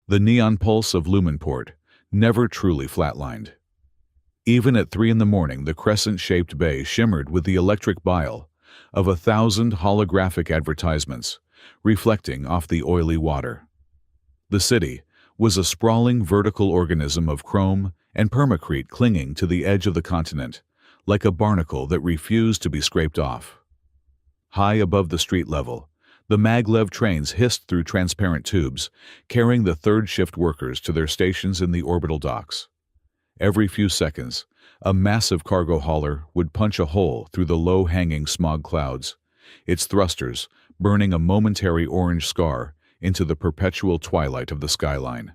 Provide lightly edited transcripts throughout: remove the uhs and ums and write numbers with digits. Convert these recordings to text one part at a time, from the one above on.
The neon pulse of Lumenport never truly flatlined. Even at 3 in the morning, the crescent-shaped bay shimmered with the electric bile of 1,000 holographic advertisements reflecting off the oily water. The city was a sprawling vertical organism of chrome and permacrete clinging to the edge of the continent, like a barnacle that refused to be scraped off. High above the street level, the maglev trains hissed through transparent tubes, carrying the third-shift workers to their stations in the orbital docks. Every few seconds, a massive cargo hauler would punch a hole through the low-hanging smog clouds, its thrusters burning a momentary orange scar into the perpetual twilight of the skyline.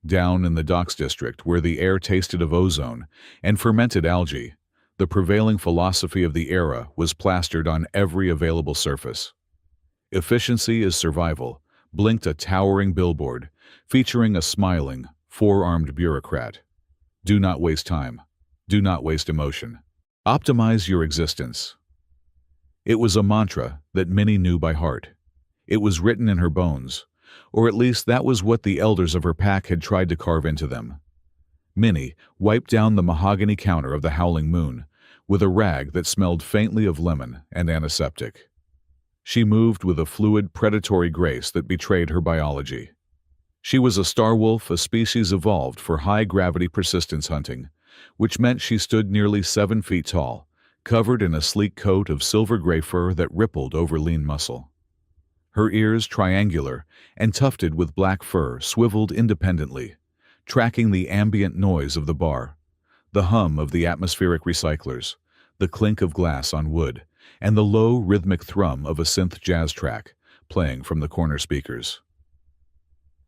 Down in the docks district, where the air tasted of ozone and fermented algae, the prevailing philosophy of the era was plastered on every available surface. Efficiency is survival blinked a towering billboard featuring a smiling, four-armed bureaucrat. Do not waste time. Do not waste emotion. Optimize your existence. It was a mantra that Minnie knew by heart. It was written in her bones, or at least that was what the elders of her pack had tried to carve into them. Minnie wiped down the mahogany counter of the Howling Moon with a rag that smelled faintly of lemon and antiseptic. She moved with a fluid, predatory grace that betrayed her biology. She was a star wolf, a species evolved for high-gravity persistence hunting, which meant she stood nearly 7 feet tall, covered in a sleek coat of silver-gray fur that rippled over lean muscle. Her ears, triangular and tufted with black fur, swiveled independently, tracking the ambient noise of the bar, the hum of the atmospheric recyclers, the clink of glass on wood, and the low, rhythmic thrum of a synth jazz track playing from the corner speakers.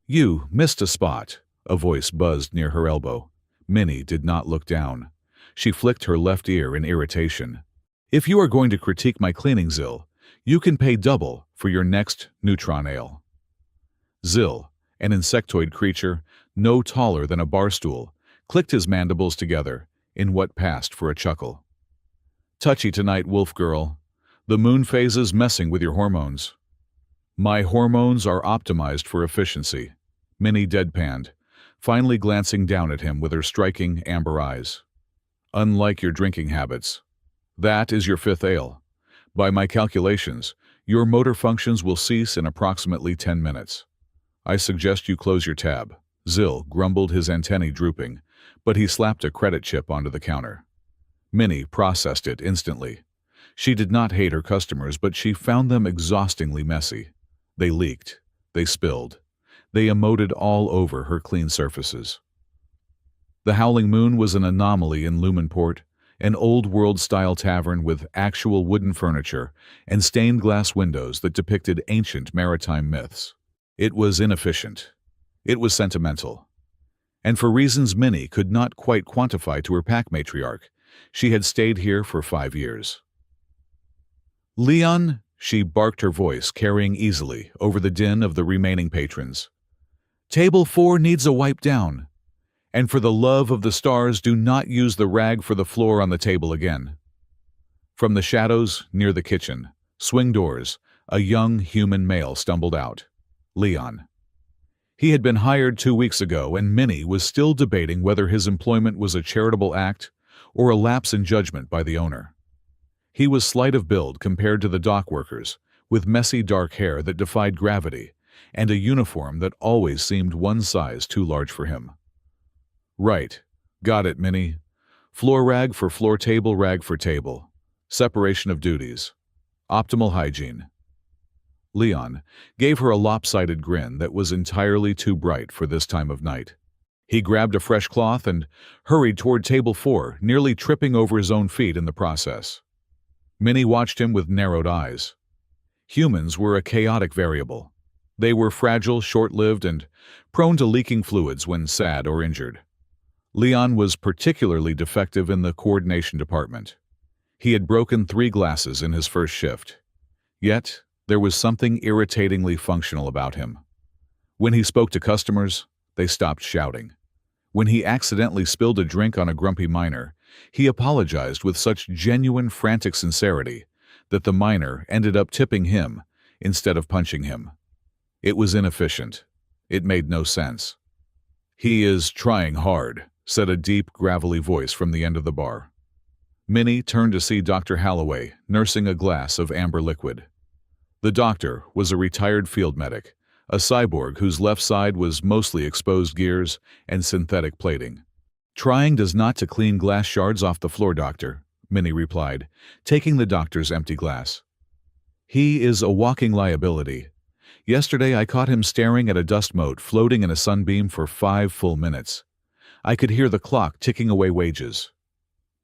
"You missed a spot," a voice buzzed near her elbow. Minnie did not look down. She flicked her left ear in irritation. "If you are going to critique my cleaning, Zill, you can pay double for your next neutron ale." Zill, an insectoid creature no taller than a barstool, clicked his mandibles together in what passed for a chuckle. "Touchy tonight, wolf girl. The moon phases messing with your hormones." "My hormones are optimized for efficiency," Minnie deadpanned, finally glancing down at him with her striking amber eyes. "Unlike your drinking habits. That is your 5th ale. By my calculations, your motor functions will cease in approximately 10 minutes. I suggest you close your tab." Zill grumbled, his antennae drooping, but he slapped a credit chip onto the counter. Minnie processed it instantly. She did not hate her customers, but she found them exhaustingly messy. They leaked. They spilled. They emoted all over her clean surfaces. The Howling Moon was an anomaly in Lumenport, an old-world-style tavern with actual wooden furniture and stained glass windows that depicted ancient maritime myths. It was inefficient. It was sentimental. And for reasons Minnie could not quite quantify to her pack matriarch, she had stayed here for 5 years. "Leon," she barked, her voice carrying easily over the din of the remaining patrons. "Table 4 needs a wipe down. And for the love of the stars, do not use the rag for the floor on the table again." From the shadows near the kitchen, swing doors, a young human male stumbled out. Leon. He had been hired 2 weeks ago, and Minnie was still debating whether his employment was a charitable act or a lapse in judgment by the owner. He was slight of build compared to the dock workers, with messy dark hair that defied gravity, and a uniform that always seemed one size too large for him. "Right. Got it, Minnie. Floor rag for floor, table rag for table. Separation of duties. Optimal hygiene." Leon gave her a lopsided grin that was entirely too bright for this time of night. He grabbed a fresh cloth and hurried toward table 4, nearly tripping over his own feet in the process. Minnie watched him with narrowed eyes. Humans were a chaotic variable. They were fragile, short-lived, and prone to leaking fluids when sad or injured. Leon was particularly defective in the coordination department. He had broken 3 glasses in his first shift. Yet, there was something irritatingly functional about him. When he spoke to customers, they stopped shouting. When he accidentally spilled a drink on a grumpy miner, he apologized with such genuine, frantic sincerity that the miner ended up tipping him instead of punching him. It was inefficient. It made no sense. "He is trying hard," said a deep, gravelly voice from the end of the bar. Minnie turned to see Dr. Halloway nursing a glass of amber liquid. The doctor was a retired field medic, a cyborg whose left side was mostly exposed gears and synthetic plating. "Trying does not to clean glass shards off the floor, doctor," Minnie replied, taking the doctor's empty glass. "He is a walking liability. Yesterday I caught him staring at a dust mote floating in a sunbeam for 5 full minutes. I could hear the clock ticking away wages."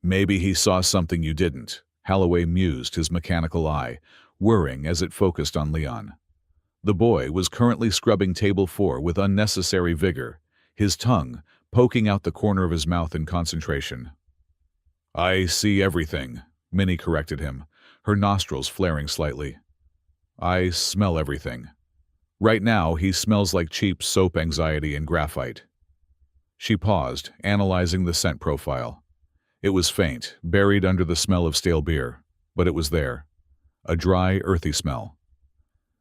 "Maybe he saw something you didn't," Halloway mused, his mechanical eye whirring as it focused on Leon. The boy was currently scrubbing table 4 with unnecessary vigor, his tongue poking out the corner of his mouth in concentration. "I see everything," Minnie corrected him, her nostrils flaring slightly. "I smell everything. Right now, he smells like cheap soap, anxiety, and graphite." She paused, analyzing the scent profile. It was faint, buried under the smell of stale beer, but it was there. A dry, earthy smell.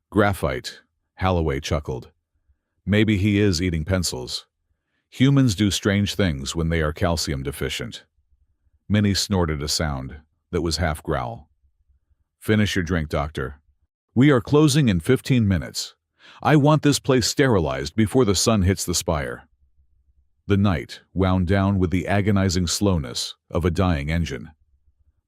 "Graphite," Halloway chuckled. "Maybe he is eating pencils. Humans do strange things when they are calcium deficient." Minnie snorted a sound that was half growl. "Finish your drink, doctor. We are closing in 15 minutes. I want this place sterilized before the sun hits the spire." The night wound down with the agonizing slowness of a dying engine.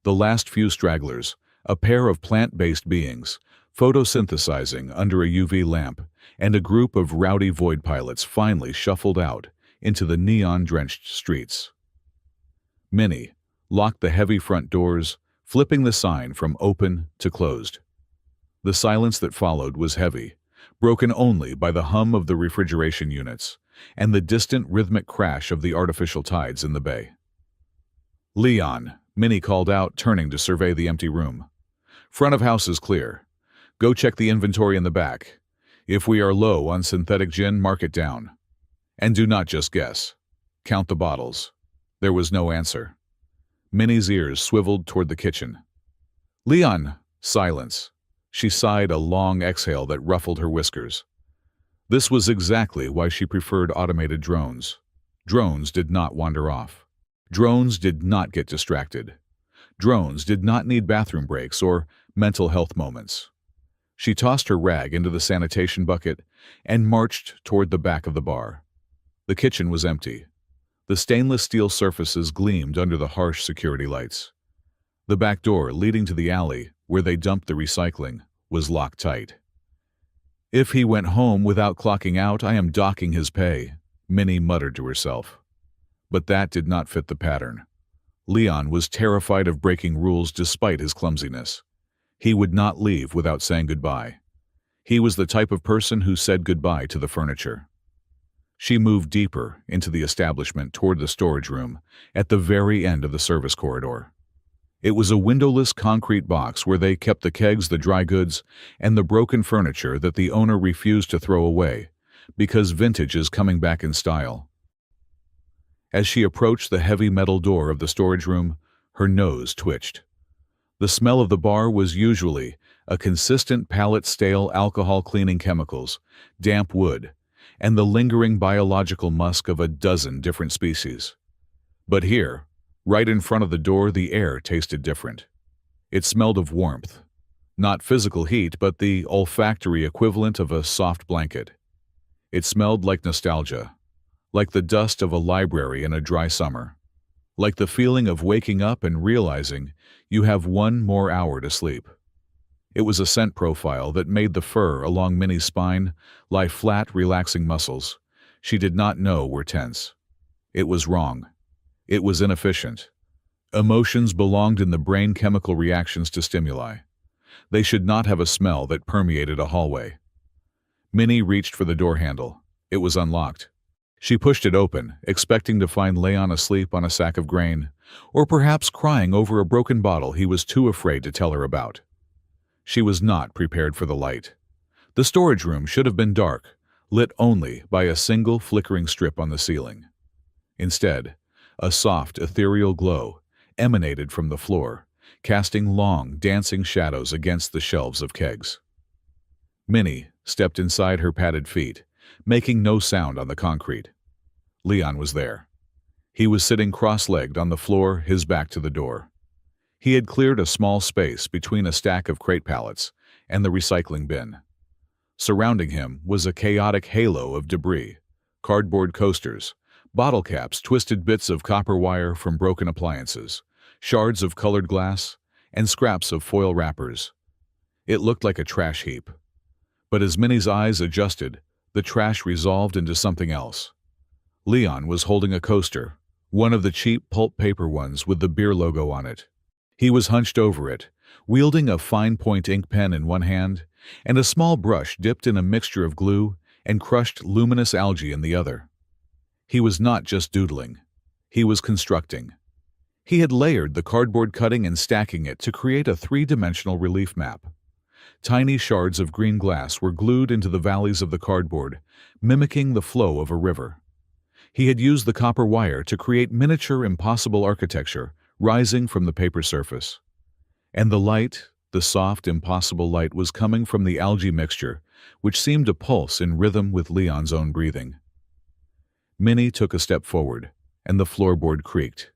The last few stragglers, a pair of plant-based beings, photosynthesizing under a UV lamp, and a group of rowdy void pilots finally shuffled out into the neon-drenched streets. Minnie locked the heavy front doors, flipping the sign from open to closed. The silence that followed was heavy, broken only by the hum of the refrigeration units and the distant rhythmic crash of the artificial tides in the bay. "Leon," Minnie called out, turning to survey the empty room. "Front of house is clear. Go check the inventory in the back. If we are low on synthetic gin, mark it down. And do not just guess. Count the bottles." There was no answer. Minnie's ears swiveled toward the kitchen. "Leon!" Silence. She sighed a long exhale that ruffled her whiskers. This was exactly why she preferred automated drones. Drones did not wander off. Drones did not get distracted. Drones did not need bathroom breaks or mental health moments. She tossed her rag into the sanitation bucket and marched toward the back of the bar. The kitchen was empty. The stainless steel surfaces gleamed under the harsh security lights. The back door leading to the alley, where they dumped the recycling, was locked tight. "If he went home without clocking out, I am docking his pay," Minnie muttered to herself. But that did not fit the pattern. Leon was terrified of breaking rules despite his clumsiness. He would not leave without saying goodbye. He was the type of person who said goodbye to the furniture. She moved deeper into the establishment toward the storage room at the very end of the service corridor. It was a windowless concrete box where they kept the kegs, the dry goods, and the broken furniture that the owner refused to throw away because vintage is coming back in style. As she approached the heavy metal door of the storage room, her nose twitched. The smell of the bar was usually a consistent palette stale alcohol cleaning chemicals, damp wood, and the lingering biological musk of a dozen different species. But here, right in front of the door, the air tasted different. It smelled of warmth. Not physical heat, but the olfactory equivalent of a soft blanket. It smelled like nostalgia, like the dust of a library in a dry summer, like the feeling of waking up and realizing you have 1 more hour to sleep. It was a scent profile that made the fur along Minnie's spine lie flat, relaxing muscles she did not know were tense. It was wrong. It was inefficient. Emotions belonged in the brain chemical reactions to stimuli. They should not have a smell that permeated a hallway. Minnie reached for the door handle. It was unlocked. She pushed it open, expecting to find Leon asleep on a sack of grain, or perhaps crying over a broken bottle he was too afraid to tell her about. She was not prepared for the light. The storage room should have been dark, lit only by a single flickering strip on the ceiling. Instead, a soft, ethereal glow emanated from the floor, casting long, dancing shadows against the shelves of kegs. Minnie stepped inside her padded feet, making no sound on the concrete. Leon was there. He was sitting cross-legged on the floor, his back to the door. He had cleared a small space between a stack of crate pallets and the recycling bin. Surrounding him was a chaotic halo of debris, cardboard coasters, bottle caps, twisted bits of copper wire from broken appliances, shards of colored glass, and scraps of foil wrappers. It looked like a trash heap. But as Minnie's eyes adjusted, the trash resolved into something else. Leon was holding a coaster, one of the cheap pulp paper ones with the beer logo on it. He was hunched over it, wielding a fine-point ink pen in one hand and a small brush dipped in a mixture of glue and crushed luminous algae in the other. He was not just doodling. He was constructing. He had layered the cardboard, cutting and stacking it to create a three-dimensional relief map. Tiny shards of green glass were glued into the valleys of the cardboard, mimicking the flow of a river. He had used the copper wire to create miniature, impossible architecture rising from the paper surface. And the light, the soft, impossible light, was coming from the algae mixture, which seemed to pulse in rhythm with Leon's own breathing. Minnie took a step forward, and the floorboard creaked.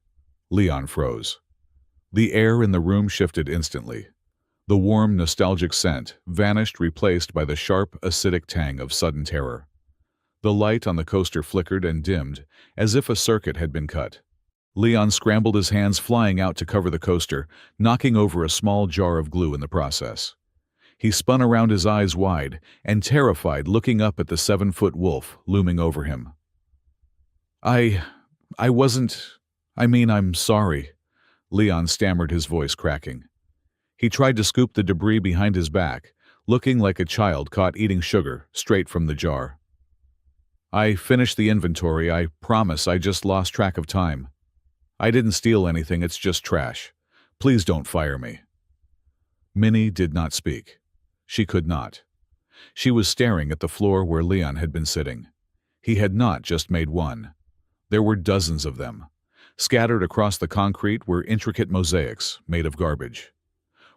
Leon froze. The air in the room shifted instantly. The warm, nostalgic scent vanished, replaced by the sharp, acidic tang of sudden terror. The light on the coaster flickered and dimmed, as if a circuit had been cut. Leon scrambled, his hands flying out to cover the coaster, knocking over a small jar of glue in the process. He spun around, his eyes wide and terrified, looking up at the 7-foot wolf looming over him. I'm sorry," Leon stammered, his voice cracking. He tried to scoop the debris behind his back, looking like a child caught eating sugar straight from the jar. "I finished the inventory, I promise. I just lost track of time. I didn't steal anything, it's just trash. Please don't fire me." Minnie did not speak. She could not. She was staring at the floor where Leon had been sitting. He had not just made one. There were dozens of them. Scattered across the concrete were intricate mosaics made of garbage.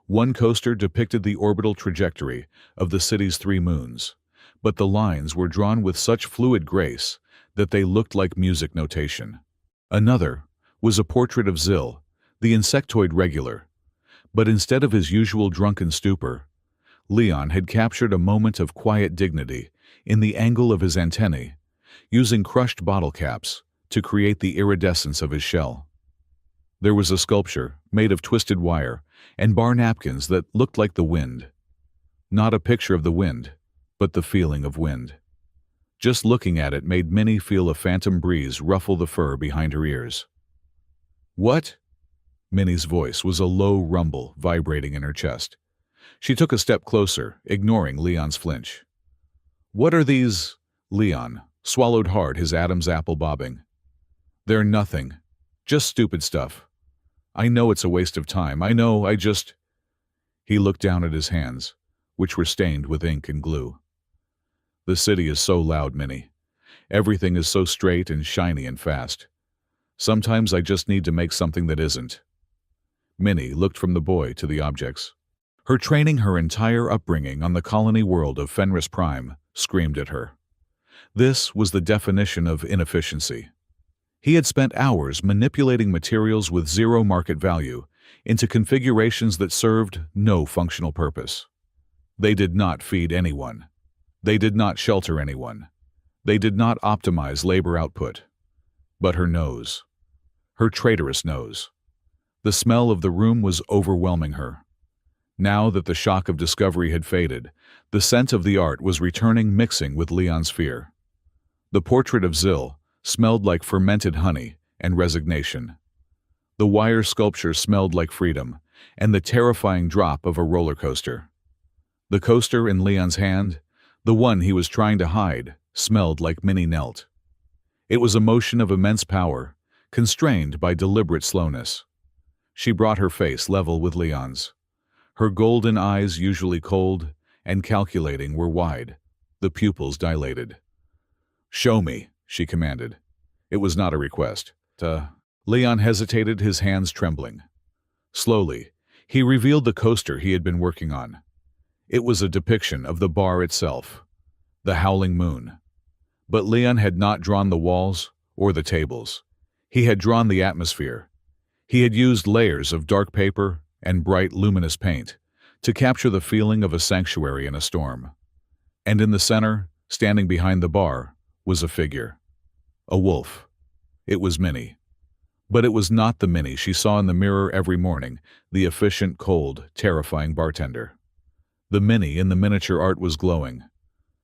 One coaster depicted the orbital trajectory of the city's 3 moons, but the lines were drawn with such fluid grace that they looked like music notation. Another was a portrait of Zill, the insectoid regular, but instead of his usual drunken stupor, Leon had captured a moment of quiet dignity in the angle of his antennae, using crushed bottle caps to create the iridescence of his shell. There was a sculpture made of twisted wire and bar napkins that looked like the wind. Not a picture of the wind, but the feeling of wind. Just looking at it made Minnie feel a phantom breeze ruffle the fur behind her ears. "What?" Minnie's voice was a low rumble vibrating in her chest. She took a step closer, ignoring Leon's flinch. "What are these?" Leon swallowed hard, his Adam's apple bobbing. "They're nothing. Just stupid stuff. I know it's a waste of time. I know, I just—" He looked down at his hands, which were stained with ink and glue. "The city is so loud, Minnie. Everything is so straight and shiny and fast. Sometimes I just need to make something that isn't." Minnie looked from the boy to the objects. Her training, her entire upbringing on the colony world of Fenris Prime, screamed at her. This was the definition of inefficiency. He had spent hours manipulating materials with zero market value into configurations that served no functional purpose. They did not feed anyone. They did not shelter anyone. They did not optimize labor output. But her nose. Her traitorous nose. The smell of the room was overwhelming her. Now that the shock of discovery had faded, the scent of the art was returning, mixing with Leon's fear. The portrait of Zill smelled like fermented honey and resignation. The wire sculpture smelled like freedom and the terrifying drop of a roller coaster. The coaster in Leon's hand, the one he was trying to hide, smelled like Minnie knelt. It was a motion of immense power, constrained by deliberate slowness. She brought her face level with Leon's. Her golden eyes, usually cold and calculating, were wide, the pupils dilated. "Show me," she commanded. It was not a request. Leon hesitated, his hands trembling. Slowly, he revealed the coaster he had been working on. It was a depiction of the bar itself, the Howling Moon. But Leon had not drawn the walls or the tables. He had drawn the atmosphere. He had used layers of dark paper and bright luminous paint to capture the feeling of a sanctuary in a storm. And in the center, standing behind the bar, was a figure. A wolf. It was Minnie. But it was not the Minnie she saw in the mirror every morning, the efficient, cold, terrifying bartender. The Minnie in the miniature art was glowing.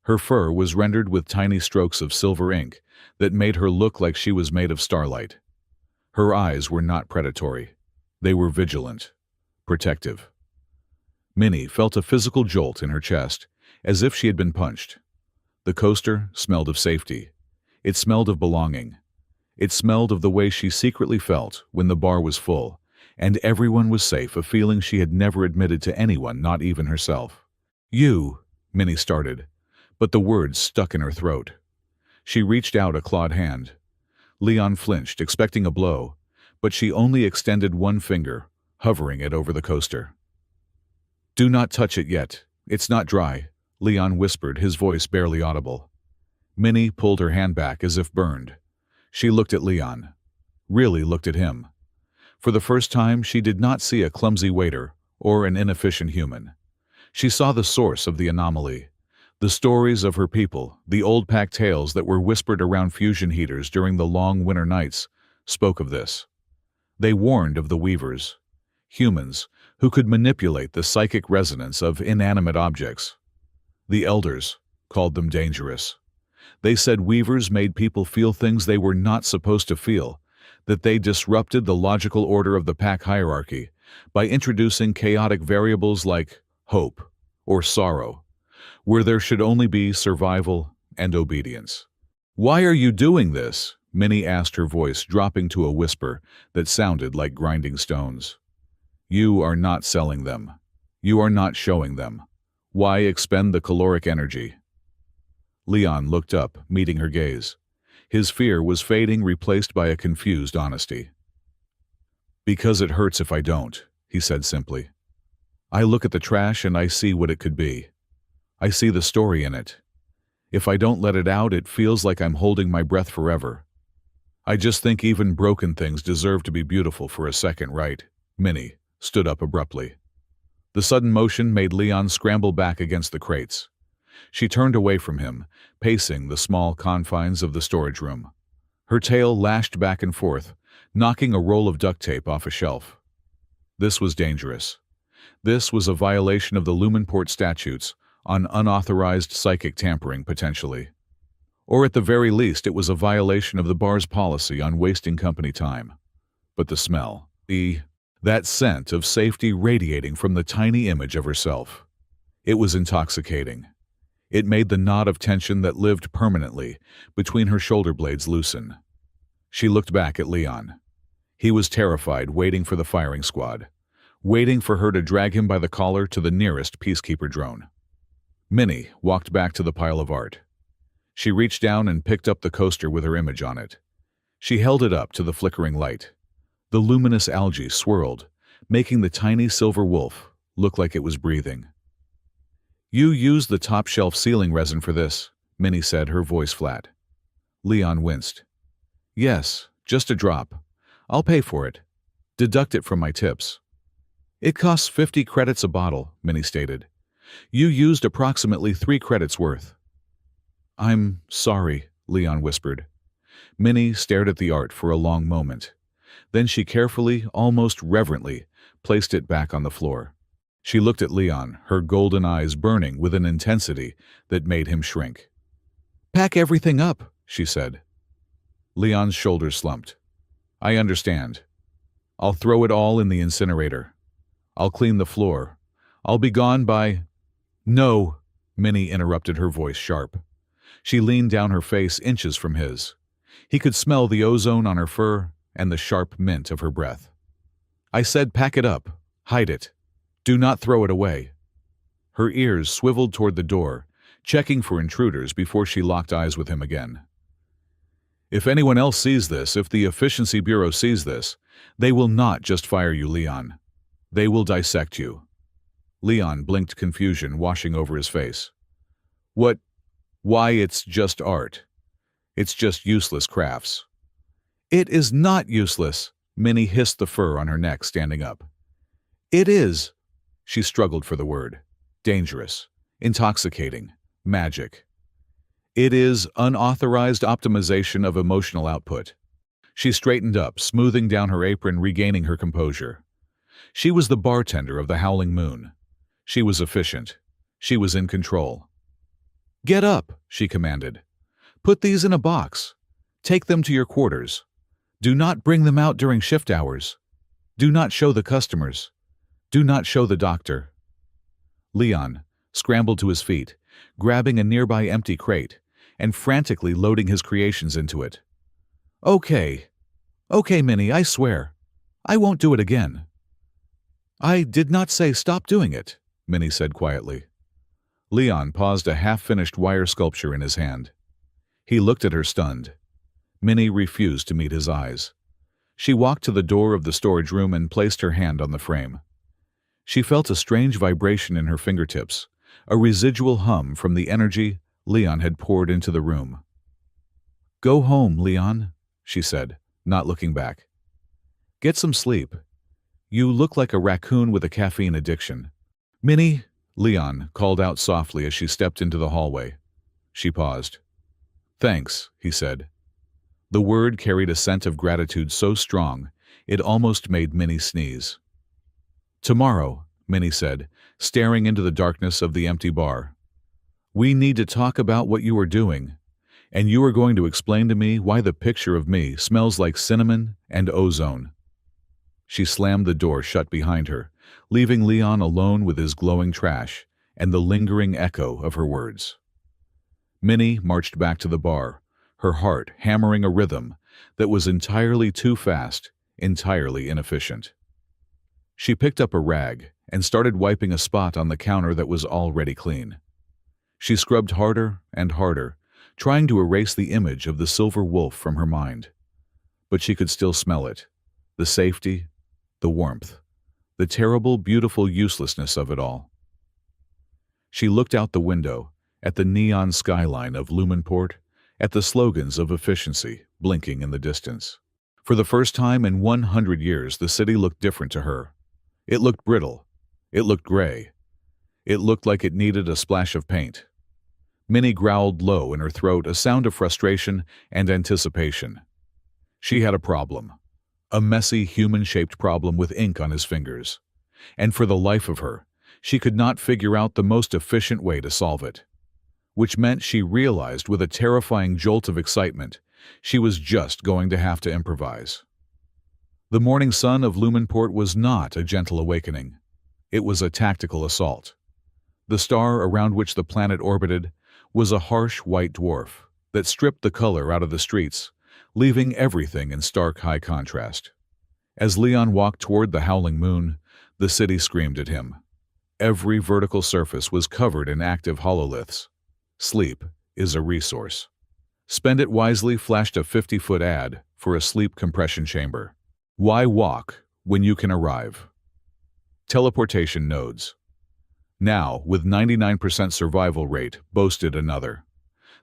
Her fur was rendered with tiny strokes of silver ink that made her look like she was made of starlight. Her eyes were not predatory. They were vigilant, protective. Minnie felt a physical jolt in her chest, as if she had been punched. The coaster smelled of safety. It smelled of belonging. It smelled of the way she secretly felt when the bar was full, and everyone was safe, a feeling she had never admitted to anyone, not even herself. "You," Minnie started, but the words stuck in her throat. She reached out a clawed hand. Leon flinched, expecting a blow, but she only extended one finger, hovering it over the coaster. "Do not touch it yet. It's not dry," Leon whispered, his voice barely audible. Minnie pulled her hand back as if burned. She looked at Leon. Really looked at him. For the first time, she did not see a clumsy waiter or an inefficient human. She saw the source of the anomaly. The stories of her people, the old pack tales that were whispered around fusion heaters during the long winter nights, spoke of this. They warned of the weavers, humans who could manipulate the psychic resonance of inanimate objects. The elders called them dangerous. They said weavers made people feel things they were not supposed to feel, that they disrupted the logical order of the pack hierarchy by introducing chaotic variables like hope or sorrow, where there should only be survival and obedience. "Why are you doing this?" Minnie asked, her voice dropping to a whisper that sounded like grinding stones. "You are not selling them. You are not showing them. Why expend the caloric energy?" Leon looked up, meeting her gaze. His fear was fading, replaced by a confused honesty. "Because it hurts if I don't," he said simply. "I look at the trash and I see what it could be. I see the story in it. If I don't let it out, it feels like I'm holding my breath forever. I just think even broken things deserve to be beautiful for a second, right?" Minnie stood up abruptly. The sudden motion made Leon scramble back against the crates. She turned away from him, pacing the small confines of the storage room. Her tail lashed back and forth, knocking a roll of duct tape off a shelf. This was dangerous. This was a violation of the Lumenport statutes on unauthorized psychic tampering, potentially. Or at the very least, it was a violation of the bar's policy on wasting company time. But the smell, that scent of safety radiating from the tiny image of herself. It was intoxicating. It made the knot of tension that lived permanently between her shoulder blades loosen. She looked back at Leon. He was terrified, waiting for the firing squad, waiting for her to drag him by the collar to the nearest peacekeeper drone. Minnie walked back to the pile of art. She reached down and picked up the coaster with her image on it. She held it up to the flickering light. The luminous algae swirled, making the tiny silver wolf look like it was breathing. "You used the top-shelf sealing resin for this," Minnie said, her voice flat. Leon winced. "Yes, just a drop. I'll pay for it. Deduct it from my tips." "It costs 50 credits a bottle," Minnie stated. "You used approximately 3 credits worth." "I'm sorry," Leon whispered. Minnie stared at the art for a long moment. Then she carefully, almost reverently, placed it back on the floor. She looked at Leon, her golden eyes burning with an intensity that made him shrink. "Pack everything up," she said. Leon's shoulders slumped. "I understand. I'll throw it all in the incinerator. I'll clean the floor. I'll be gone by—" "No," Minnie interrupted, her voice sharp. She leaned down, her face inches from his. He could smell the ozone on her fur and the sharp mint of her breath. "I said pack it up. Hide it. Do not throw it away." Her ears swiveled toward the door, checking for intruders before she locked eyes with him again. "If anyone else sees this, if the Efficiency Bureau sees this, they will not just fire you, Leon. They will dissect you." Leon blinked, confusion washing over his face. "What? Why, it's just art." It's just useless crafts." "It is not useless," Minnie hissed the fur on her neck, standing up. "It is." She struggled for the word. Dangerous. Intoxicating. Magic. "It is unauthorized optimization of emotional output." She straightened up, smoothing down her apron, regaining her composure. She was the bartender of the Howling Moon. She was efficient. She was in control. "Get up," she commanded. "Put these in a box. Take them to your quarters. Do not bring them out during shift hours. Do not show the customers. Do not show the doctor." Leon scrambled to his feet, grabbing a nearby empty crate and frantically loading his creations into it. Okay, Minnie, I swear. I won't do it again." "I did not say stop doing it," Minnie said quietly. Leon paused, a half-finished wire sculpture in his hand. He looked at her, stunned. Minnie refused to meet his eyes. She walked to the door of the storage room and placed her hand on the frame. She felt a strange vibration in her fingertips, a residual hum from the energy Leon had poured into the room. "Go home, Leon," she said, not looking back. "Get some sleep. You look like a raccoon with a caffeine addiction." "Minnie," Leon called out softly as she stepped into the hallway. She paused. "Thanks," he said. The word carried a scent of gratitude so strong it almost made Minnie sneeze. "Tomorrow," Minnie said, staring into the darkness of the empty bar. "We need to talk about what you are doing, and you are going to explain to me why the picture of me smells like cinnamon and ozone." She slammed the door shut behind her, leaving Leon alone with his glowing trash and the lingering echo of her words. Minnie marched back to the bar, her heart hammering a rhythm that was entirely too fast, entirely inefficient. She picked up a rag and started wiping a spot on the counter that was already clean. She scrubbed harder and harder, trying to erase the image of the silver wolf from her mind. But she could still smell it, the safety, the warmth, the terrible, beautiful uselessness of it all. She looked out the window, at the neon skyline of Lumenport, at the slogans of efficiency blinking in the distance. For the first time in 100 years, the city looked different to her. It looked brittle. It looked gray. It looked like it needed a splash of paint. Minnie growled low in her throat, a sound of frustration and anticipation. She had a problem. A messy, human-shaped problem with ink on his fingers. And for the life of her, she could not figure out the most efficient way to solve it. Which meant, she realized with a terrifying jolt of excitement, she was just going to have to improvise. The morning sun of Lumenport was not a gentle awakening. It was a tactical assault. The star around which the planet orbited was a harsh white dwarf that stripped the color out of the streets, leaving everything in stark high contrast. As Leon walked toward the Howling Moon, the city screamed at him. Every vertical surface was covered in active hololiths. Sleep is a resource. Spend it wisely flashed a 50-foot ad for a sleep compression chamber. Why walk when you can arrive? Teleportation nodes. Now, with 99% survival rate, boasted another.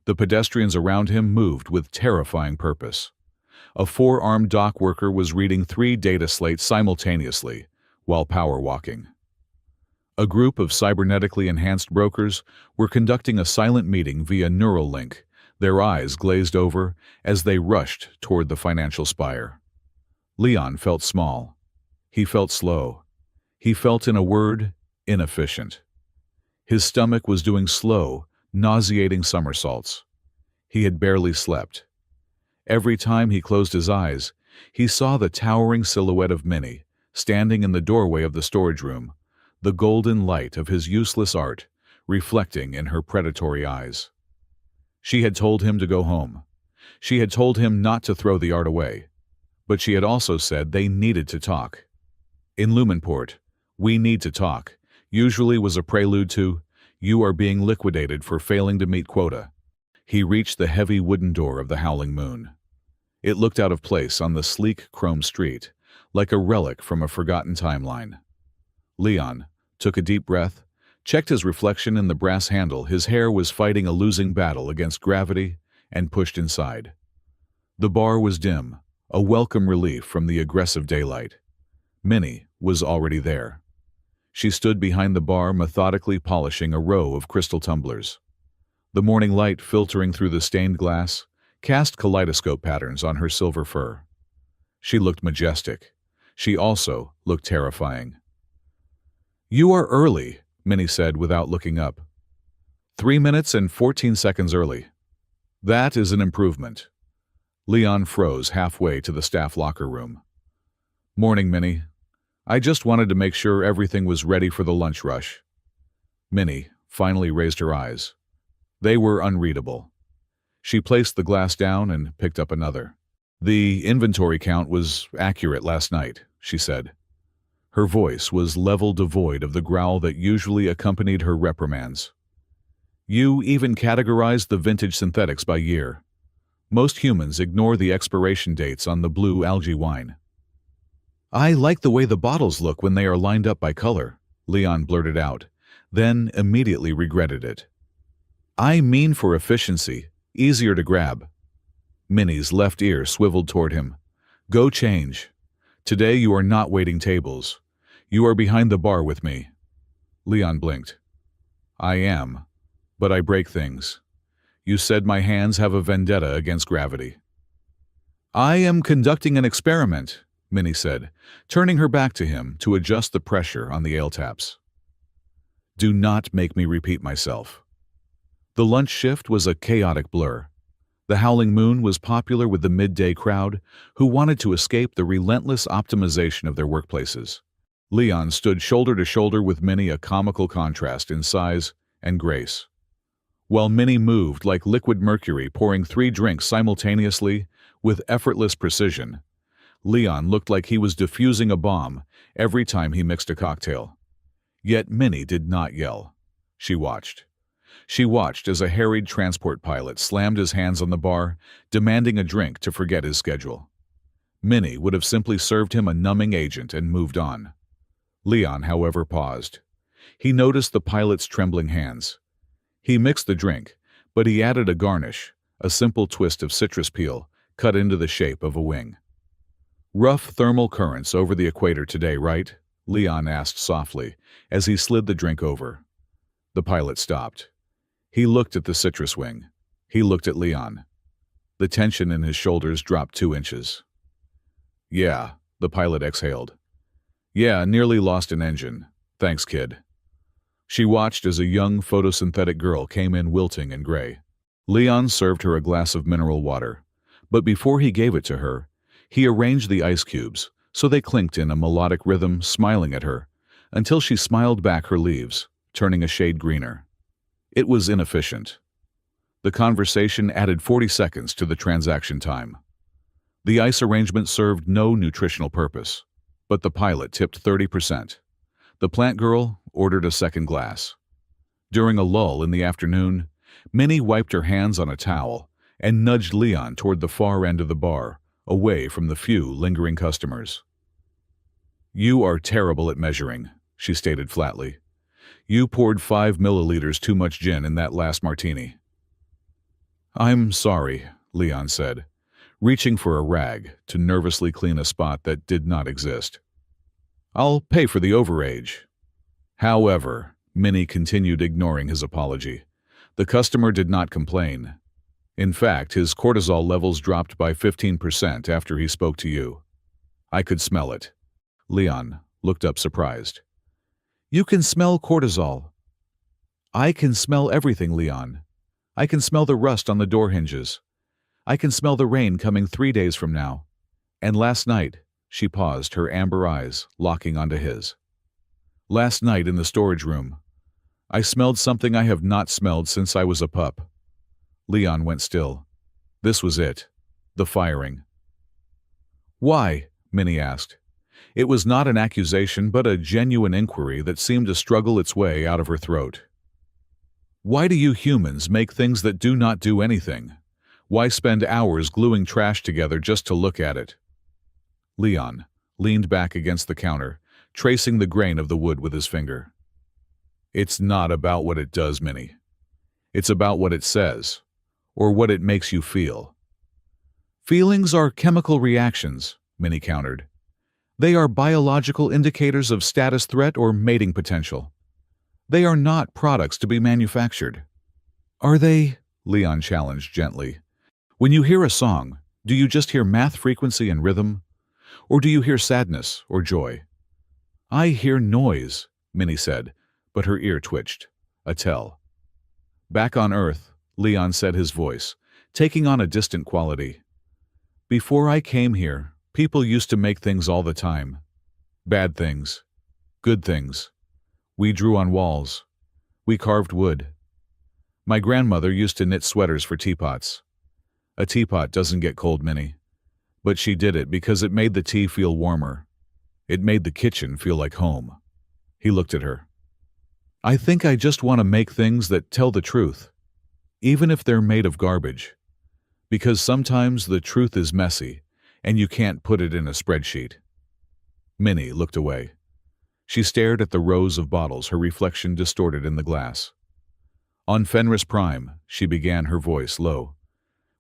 The pedestrians around him moved with terrifying purpose. A 4-armed dock worker was reading 3 data slates simultaneously while power walking. A group of cybernetically enhanced brokers were conducting a silent meeting via neural link, their eyes glazed over as they rushed toward the financial spire. Leon felt small. He felt slow. He felt, in a word, inefficient. His stomach was doing slow, nauseating somersaults. He had barely slept. Every time he closed his eyes, he saw the towering silhouette of Minnie, standing in the doorway of the storage room, the golden light of his useless art reflecting in her predatory eyes. She had told him to go home. She had told him not to throw the art away. But she had also said they needed to talk. In Lumenport, "We need to talk" usually was a prelude to, "You are being liquidated for failing to meet quota." He reached the heavy wooden door of the Howling Moon. It looked out of place on the sleek chrome street, like a relic from a forgotten timeline. Leon took a deep breath, checked his reflection in the brass handle. His hair was fighting a losing battle against gravity, and pushed inside. The bar was dim, a welcome relief from the aggressive daylight. Minnie was already there. She stood behind the bar, methodically polishing a row of crystal tumblers. The morning light filtering through the stained glass cast kaleidoscope patterns on her silver fur. She looked majestic. She also looked terrifying. "You are early," Minnie said without looking up. 3 minutes and 14 seconds early. That is an improvement. Leon froze halfway to the staff locker room. "Morning, Minnie. I just wanted to make sure everything was ready for the lunch rush." Minnie finally raised her eyes. They were unreadable. She placed the glass down and picked up another. "The inventory count was accurate last night," she said. Her voice was level devoid of the growl that usually accompanied her reprimands. "You even categorized the vintage synthetics by year. Most humans ignore the expiration dates on the blue algae wine." "I like the way the bottles look when they are lined up by color," Leon blurted out, then immediately regretted it. "I mean for efficiency, easier to grab." Minnie's left ear swiveled toward him. "Go change. Today you are not waiting tables. You are behind the bar with me." Leon blinked. "I am, but I break things. You said my hands have a vendetta against gravity." "I am conducting an experiment," Minnie said, turning her back to him to adjust the pressure on the ale taps. "Do not make me repeat myself." The lunch shift was a chaotic blur. The Howling Moon was popular with the midday crowd who wanted to escape the relentless optimization of their workplaces. Leon stood shoulder to shoulder with Minnie, a comical contrast in size and grace. While Minnie moved like liquid mercury, pouring 3 drinks simultaneously with effortless precision, Leon looked like he was defusing a bomb every time he mixed a cocktail. Yet Minnie did not yell. She watched. She watched as a harried transport pilot slammed his hands on the bar, demanding a drink to forget his schedule. Minnie would have simply served him a numbing agent and moved on. Leon, however, paused. He noticed the pilot's trembling hands. He mixed the drink, but he added a garnish, a simple twist of citrus peel cut into the shape of a wing. "Rough thermal currents over the equator today, right?" Leon asked softly as he slid the drink over. The pilot stopped. He looked at the citrus wing. He looked at Leon. The tension in his shoulders dropped 2 inches. "Yeah," the pilot exhaled. "Yeah, nearly lost an engine. Thanks, kid." She watched as a young photosynthetic girl came in wilting and gray. Leon served her a glass of mineral water, but before he gave it to her, he arranged the ice cubes so they clinked in a melodic rhythm, smiling at her, until she smiled back her leaves, turning a shade greener. It was inefficient. The conversation added 40 seconds to the transaction time. The ice arrangement served no nutritional purpose, but the pilot tipped 30%. The plant girl ordered a second glass. During a lull in the afternoon, Minnie wiped her hands on a towel and nudged Leon toward the far end of the bar, away from the few lingering customers. "You are terrible at measuring," she stated flatly. "You poured 5 milliliters too much gin in that last martini." "I'm sorry," Leon said, reaching for a rag to nervously clean a spot that did not exist. "I'll pay for the overage." However, Minnie continued, ignoring his apology. The customer did not complain. In fact, his cortisol levels dropped by 15% after he spoke to you. I could smell it. Leon looked up surprised. "You can smell cortisol." "I can smell everything, Leon. I can smell the rust on the door hinges. I can smell the rain coming 3 days from now. And last night," she paused, her amber eyes locking onto his. "Last night in the storage room, I smelled something I have not smelled since I was a pup." Leon went still. This was it. The firing. "Why?" Minnie asked. It was not an accusation, but a genuine inquiry that seemed to struggle its way out of her throat. "Why do you humans make things that do not do anything? Why spend hours gluing trash together just to look at it?" Leon leaned back against the counter, tracing the grain of the wood with his finger. "It's not about what it does, Minnie. It's about what it says. or what it makes you feel. Feelings are chemical reactions, Minnie countered. They are biological indicators of status threat or mating potential. They are not products to be manufactured. Are they? Leon challenged gently. When you hear a song, do you just hear math frequency and rhythm? Or do you hear sadness or joy? I hear noise, Minnie said, but her ear twitched. A tell. Back on Earth, Leon said, his voice taking on a distant quality. Before I came here, people used to make things all the time. Bad things. Good things. We drew on walls. We carved wood. My grandmother used to knit sweaters for teapots. A teapot doesn't get cold, Minnie. But she did it because it made the tea feel warmer. It made the kitchen feel like home. He looked at her. I think I just want to make things that tell the truth, even if they're made of garbage. Because sometimes the truth is messy, and you can't put it in a spreadsheet. Minnie looked away. She stared at the rows of bottles, her reflection distorted in the glass. On Fenris Prime, she began, her voice low.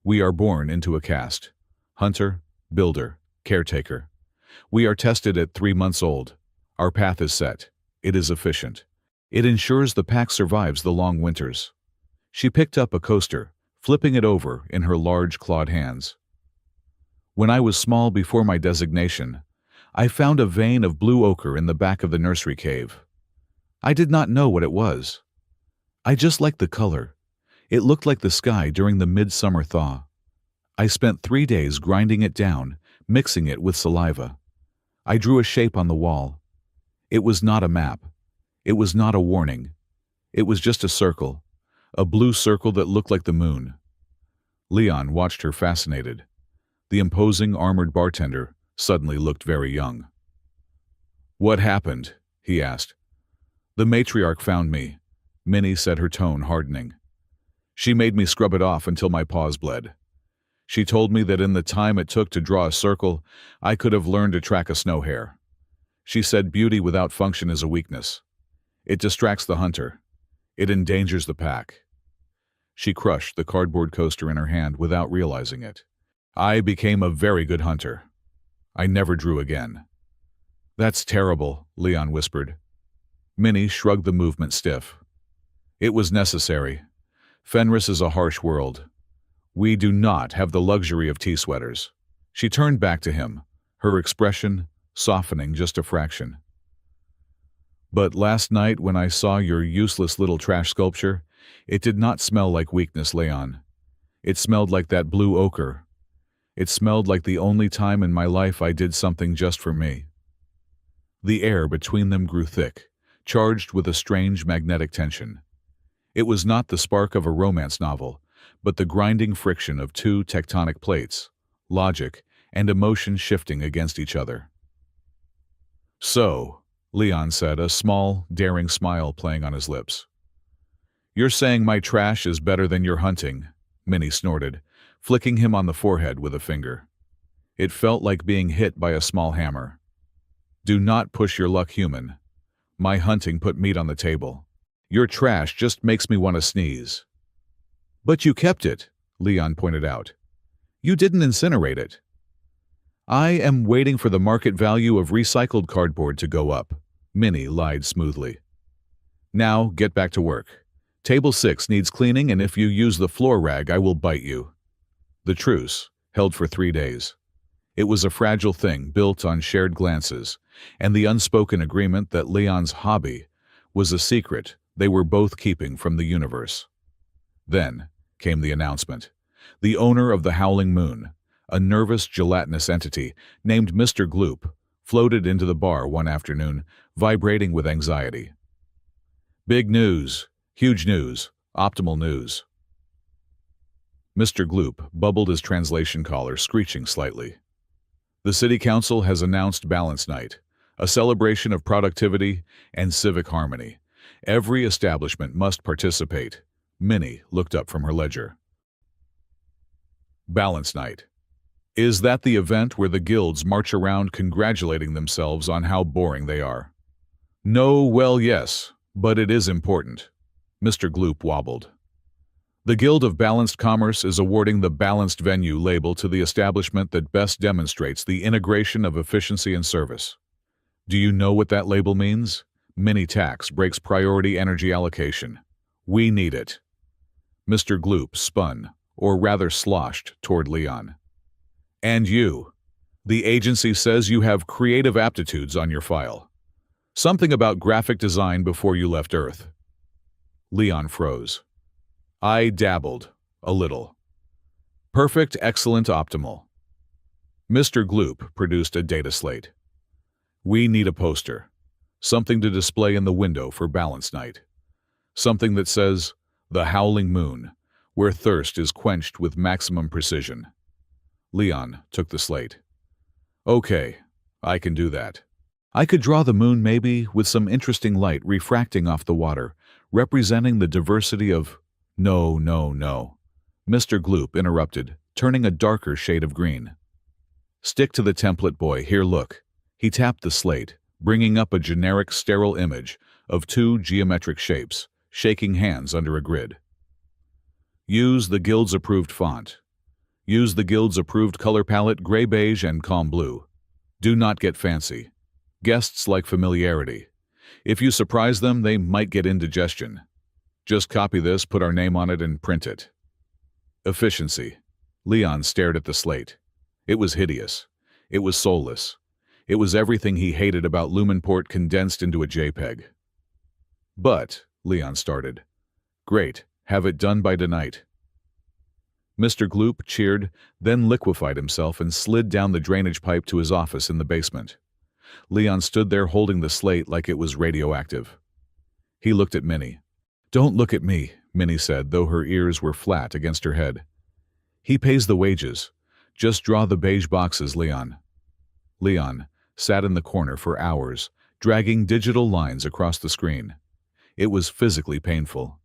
We are born into a caste. Hunter, builder, caretaker. We are tested at 3 months old. Our path is set. It is efficient. It ensures the pack survives the long winters. She picked up a coaster, flipping it over in her large clawed hands. When I was small before my designation, I found a vein of blue ochre in the back of the nursery cave. I did not know what it was. I just liked the color. It looked like the sky during the midsummer thaw. I spent 3 days grinding it down, mixing it with saliva. I drew a shape on the wall. It was not a map. It was not a warning. It was just a circle, a blue circle that looked like the moon. Leon watched her fascinated. The imposing armored bartender suddenly looked very young. What happened? He asked. The matriarch found me, Minnie said, her tone hardening. She made me scrub it off until my paws bled. She told me that in the time it took to draw a circle, I could have learned to track a snow hare. She said beauty without function is a weakness. It distracts the hunter. It endangers the pack. She crushed the cardboard coaster in her hand without realizing it. I became a very good hunter. I never drew again. That's terrible, Leon whispered. Minnie shrugged, the movement stiff. It was necessary. Fenris is a harsh world. We do not have the luxury of tea sweaters. She turned back to him, her expression softening just a fraction. But last night when I saw your useless little trash sculpture, it did not smell like weakness, Leon. It smelled like that blue ochre. It smelled like the only time in my life I did something just for me. The air between them grew thick, charged with a strange magnetic tension. It was not the spark of a romance novel, but the grinding friction of two tectonic plates, logic and emotion shifting against each other. So, Leon said, a small, daring smile playing on his lips. You're saying my trash is better than your hunting, Minnie snorted, flicking him on the forehead with a finger. It felt like being hit by a small hammer. Do not push your luck, human. My hunting put meat on the table. Your trash just makes me want to sneeze. But you kept it, Leon pointed out. You didn't incinerate it. I am waiting for the market value of recycled cardboard to go up, Minnie lied smoothly. Now get back to work. Table 6 needs cleaning, and if you use the floor rag, I will bite you. The truce held for 3 days. It was a fragile thing built on shared glances, and the unspoken agreement that Leon's hobby was a secret they were both keeping from the universe. Then came the announcement. The owner of the Howling Moon, a nervous, gelatinous entity named Mr. Gloop, floated into the bar one afternoon, vibrating with anxiety. Big news, huge news, optimal news. Mr. Gloop bubbled his translation collar, screeching slightly. The City Council has announced Balance Night, a celebration of productivity and civic harmony. Every establishment must participate. Minnie looked up from her ledger. Balance Night. Is that the event where the guilds march around congratulating themselves on how boring they are? No, well, yes, but it is important. Mr. Gloop wobbled. The Guild of Balanced Commerce is awarding the Balanced Venue label to the establishment that best demonstrates the integration of efficiency and service. Do you know what that label means? Mini-tax breaks priority energy allocation. We need it. Mr. Gloop spun, or rather sloshed, toward Leon. And you. The agency says you have creative aptitudes on your file. Something about graphic design before you left Earth. Leon froze. I dabbled. A little. Perfect, excellent, optimal. Mr. Gloop produced a data slate. We need a poster. Something to display in the window for Balance Night. Something that says, "The Howling Moon, where thirst is quenched with maximum precision." Leon took the slate. Okay, I can do that. I could draw the moon maybe with some interesting light refracting off the water, representing the diversity of... No. Mr. Gloop interrupted, turning a darker shade of green. Stick to the template, boy. Here, look. He tapped the slate, bringing up a generic sterile image of two geometric shapes, shaking hands under a grid. Use the Guild's approved font. Use the Guild's approved color palette, gray, beige, and calm blue. Do not get fancy. Guests like familiarity. If you surprise them, they might get indigestion. Just copy this, put our name on it, and print it. Efficiency. Leon stared at the slate. It was hideous. It was soulless. It was everything he hated about Lumenport condensed into a JPEG. But, Leon started. Great, have it done by tonight. Mr. Gloop cheered, then liquefied himself and slid down the drainage pipe to his office in the basement. Leon stood there holding the slate like it was radioactive. He looked at Minnie. Don't look at me, Minnie said, though her ears were flat against her head. He pays the wages. Just draw the beige boxes, Leon. Leon sat in the corner for hours, dragging digital lines across the screen. It was physically painful.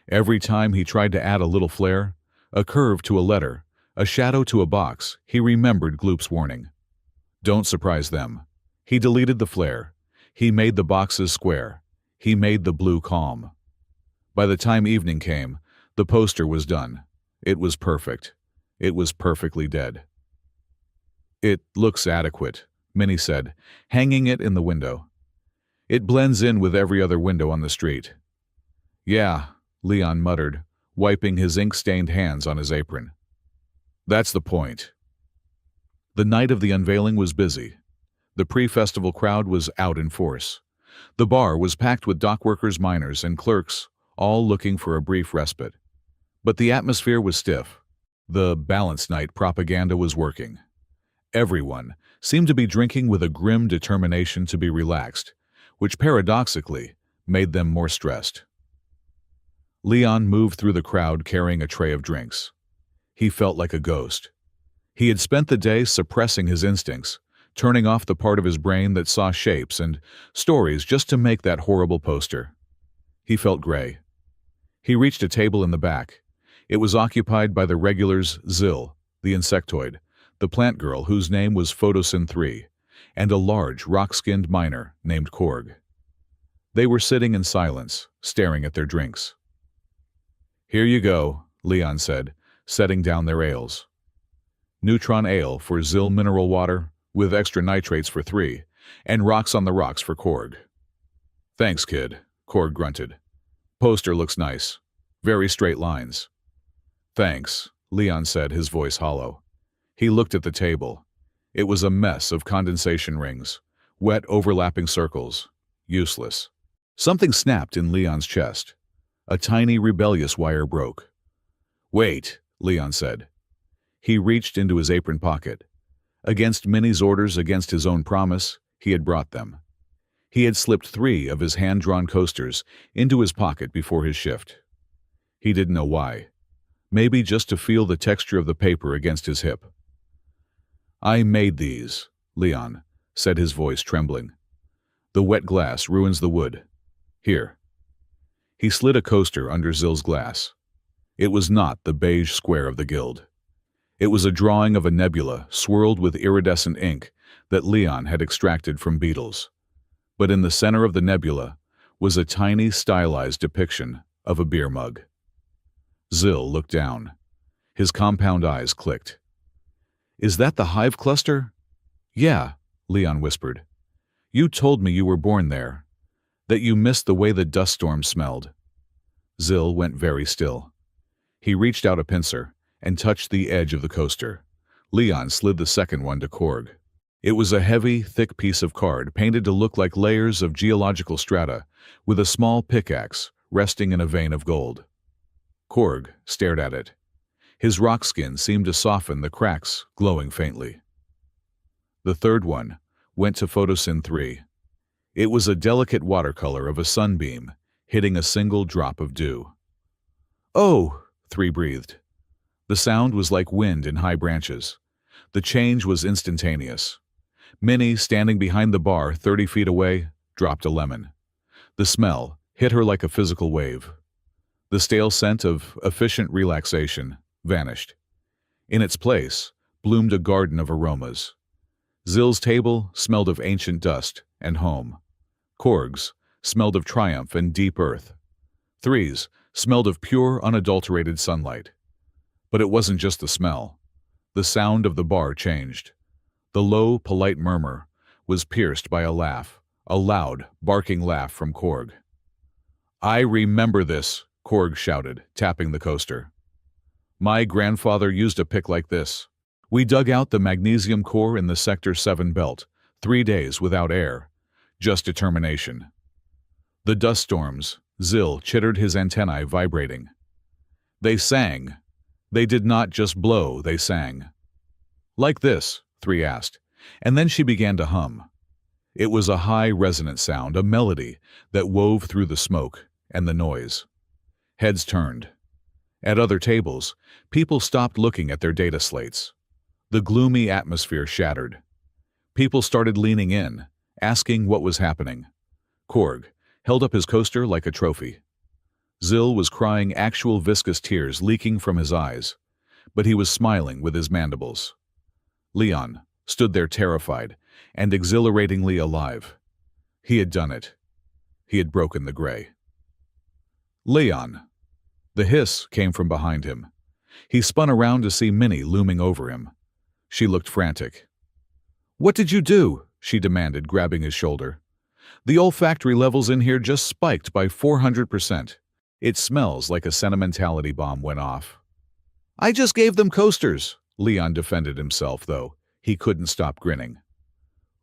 Every time he tried to add a little flair, a curve to a letter, a shadow to a box, he remembered Gloop's warning. Don't surprise them. He deleted the flare. He made the boxes square. He made the blue calm. By the time evening came, the poster was done. It was perfect. It was perfectly dead. It looks adequate, Minnie said, hanging it in the window. It blends in with every other window on the street. Yeah, Leon muttered, wiping his ink-stained hands on his apron. That's the point. The night of the unveiling was busy. The pre-festival crowd was out in force. The bar was packed with dockworkers, miners, and clerks, all looking for a brief respite. But the atmosphere was stiff. The Balance Night propaganda was working. Everyone seemed to be drinking with a grim determination to be relaxed, which paradoxically made them more stressed. Leon moved through the crowd carrying a tray of drinks. He felt like a ghost. He had spent the day suppressing his instincts, turning off the part of his brain that saw shapes and stories just to make that horrible poster. He felt gray. He reached a table in the back. It was occupied by the regulars Zill, the insectoid, the plant girl whose name was Photosyn 3, and a large, rock-skinned miner named Korg. They were sitting in silence, staring at their drinks. Here you go, Leon said, setting down their ales. Neutron ale for Zill mineral water, with extra nitrates for 3, and rocks on the rocks for Korg. Thanks, kid, Korg grunted. Poster looks nice. Very straight lines. Thanks, Leon said, his voice hollow. He looked at the table. It was a mess of condensation rings, wet overlapping circles. Useless. Something snapped in Leon's chest. A tiny rebellious wire broke. Wait, Leon said. He reached into his apron pocket. Against Minnie's orders, against his own promise, he had brought them. He had slipped 3 of his hand-drawn coasters into his pocket before his shift. He didn't know why. Maybe just to feel the texture of the paper against his hip. I made these, Leon said, his voice trembling. The wet glass ruins the wood. Here. He slid a coaster under Zill's glass. It was not the beige square of the Guild. It was a drawing of a nebula swirled with iridescent ink that Leon had extracted from beetles. But in the center of the nebula was a tiny stylized depiction of a beer mug. Zil looked down. His compound eyes clicked. Is that the hive cluster? Yeah, Leon whispered. You told me you were born there, that you missed the way the dust storm smelled. Zil went very still. He reached out a pincer and touched the edge of the coaster. Leon slid the second one to Korg. It was a heavy, thick piece of card painted to look like layers of geological strata, with a small pickaxe resting in a vein of gold. Korg stared at it. His rock skin seemed to soften, the cracks glowing faintly. The third one went to Photosyn 3. It was a delicate watercolor of a sunbeam hitting a single drop of dew. Oh, 3 breathed. The sound was like wind in high branches. The change was instantaneous. Minnie, standing behind the bar 30 feet away, dropped a lemon. The smell hit her like a physical wave. The stale scent of efficient relaxation vanished. In its place bloomed a garden of aromas. Zil's table smelled of ancient dust and home. Korg's smelled of triumph and deep earth. 3's smelled of pure, unadulterated sunlight. But it wasn't just the smell. The sound of the bar changed. The low, polite murmur was pierced by a laugh, a loud, barking laugh from Korg. I remember this, Korg shouted, tapping the coaster. My grandfather used a pick like this. We dug out the magnesium core in the Sector 7 belt, 3 days without air. Just determination. The dust storms, Zil chittered, his antennae vibrating. They sang. They did not just blow, they sang. Like this, 3 asked, and then she began to hum. It was a high resonant sound, a melody that wove through the smoke and the noise. Heads turned. At other tables, people stopped looking at their data slates. The gloomy atmosphere shattered. People started leaning in, asking what was happening. Korg held up his coaster like a trophy. Zil was crying, actual viscous tears leaking from his eyes, but he was smiling with his mandibles. Leon stood there terrified and exhilaratingly alive. He had done it. He had broken the gray. Leon. The hiss came from behind him. He spun around to see Minnie looming over him. She looked frantic. What did you do? She demanded, grabbing his shoulder. The olfactory levels in here just spiked by 400%. It smells like a sentimentality bomb went off. I just gave them coasters. Leon defended himself, though. He couldn't stop grinning.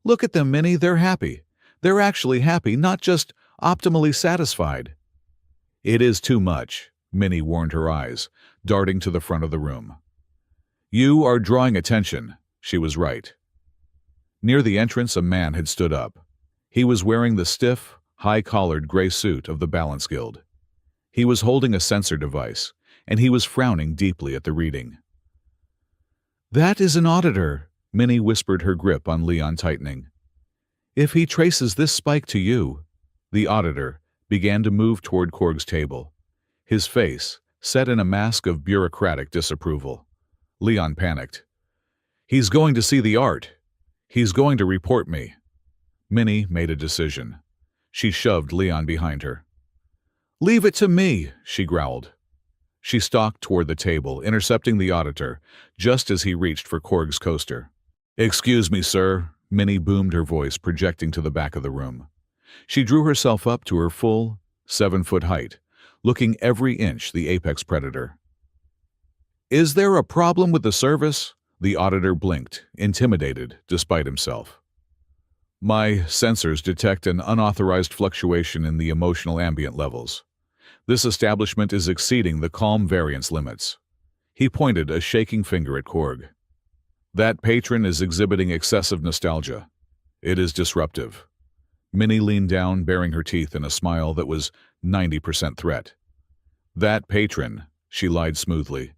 Look at them, Minnie. They're happy. They're actually happy, not just optimally satisfied. It is too much, Minnie warned, her eyes darting to the front of the room. You are drawing attention. She was right. Near the entrance, a man had stood up. He was wearing the stiff, high-collared gray suit of the Balance Guild. He was holding a sensor device, and he was frowning deeply at the reading. That is an auditor, Minnie whispered, her grip on Leon tightening. If he traces this spike to you. The auditor began to move toward Korg's table, his face set in a mask of bureaucratic disapproval. Leon panicked. He's going to see the art. He's going to report me. Minnie made a decision. She shoved Leon behind her. Leave it to me, she growled. She stalked toward the table, intercepting the auditor just as he reached for Korg's coaster. Excuse me, sir, Minnie boomed, her voice projecting to the back of the room. She drew herself up to her full 7-foot height, looking every inch the apex predator. Is there a problem with the service? The auditor blinked, intimidated despite himself. My sensors detect an unauthorized fluctuation in the emotional ambient levels. This establishment is exceeding the calm variance limits. He pointed a shaking finger at Korg. That patron is exhibiting excessive nostalgia. It is disruptive. Minnie leaned down, baring her teeth in a smile that was 90% threat. That patron, she lied smoothly,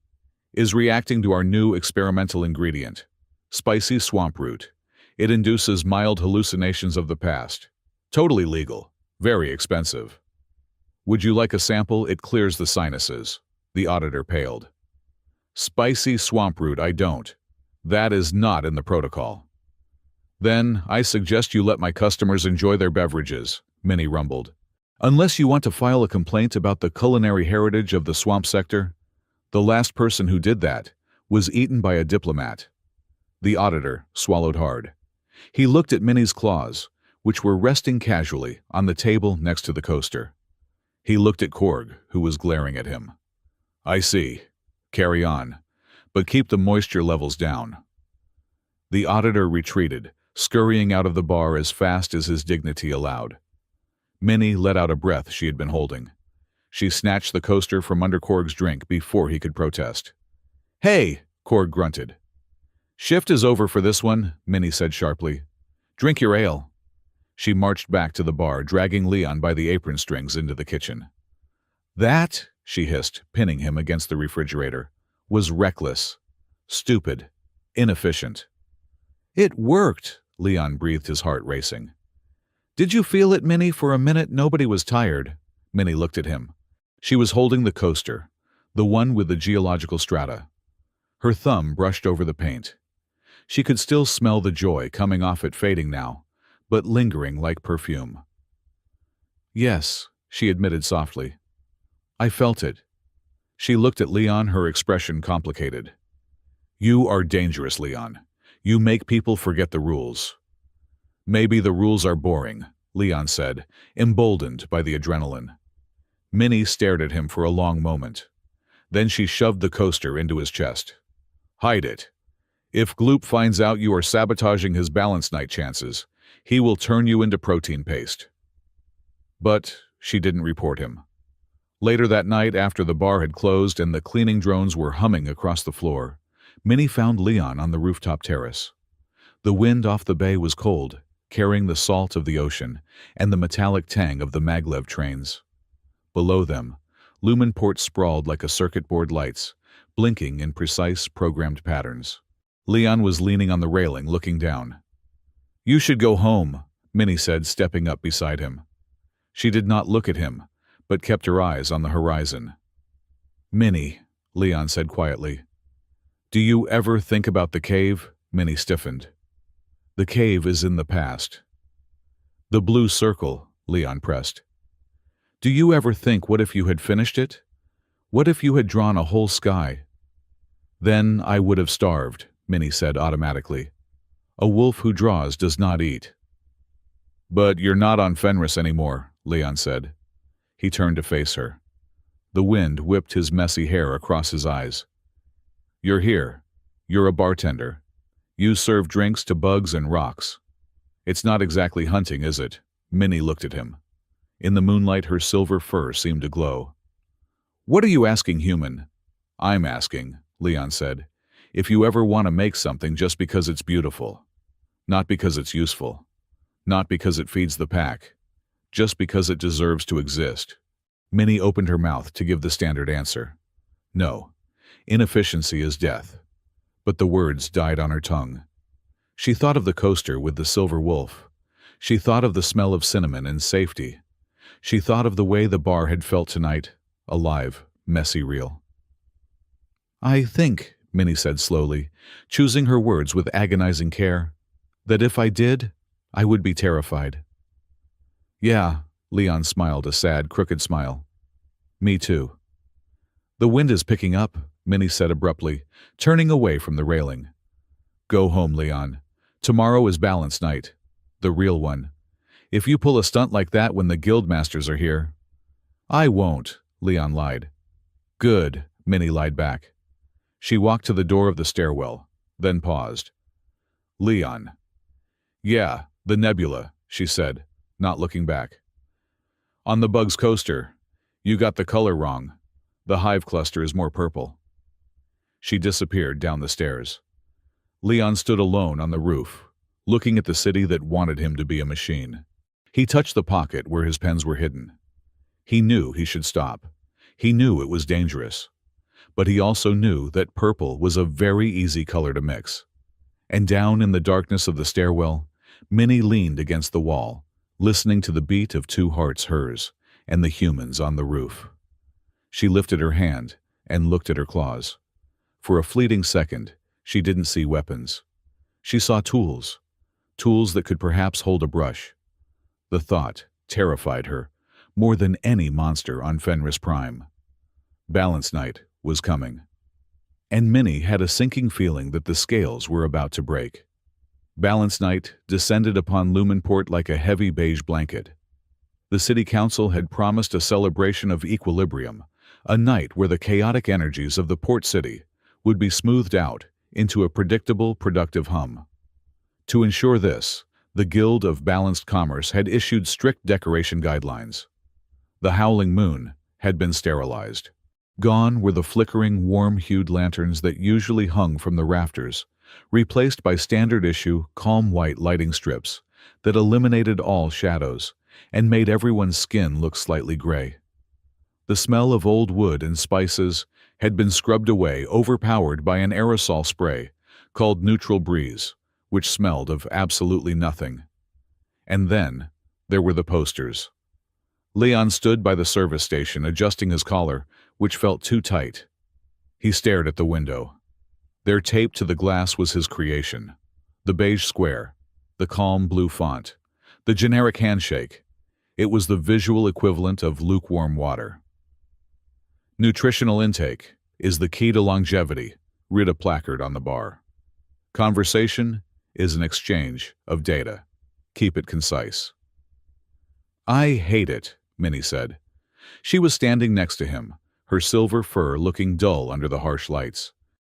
is reacting to our new experimental ingredient, spicy swamp root. It induces mild hallucinations of the past. Totally legal. Very expensive. Would you like a sample? It clears the sinuses. The auditor paled. Spicy swamp root, I don't. That is not in the protocol. Then I suggest you let my customers enjoy their beverages, Minnie rumbled. Unless you want to file a complaint about the culinary heritage of the swamp sector, The last person who did that was eaten by a diplomat. The auditor swallowed hard. He looked at Minnie's claws, which were resting casually on the table next to the coaster. He looked at Korg, who was glaring at him. I see. Carry on, but keep the moisture levels down. The auditor retreated, scurrying out of the bar as fast as his dignity allowed. Minnie let out a breath she had been holding. She snatched the coaster from under Korg's drink before he could protest. Hey, Korg grunted. Shift is over for this one, Minnie said sharply. Drink your ale. She marched back to the bar, dragging Leon by the apron strings into the kitchen. That, she hissed, pinning him against the refrigerator, was reckless, stupid, inefficient. It worked, Leon breathed, his heart racing. Did you feel it, Minnie? For a minute, nobody was tired. Minnie looked at him. She was holding the coaster, the one with the geological strata. Her thumb brushed over the paint. She could still smell the joy coming off it, fading now, but lingering like perfume. Yes, she admitted softly. I felt it. She looked at Leon, her expression complicated. You are dangerous, Leon. You make people forget the rules. Maybe the rules are boring, Leon said, emboldened by the adrenaline. Minnie stared at him for a long moment. Then she shoved the coaster into his chest. Hide it. If Gloop finds out you are sabotaging his balance night chances, he will turn you into protein paste. But she didn't report him. Later that night, after the bar had closed and the cleaning drones were humming across the floor, Minnie found Leon on the rooftop terrace. The wind off the bay was cold, carrying the salt of the ocean and the metallic tang of the maglev trains. Below them, Lumenport sprawled like a circuit board lights, blinking in precise, programmed patterns. Leon was leaning on the railing, looking down. You should go home, Minnie said, stepping up beside him. She did not look at him, but kept her eyes on the horizon. Minnie, Leon said quietly. Do you ever think about the cave? Minnie stiffened. The cave is in the past. The blue circle, Leon pressed. Do you ever think, what if you had finished it? What if you had drawn a whole sky? Then I would have starved, Minnie said automatically. A wolf who draws does not eat. But you're not on Fenris anymore, Leon said. He turned to face her. The wind whipped his messy hair across his eyes. You're here. You're a bartender. You serve drinks to bugs and rocks. It's not exactly hunting, is it? Minnie looked at him. In the moonlight, her silver fur seemed to glow. What are you asking, human? I'm asking, Leon said, if you ever want to make something just because it's beautiful. Not because it's useful. Not because it feeds the pack. Just because it deserves to exist. Minnie opened her mouth to give the standard answer. No. Inefficiency is death. But the words died on her tongue. She thought of the coaster with the silver wolf. She thought of the smell of cinnamon and safety. She thought of the way the bar had felt tonight, alive, messy, real. I think, Minnie said slowly, choosing her words with agonizing care, that if I did, I would be terrified. Yeah, Leon smiled, a sad, crooked smile. Me too. The wind is picking up, Minnie said abruptly, turning away from the railing. Go home, Leon. Tomorrow is balance night. The real one. If you pull a stunt like that when the guildmasters are here. I won't, Leon lied. Good, Minnie lied back. She walked to the door of the stairwell, then paused. Leon. Yeah, the nebula, she said, not looking back. On the bug's coaster, you got the color wrong. The hive cluster is more purple. She disappeared down the stairs. Leon stood alone on the roof, looking at the city that wanted him to be a machine. He touched the pocket where his pens were hidden. He knew he should stop. He knew it was dangerous. But he also knew that purple was a very easy color to mix. And down in the darkness of the stairwell, Minnie leaned against the wall, listening to the beat of two hearts, hers and the human's on the roof. She lifted her hand and looked at her claws. For a fleeting second, she didn't see weapons. She saw tools, tools that could perhaps hold a brush. The thought terrified her more than any monster on Fenris Prime. Balance night was coming. And Minnie had a sinking feeling that the scales were about to break. Balance night descended upon Lumenport like a heavy beige blanket. The city council had promised a celebration of equilibrium, a night where the chaotic energies of the port city would be smoothed out into a predictable, productive hum. To ensure this, the Guild of Balanced Commerce had issued strict decoration guidelines. The Howling Moon had been sterilized. Gone were the flickering, warm-hued lanterns that usually hung from the rafters, replaced by standard-issue, calm white lighting strips that eliminated all shadows and made everyone's skin look slightly gray. The smell of old wood and spices had been scrubbed away, overpowered by an aerosol spray called Neutral Breeze, which smelled of absolutely nothing. And then there were the posters. Leon stood by the service station, adjusting his collar, which felt too tight. He stared at the window. There, taped to the glass, was his creation. The beige square, the calm blue font, the generic handshake. It was the visual equivalent of lukewarm water. Nutritional intake is the key to longevity, read a placard on the bar. Conversation is an exchange of data. Keep it concise. I hate it, Minnie said. She was standing next to him, her silver fur looking dull under the harsh lights.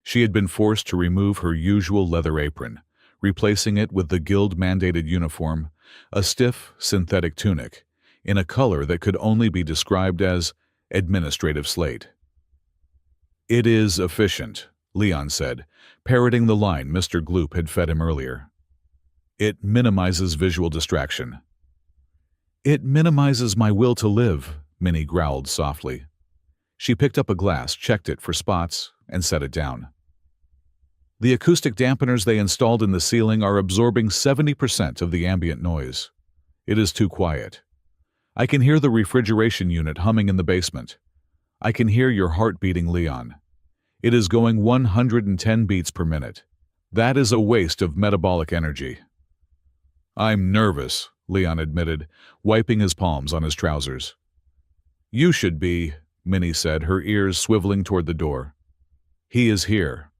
She had been forced to remove her usual leather apron, replacing it with the guild-mandated uniform, a stiff, synthetic tunic, in a color that could only be described as administrative slate. It is efficient, Leon said, parroting the line Mr. Gloop had fed him earlier. It minimizes visual distraction. It minimizes my will to live, Minnie growled softly. She picked up a glass, checked it for spots, and set it down. The acoustic dampeners they installed in the ceiling are absorbing 70% of the ambient noise. It is too quiet. I can hear the refrigeration unit humming in the basement. I can hear your heart beating, Leon. It is going 110 beats per minute. That is a waste of metabolic energy. I'm nervous, Leon admitted, wiping his palms on his trousers. You should be, Minnie said, her ears swiveling toward the door. He is here.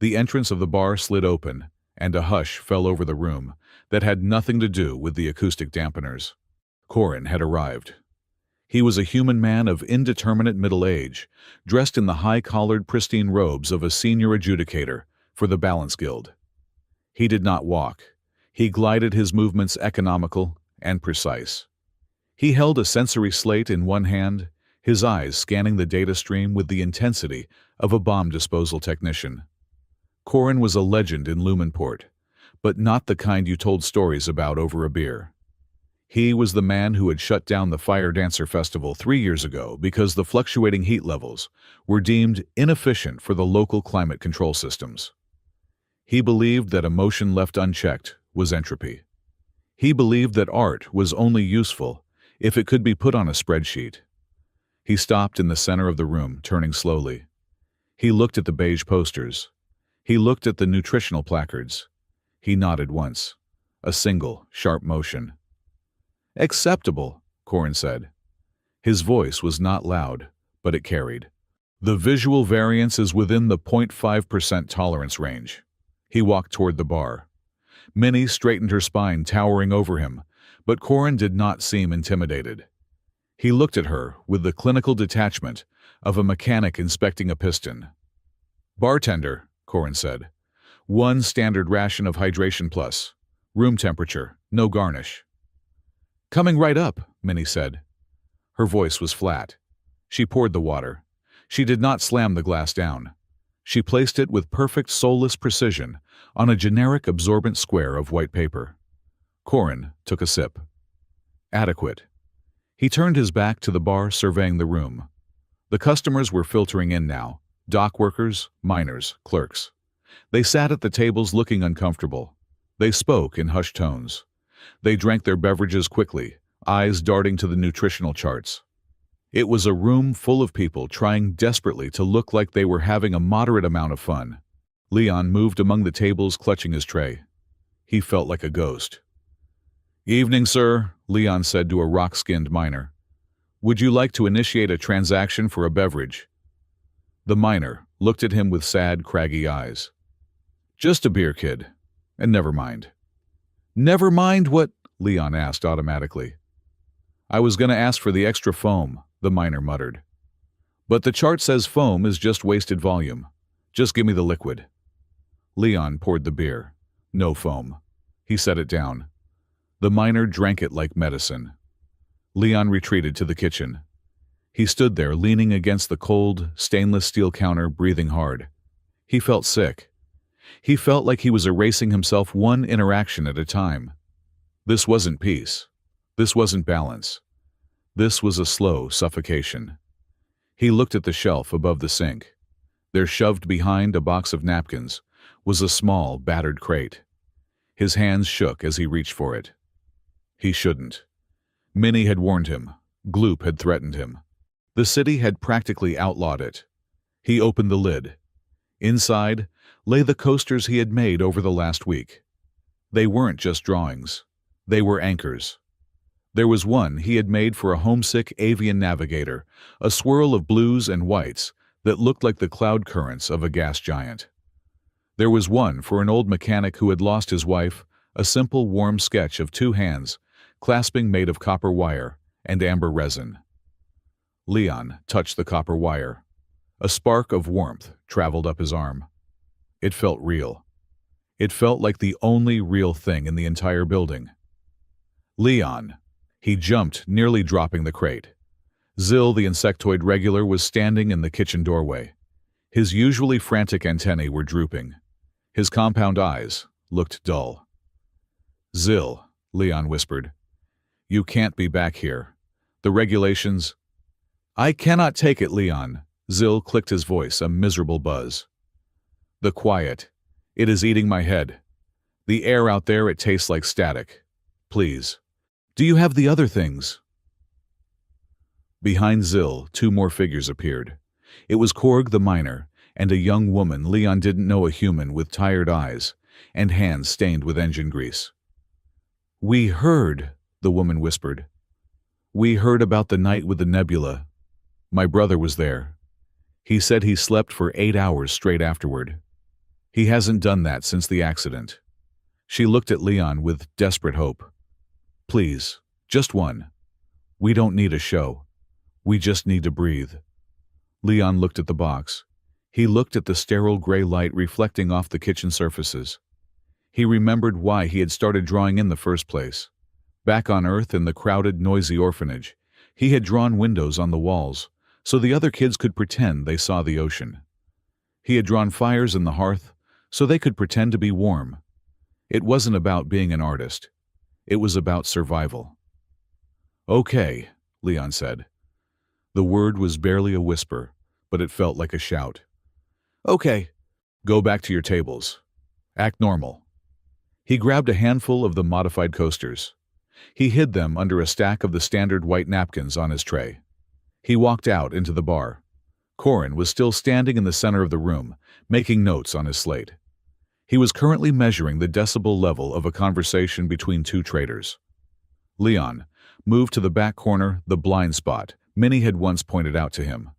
The entrance of the bar slid open, and a hush fell over the room that had nothing to do with the acoustic dampeners. Corin had arrived. He was a human man of indeterminate middle age, dressed in the high-collared, pristine robes of a senior adjudicator for the Balance Guild. He did not walk. He glided, his movements economical and precise. He held a sensory slate in one hand, his eyes scanning the data stream with the intensity of a bomb disposal technician. Corin was a legend in Lumenport, but not the kind you told stories about over a beer. He was the man who had shut down the Fire Dancer Festival 3 years ago because the fluctuating heat levels were deemed inefficient for the local climate control systems. He believed that emotion left unchecked was entropy. He believed that art was only useful if it could be put on a spreadsheet. He stopped in the center of the room, turning slowly. He looked at the beige posters. He looked at the nutritional placards. He nodded once. A single, sharp motion. Acceptable, Corin said. His voice was not loud, but it carried. The visual variance is within the 0.5% tolerance range. He walked toward the bar. Minnie straightened her spine, towering over him, but Corin did not seem intimidated. He looked at her with the clinical detachment of a mechanic inspecting a piston. Bartender, Corin said. 1 standard ration of hydration plus. Room temperature, no garnish. Coming right up, Minnie said. Her voice was flat. She poured the water. She did not slam the glass down. She placed it with perfect soulless precision on a generic absorbent square of white paper. Corin took a sip. Adequate. He turned his back to the bar, surveying the room. The customers were filtering in now. Dock workers, miners, clerks. They sat at the tables looking uncomfortable. They spoke in hushed tones. They drank their beverages quickly, eyes darting to the nutritional charts. It was a room full of people trying desperately to look like they were having a moderate amount of fun. Leon moved among the tables, clutching his tray. He felt like a ghost. Evening, sir, Leon said to a rock-skinned miner. Would you like to initiate a transaction for a beverage? The miner looked at him with sad, craggy eyes. "Just a beer, kid. And never mind." "Never mind what?" Leon asked automatically. "I was going to ask for the extra foam," the miner muttered. "But the chart says foam is just wasted volume. Just give me the liquid." Leon poured the beer. No foam. He set it down. The miner drank it like medicine. Leon retreated to the kitchen. He stood there, leaning against the cold, stainless steel counter, breathing hard. He felt sick. He felt like he was erasing himself one interaction at a time. This wasn't peace. This wasn't balance. This was a slow suffocation. He looked at the shelf above the sink. There, shoved behind a box of napkins, was a small, battered crate. His hands shook as he reached for it. He shouldn't. Minnie had warned him. Gloop had threatened him. The city had practically outlawed it. He opened the lid. Inside lay the coasters he had made over the last week. They weren't just drawings. They were anchors. There was one he had made for a homesick avian navigator, a swirl of blues and whites that looked like the cloud currents of a gas giant. There was one for an old mechanic who had lost his wife, a simple, warm sketch of two hands, clasping, made of copper wire and amber resin. Leon touched the copper wire. A spark of warmth traveled up his arm. It felt real. It felt like the only real thing in the entire building. Leon. He jumped, nearly dropping the crate. Zill, the insectoid regular, was standing in the kitchen doorway. His usually frantic antennae were drooping. His compound eyes looked dull. "Zill," Leon whispered. "You can't be back here. The regulations—" "I cannot take it, Leon." Zill clicked his voice, a miserable buzz. "The quiet. It is eating my head. The air out there, it tastes like static. Please. Do you have the other things?" Behind Zill, two more figures appeared. It was Korg the miner, and a young woman Leon didn't know, a human with tired eyes and hands stained with engine grease. "We heard," the woman whispered. "We heard about the night with the nebula. My brother was there. He said he slept for 8 hours straight afterward. He hasn't done that since the accident." She looked at Leon with desperate hope. "Please, just one. We don't need a show. We just need to breathe." Leon looked at the box. He looked at the sterile gray light reflecting off the kitchen surfaces. He remembered why he had started drawing in the first place. Back on Earth, in the crowded, noisy orphanage, he had drawn windows on the walls so the other kids could pretend they saw the ocean. He had drawn fires in the hearth so they could pretend to be warm. It wasn't about being an artist. It was about survival. "Okay," Leon said. The word was barely a whisper, but it felt like a shout. "Okay. Go back to your tables. Act normal." He grabbed a handful of the modified coasters. He hid them under a stack of the standard white napkins on his tray. He walked out into the bar. Corin was still standing in the center of the room, making notes on his slate. He was currently measuring the decibel level of a conversation between two traders. Leon moved to the back corner, the blind spot Minnie had once pointed out to him.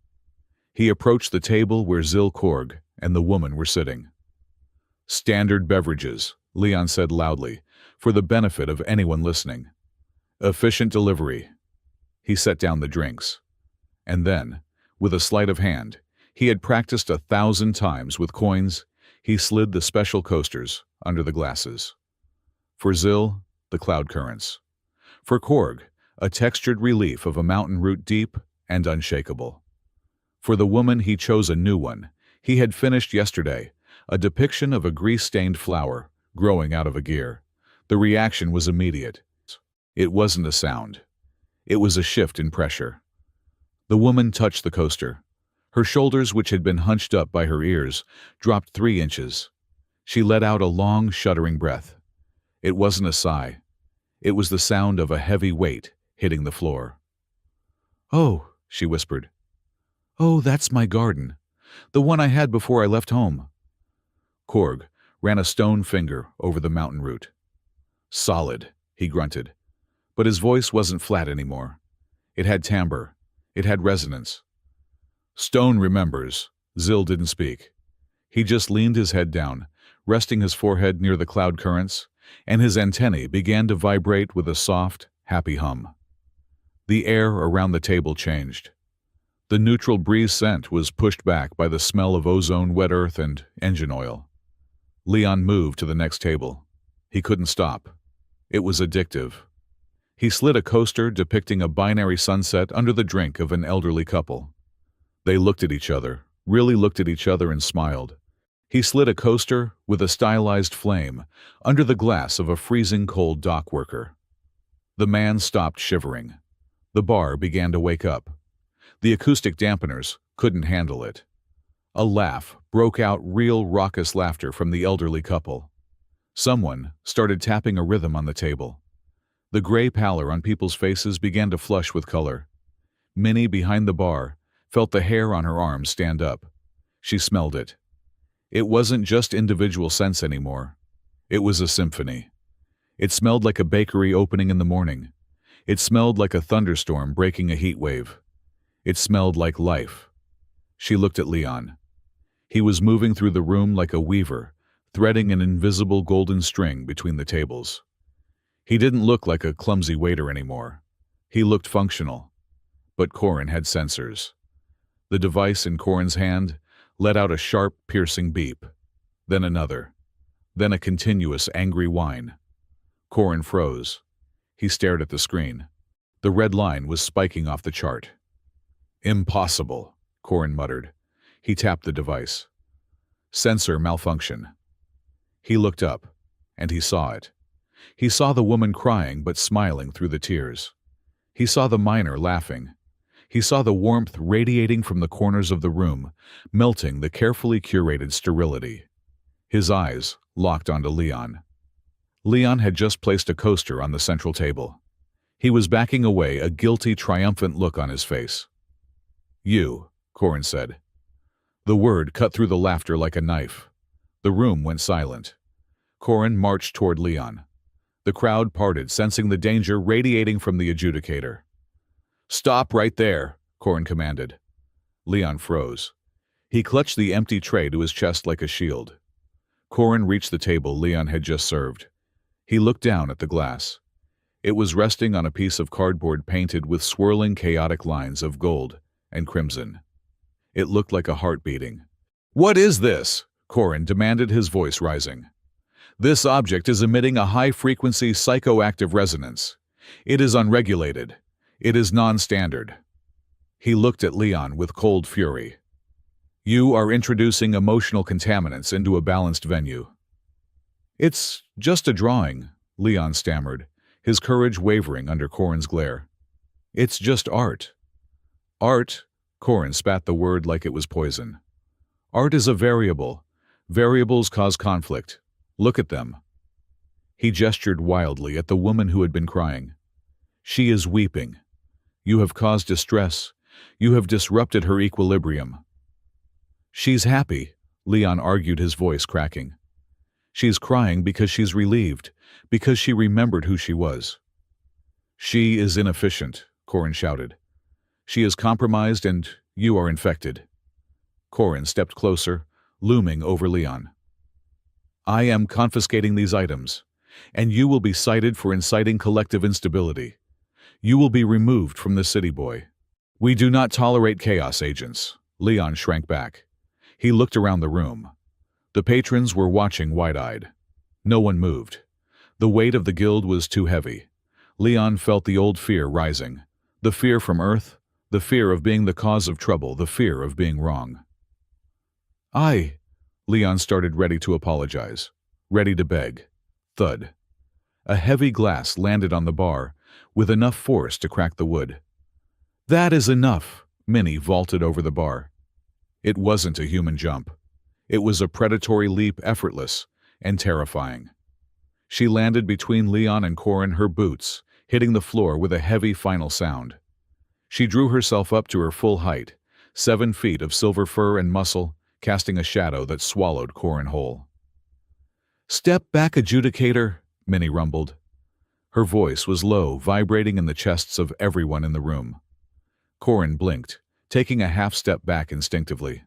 He approached the table where Zill, Korg and the woman were sitting. "Standard beverages," Leon said loudly, for the benefit of anyone listening. "Efficient delivery." He set down the drinks. And then, with a sleight of hand he had practiced 1,000 times with coins, he slid the special coasters under the glasses. For Zill, the cloud currents. For Korg, a textured relief of a mountain root, deep and unshakable. For the woman, he chose a new one. He had finished yesterday, a depiction of a grease-stained flower growing out of a gear. The reaction was immediate. It wasn't a sound. It was a shift in pressure. The woman touched the coaster. Her shoulders, which had been hunched up by her ears, dropped 3 inches. She let out a long, shuddering breath. It wasn't a sigh. It was the sound of a heavy weight hitting the floor. "Oh," she whispered. "Oh, that's my garden. The one I had before I left home." Korg ran a stone finger over the mountain root. "Solid," he grunted. But his voice wasn't flat anymore. It had timbre. It had resonance. "Stone remembers," Zil didn't speak. He just leaned his head down, resting his forehead near the cloud currents, and his antennae began to vibrate with a soft, happy hum. The air around the table changed. The neutral breeze scent was pushed back by the smell of ozone, wet earth, and engine oil. Leon moved to the next table. He couldn't stop. It was addictive. He slid a coaster depicting a binary sunset under the drink of an elderly couple. They looked at each other, really looked at each other, and smiled. He slid a coaster with a stylized flame under the glass of a freezing cold dock worker. The man stopped shivering. The bar began to wake up. The acoustic dampeners couldn't handle it. A laugh broke out, real raucous laughter from the elderly couple. Someone started tapping a rhythm on the table. The gray pallor on people's faces began to flush with color. Minnie, behind the bar, felt the hair on her arms stand up. She smelled it. It wasn't just individual scents anymore. It was a symphony. It smelled like a bakery opening in the morning. It smelled like a thunderstorm breaking a heat wave. It smelled like life. She looked at Leon. He was moving through the room like a weaver, threading an invisible golden string between the tables. He didn't look like a clumsy waiter anymore. He looked functional. But Corin had sensors. The device in Corin's hand let out a sharp, piercing beep. Then another. Then a continuous, angry whine. Corin froze. He stared at the screen. The red line was spiking off the chart. "Impossible," Corin muttered. He tapped the device. "Sensor malfunction." He looked up, and he saw it. He saw the woman crying but smiling through the tears. He saw the miner laughing. He saw the warmth radiating from the corners of the room, melting the carefully curated sterility. His eyes locked onto Leon. Leon had just placed a coaster on the central table. He was backing away, a guilty, triumphant look on his face. "You," Corin said. The word cut through the laughter like a knife. The room went silent. Corin marched toward Leon. The crowd parted, sensing the danger radiating from the adjudicator. "Stop right there," Corin commanded. Leon froze. He clutched the empty tray to his chest like a shield. Corin reached the table Leon had just served. He looked down at the glass. It was resting on a piece of cardboard painted with swirling, chaotic lines of gold and crimson. It looked like a heart beating. "What is this?" Corin demanded, his voice rising. "This object is emitting a high-frequency psychoactive resonance. It is unregulated. It is non-standard." He looked at Leon with cold fury. "You are introducing emotional contaminants into a balanced venue." "It's just a drawing," Leon stammered, his courage wavering under Corin's glare. "It's just art." "Art," Corin spat the word like it was poison. "Art is a variable. Variables cause conflict. Look at them." He gestured wildly at the woman who had been crying. "She is weeping. You have caused distress. You have disrupted her equilibrium." "She's happy," Leon argued, his voice cracking. "She's crying because she's relieved, because she remembered who she was." "She is inefficient," Corin shouted. "She is compromised and you are infected." Corin stepped closer, looming over Leon. "I am confiscating these items, and you will be cited for inciting collective instability. You will be removed from the city, boy." "We do not tolerate chaos agents." Leon shrank back. He looked around the room. The patrons were watching wide-eyed. No one moved. The weight of the guild was too heavy. Leon felt the old fear rising. The fear from Earth, the fear of being the cause of trouble, the fear of being wrong. Leon started, ready to apologize, ready to beg. Thud. A heavy glass landed on the bar, with enough force to crack the wood. "That is enough," Minnie vaulted over the bar. It wasn't a human jump. It was a predatory leap, effortless and terrifying. She landed between Leon and Corin, her boots hitting the floor with a heavy final sound. She drew herself up to her full height, 7 feet of silver fur and muscle, casting a shadow that swallowed Corin whole. "Step back, adjudicator," Minnie rumbled. Her voice was low, vibrating in the chests of everyone in the room. Corin blinked, taking a half step back instinctively.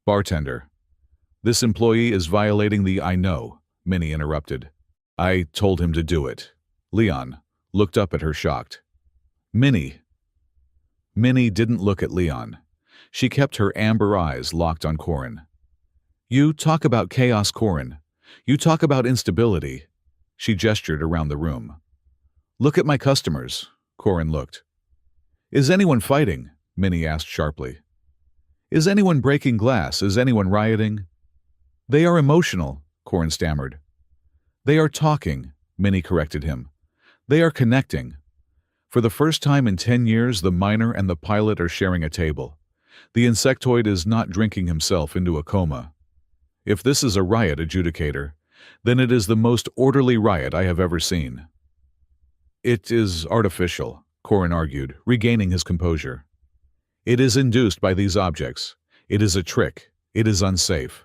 Bartender. This employee is violating the I know, Minnie interrupted. I told him to do it. Leon looked up at her shocked. Minnie. Minnie didn't look at Leon. She kept her amber eyes locked on Corin. You talk about chaos, Corin. You talk about instability. She gestured around the room. Look at my customers. Corin looked. Is anyone fighting? Minnie asked sharply. Is anyone breaking glass? Is anyone rioting? They are emotional, Corin stammered. They are talking, Minnie corrected him. They are connecting. For the first time in 10 years, the miner and the pilot are sharing a table. The insectoid is not drinking himself into a coma. If this is a riot adjudicator, then it is the most orderly riot I have ever seen. It is artificial, Corin argued, regaining his composure. It is induced by these objects. It is a trick. It is unsafe.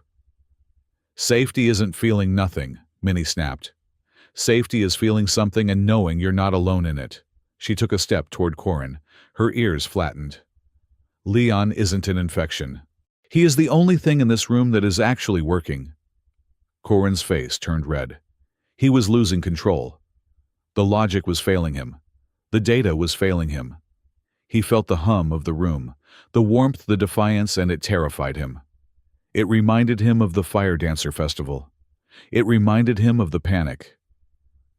Safety isn't feeling nothing, Minnie snapped. Safety is feeling something and knowing you're not alone in it. She took a step toward Corin, her ears flattened. Leon isn't an infection. He is the only thing in this room that is actually working. Corin's face turned red. He was losing control. The logic was failing him. The data was failing him. He felt the hum of the room, the warmth, the defiance, and it terrified him. It reminded him of the Fire Dancer Festival. It reminded him of the panic.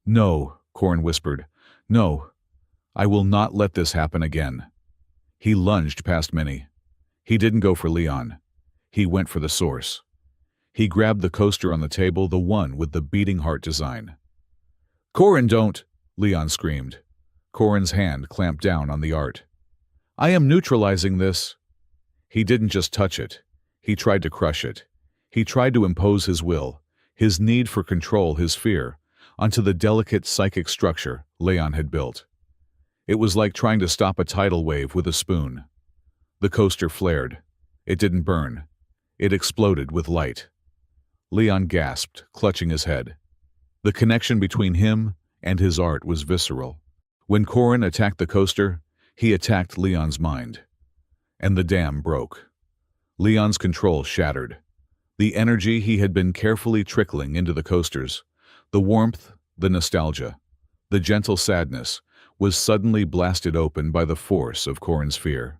No, Corin whispered. No, I will not let this happen again. He lunged past Minnie. He didn't go for Leon. He went for the source. He grabbed the coaster on the table, the one with the beating heart design. Corin, don't! Leon screamed. Corin's hand clamped down on the art. I am neutralizing this. He didn't just touch it. He tried to crush it. He tried to impose his will, his need for control, his fear, onto the delicate psychic structure Leon had built. It was like trying to stop a tidal wave with a spoon. The coaster flared. It didn't burn. It exploded with light. Leon gasped, clutching his head. The connection between him and his art was visceral. When Corin attacked the coaster, he attacked Leon's mind. And the dam broke. Leon's control shattered. The energy he had been carefully trickling into the coasters, the warmth, the nostalgia, the gentle sadness, was suddenly blasted open by the force of Corin's fear.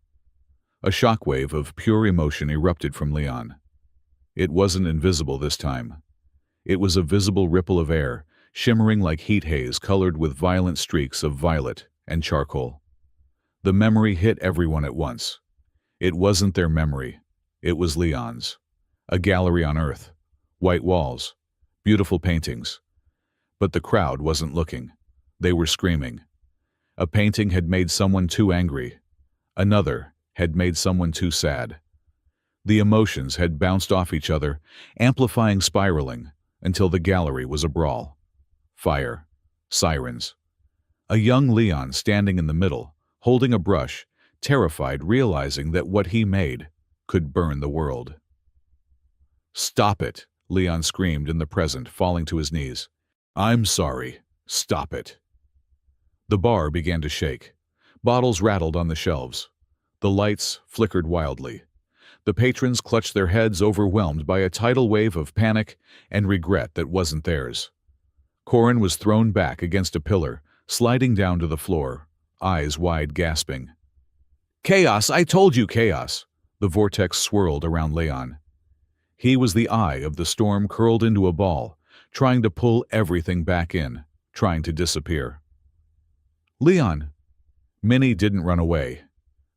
A shockwave of pure emotion erupted from Leon. It wasn't invisible this time. It was a visible ripple of air, shimmering like heat haze colored with violent streaks of violet and charcoal. The memory hit everyone at once. It wasn't their memory. It was Leon's. A gallery on Earth. White walls. Beautiful paintings. But the crowd wasn't looking. They were screaming. A painting had made someone too angry. Another had made someone too sad. The emotions had bounced off each other, amplifying, spiraling, until the gallery was a brawl. Fire. Sirens. A young Leon standing in the middle, holding a brush, terrified, realizing that what he made could burn the world. Stop it, Leon screamed in the present, falling to his knees. I'm sorry. Stop it. The bar began to shake. Bottles rattled on the shelves. The lights flickered wildly. The patrons clutched their heads, overwhelmed by a tidal wave of panic and regret that wasn't theirs. Corin was thrown back against a pillar, sliding down to the floor, eyes wide, gasping. Chaos! I told you, chaos! The vortex swirled around Leon. He was the eye of the storm curled into a ball, trying to pull everything back in, trying to disappear. Leon! Minnie didn't run away.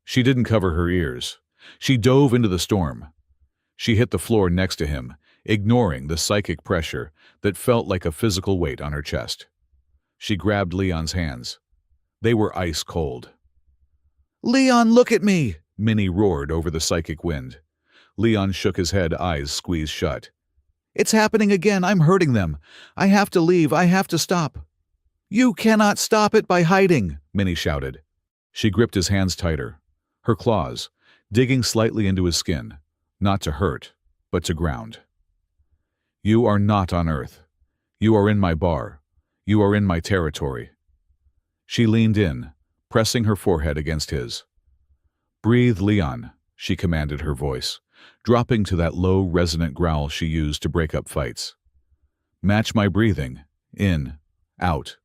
She didn't cover her ears. She dove into the storm. She hit the floor next to him, ignoring the psychic pressure that felt like a physical weight on her chest. She grabbed Leon's hands. They were ice cold. Leon, look at me! Minnie roared over the psychic wind. Leon shook his head, eyes squeezed shut. It's happening again. I'm hurting them. I have to leave. I have to stop. You cannot stop it by hiding, Minnie shouted. She gripped his hands tighter, her claws digging slightly into his skin, not to hurt, but to ground. You are not on Earth. You are in my bar. You are in my territory. She leaned in, pressing her forehead against his. Breathe, Leon, she commanded, her voice dropping to that low, resonant growl she used to break up fights. "Match my breathing. In. Out."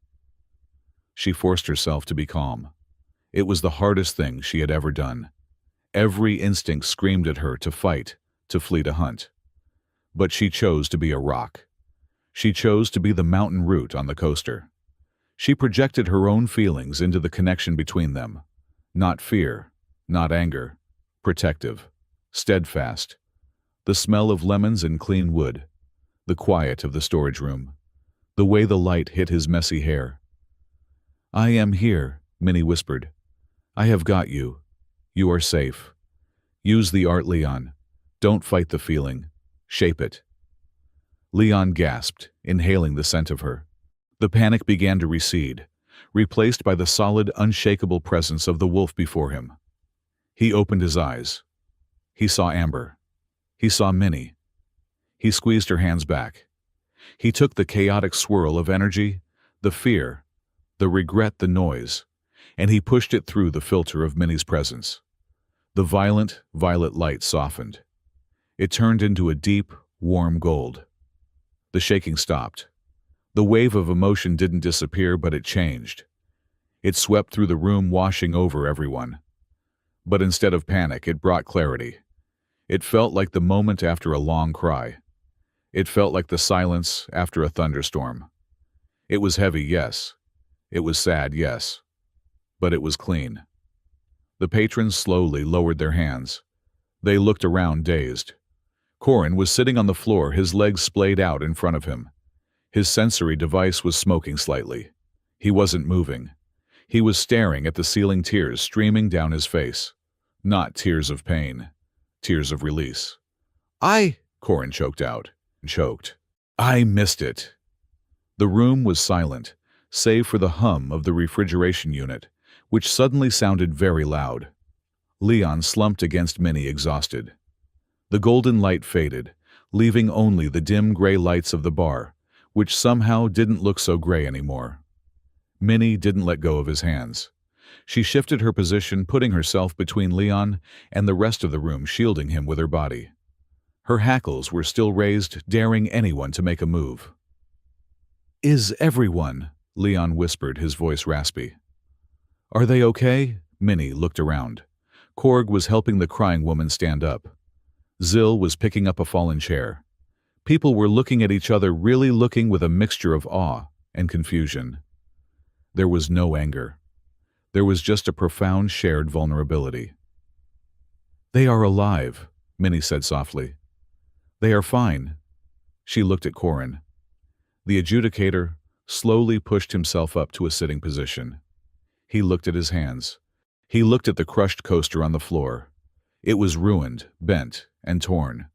She forced herself to be calm. It was the hardest thing she had ever done. Every instinct screamed at her to fight, to flee to hunt. But she chose to be a rock. She chose to be the mountain root on the coaster. She projected her own feelings into the connection between them. Not fear, not anger. Protective. Steadfast. The smell of lemons and clean wood. The quiet of the storage room. The way the light hit his messy hair. "I am here," Minnie whispered. "I have got you. You are safe. Use the art, Leon. Don't fight the feeling. Shape it." Leon gasped, inhaling the scent of her. The panic began to recede, replaced by the solid, unshakable presence of the wolf before him. He opened his eyes. He saw Amber. He saw Minnie. He squeezed her hands back. He took the chaotic swirl of energy, the fear, the regret, the noise, and he pushed it through the filter of Minnie's presence. The violent, violet light softened. It turned into a deep, warm gold. The shaking stopped. The wave of emotion didn't disappear, but it changed. It swept through the room, washing over everyone. But instead of panic, it brought clarity. It felt like the moment after a long cry. It felt like the silence after a thunderstorm. It was heavy, yes. It was sad, yes. But it was clean. The patrons slowly lowered their hands. They looked around, dazed. Corin was sitting on the floor, his legs splayed out in front of him. His sensory device was smoking slightly. He wasn't moving. He was staring at the ceiling, tears streaming down his face. Not tears of pain. Tears of release. Corin choked out. "I missed it." The room was silent, save for the hum of the refrigeration unit, which suddenly sounded very loud. Leon slumped against Minnie, exhausted. The golden light faded, leaving only the dim gray lights of the bar, which somehow didn't look so gray anymore. Minnie didn't let go of his hands. She shifted her position, putting herself between Leon and the rest of the room, shielding him with her body. Her hackles were still raised, daring anyone to make a move. "Is everyone?" Leon whispered, his voice raspy. "Are they okay?" Minnie looked around. Korg was helping the crying woman stand up. Zill was picking up a fallen chair. People were looking at each other, really looking, with a mixture of awe and confusion. There was no anger. There was just a profound shared vulnerability. "They are alive," Minnie said softly. "They are fine." She looked at Corin. The adjudicator slowly pushed himself up to a sitting position. He looked at his hands. He looked at the crushed coaster on the floor. It was ruined, bent, and torn.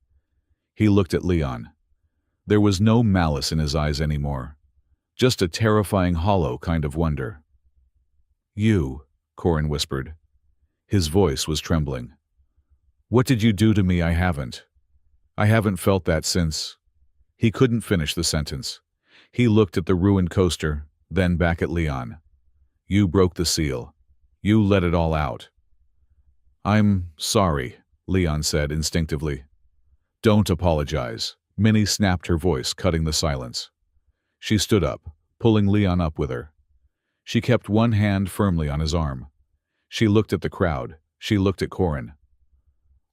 He looked at Leon. There was no malice in his eyes anymore, just a terrifying, hollow kind of wonder. "You," Corin whispered. His voice was trembling. "What did you do to me? I haven't felt that since..." He couldn't finish the sentence. He looked at the ruined coaster, then back at Leon. "You broke the seal. You let it all out." "I'm sorry," Leon said instinctively. "Don't apologize." Minnie snapped, her voice cutting the silence. She stood up, pulling Leon up with her. She kept one hand firmly on his arm. She looked at the crowd. She looked at Corin.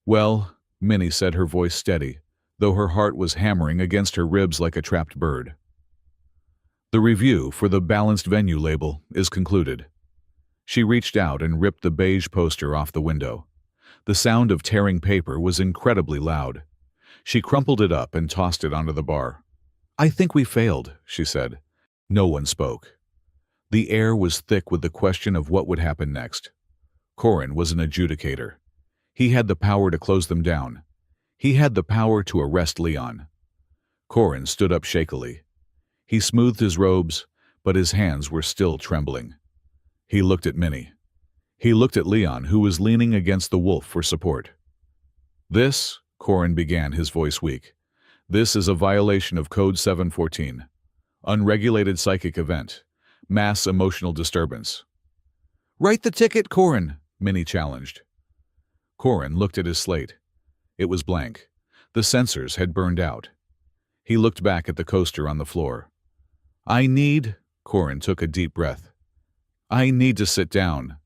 "Well," Minnie said, her voice steady, though her heart was hammering against her ribs like a trapped bird. "The review for the Balanced Venue label is concluded." She reached out and ripped the beige poster off the window. The sound of tearing paper was incredibly loud. She crumpled it up and tossed it onto the bar. "I think we failed," she said. No one spoke. The air was thick with the question of what would happen next. Corin was an adjudicator. He had the power to close them down. He had the power to arrest Leon. Corin stood up shakily. He smoothed his robes, but his hands were still trembling. He looked at Minnie. He looked at Leon, who was leaning against the wolf for support. "This," Corin began, his voice weak, "this is a violation of Code 714. Unregulated psychic event. Mass emotional disturbance." "Write the ticket, Corin," Minnie challenged. Corin looked at his slate. It was blank. The sensors had burned out. He looked back at the coaster on the floor. Corin took a deep breath. I need to sit down.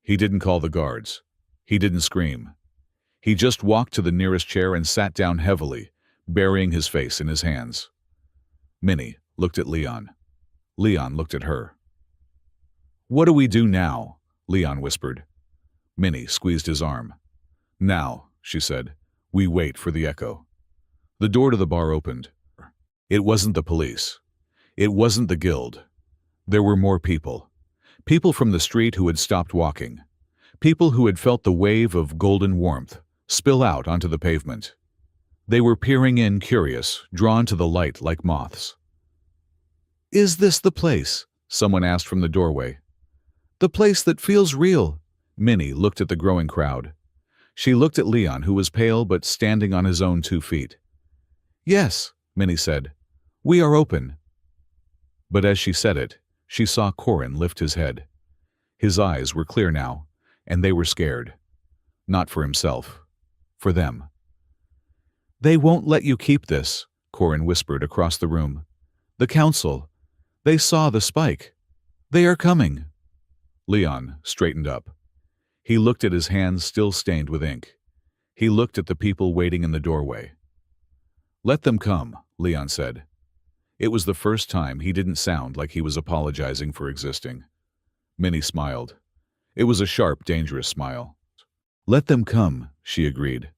He didn't call the guards. He didn't scream. He just walked to the nearest chair and sat down heavily, burying his face in his hands. Minnie looked at Leon. Leon looked at her. What do we do now? Leon whispered. Minnie squeezed his arm. Now, she said, we wait for the echo. The door to the bar opened. It wasn't the police. It wasn't the guild. There were more people. People from the street who had stopped walking. People who had felt the wave of golden warmth spill out onto the pavement. They were peering in, curious, drawn to the light like moths. Is this the place? Someone asked from the doorway. The place that feels real. Minnie looked at the growing crowd. She looked at Leon, who was pale but standing on his own 2 feet. Yes, Minnie said. We are open. But as she said it, she saw Corin lift his head. His eyes were clear now, and they were scared. Not for himself. For them. They won't let you keep this, Corin whispered across the room. The council. They saw the spike. They are coming. Leon straightened up. He looked at his hands still stained with ink. He looked at the people waiting in the doorway. Let them come, Leon said. It was the first time he didn't sound like he was apologizing for existing. Minnie smiled. It was a sharp, dangerous smile. Let them come, she agreed.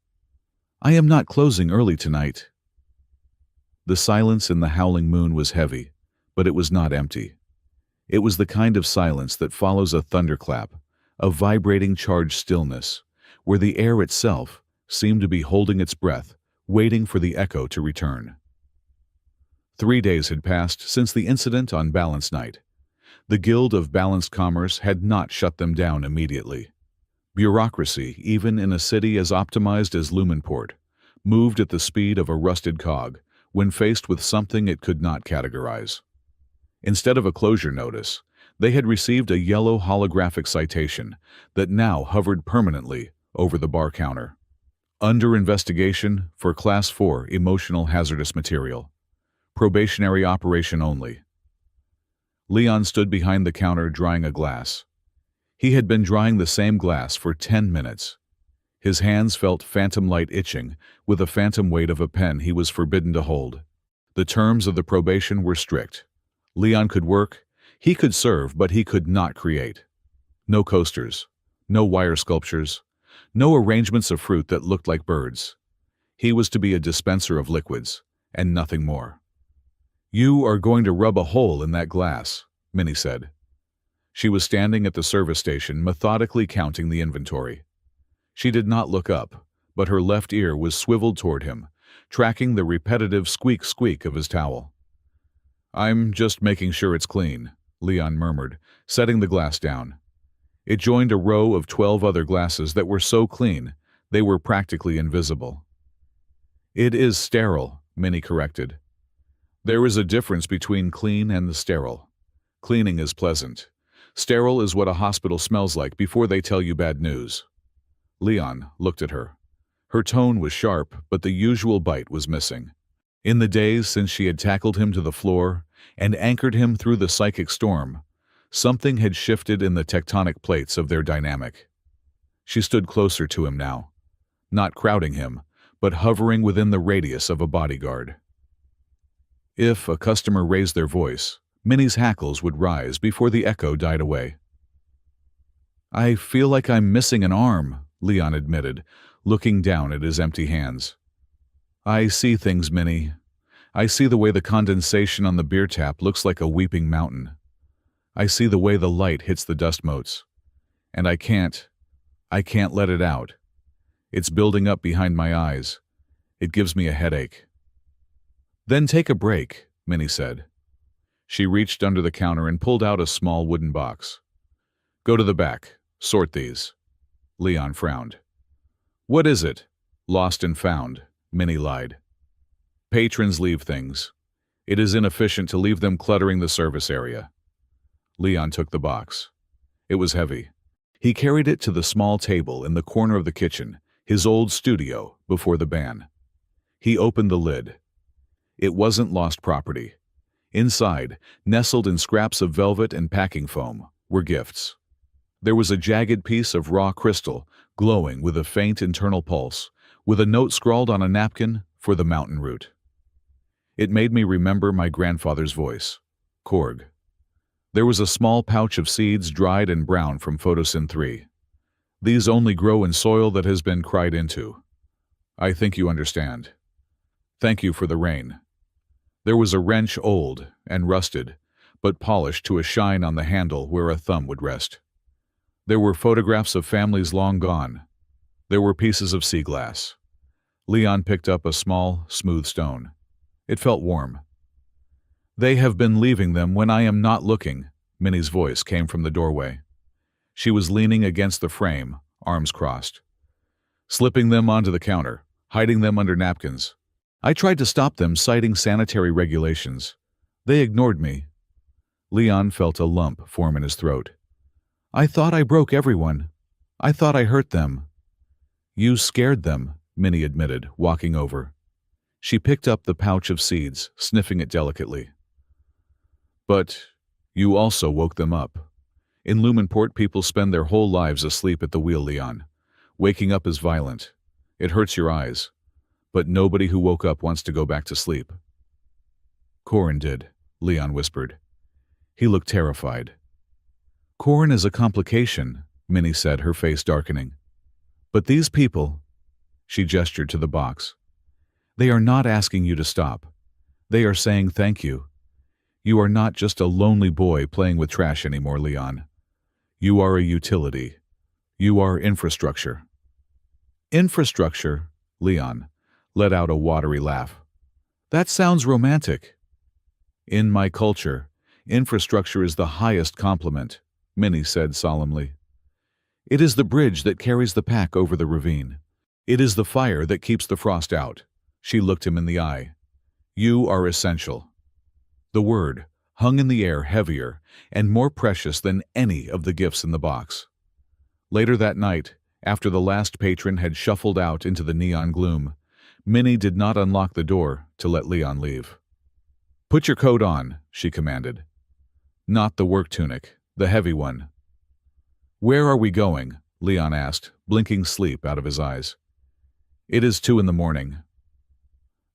I am not closing early tonight. The silence in the Howling Moon was heavy, but it was not empty. It was the kind of silence that follows a thunderclap, a vibrating charged stillness, where the air itself seemed to be holding its breath, waiting for the echo to return. 3 days had passed since the incident on Balance Night. The Guild of Balanced Commerce had not shut them down immediately. Bureaucracy, even in a city as optimized as Lumenport, moved at the speed of a rusted cog when faced with something it could not categorize. Instead of a closure notice, they had received a yellow holographic citation that now hovered permanently over the bar counter. Under investigation for Class 4 emotional hazardous material. Probationary operation only. Leon stood behind the counter drying a glass. He had been drying the same glass for 10 minutes. His hands felt phantom light itching with the phantom weight of a pen he was forbidden to hold. The terms of the probation were strict. Leon could work, he could serve, but he could not create. No coasters, no wire sculptures, no arrangements of fruit that looked like birds. He was to be a dispenser of liquids, and nothing more. You are going to rub a hole in that glass, Minnie said. She was standing at the service station, methodically counting the inventory. She did not look up, but her left ear was swiveled toward him, tracking the repetitive squeak-squeak of his towel. I'm just making sure it's clean, Leon murmured, setting the glass down. It joined a row of 12 other glasses that were so clean, they were practically invisible. It is sterile, Minnie corrected. There is a difference between clean and the sterile. Cleaning is pleasant. Sterile is what a hospital smells like before they tell you bad news. Leon looked at her. Her tone was sharp, but the usual bite was missing. In the days since she had tackled him to the floor and anchored him through the psychic storm, something had shifted in the tectonic plates of their dynamic. She stood closer to him now, not crowding him, but hovering within the radius of a bodyguard. If a customer raised their voice, Minnie's hackles would rise before the echo died away. I feel like I'm missing an arm, Leon admitted, looking down at his empty hands. I see things, Minnie. I see the way the condensation on the beer tap looks like a weeping mountain. I see the way the light hits the dust motes. And I can't let it out. It's building up behind my eyes. It gives me a headache. Then take a break, Minnie said. She reached under the counter and pulled out a small wooden box. Go to the back. Sort these. Leon frowned. What is it? Lost and found, Minnie lied. Patrons leave things. It is inefficient to leave them cluttering the service area. Leon took the box. It was heavy. He carried it to the small table in the corner of the kitchen, His old studio before the ban. He opened the lid. It wasn't lost property. Inside, nestled in scraps of velvet and packing foam, were gifts. There was a jagged piece of raw crystal, glowing with a faint internal pulse, with a note scrawled on a napkin for the mountain route. It made me remember my grandfather's voice. Korg. There was a small pouch of seeds dried and brown from photosyn 3. These only grow in soil that has been cried into. I think you understand. Thank you for the rain. There was a wrench, old and rusted, but polished to a shine on the handle where a thumb would rest. There were photographs of families long gone. There were pieces of sea glass. Leon picked up a small, smooth stone. It felt warm. They have been leaving them when I am not looking, Minnie's voice came from the doorway. She was leaning against the frame, arms crossed. Slipping them onto the counter, hiding them under napkins. I tried to stop them, citing sanitary regulations. They ignored me. Leon felt a lump form in his throat. I thought I broke everyone. I thought I hurt them. You scared them, Minnie admitted, walking over. She picked up the pouch of seeds, sniffing it delicately. But you also woke them up. In Lumenport, people spend their whole lives asleep at the wheel, Leon. Waking up is violent. It hurts your eyes. But nobody who woke up wants to go back to sleep. Corin did, Leon whispered. He looked terrified. Corin is a complication, Minnie said, her face darkening. But these people, she gestured to the box, they are not asking you to stop. They are saying thank you. You are not just a lonely boy playing with trash anymore, Leon. You are a utility. You are infrastructure. Infrastructure, Leon let out a watery laugh. That sounds romantic. In my culture, infrastructure is the highest compliment, Minnie said solemnly. It is the bridge that carries the pack over the ravine. It is the fire that keeps the frost out. She looked him in the eye. You are essential. The word hung in the air, heavier and more precious than any of the gifts in the box. Later that night, after the last patron had shuffled out into the neon gloom, Minnie did not unlock the door to let Leon leave. Put your coat on, she commanded. Not the work tunic, the heavy one. Where are we going? Leon asked, blinking sleep out of his eyes. It is 2 a.m.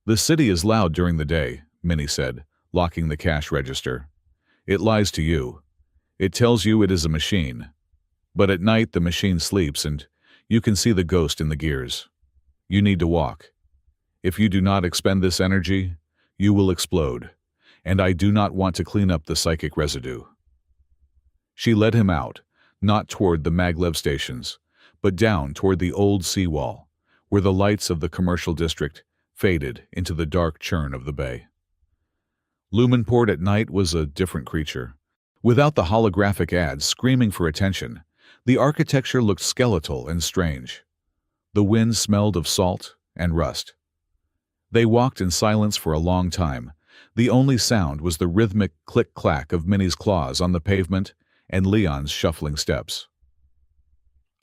The city is loud during the day, Minnie said, locking the cash register. It lies to you. It tells you it is a machine. But at night the machine sleeps and you can see the ghost in the gears. You need to walk. If you do not expend this energy, you will explode, and I do not want to clean up the psychic residue. She led him out, not toward the maglev stations, but down toward the old seawall, where the lights of the commercial district faded into the dark churn of the bay. Lumenport at night was a different creature. Without the holographic ads screaming for attention, the architecture looked skeletal and strange. The wind smelled of salt and rust. They walked in silence for a long time. The only sound was the rhythmic click-clack of Minnie's claws on the pavement and Leon's shuffling steps.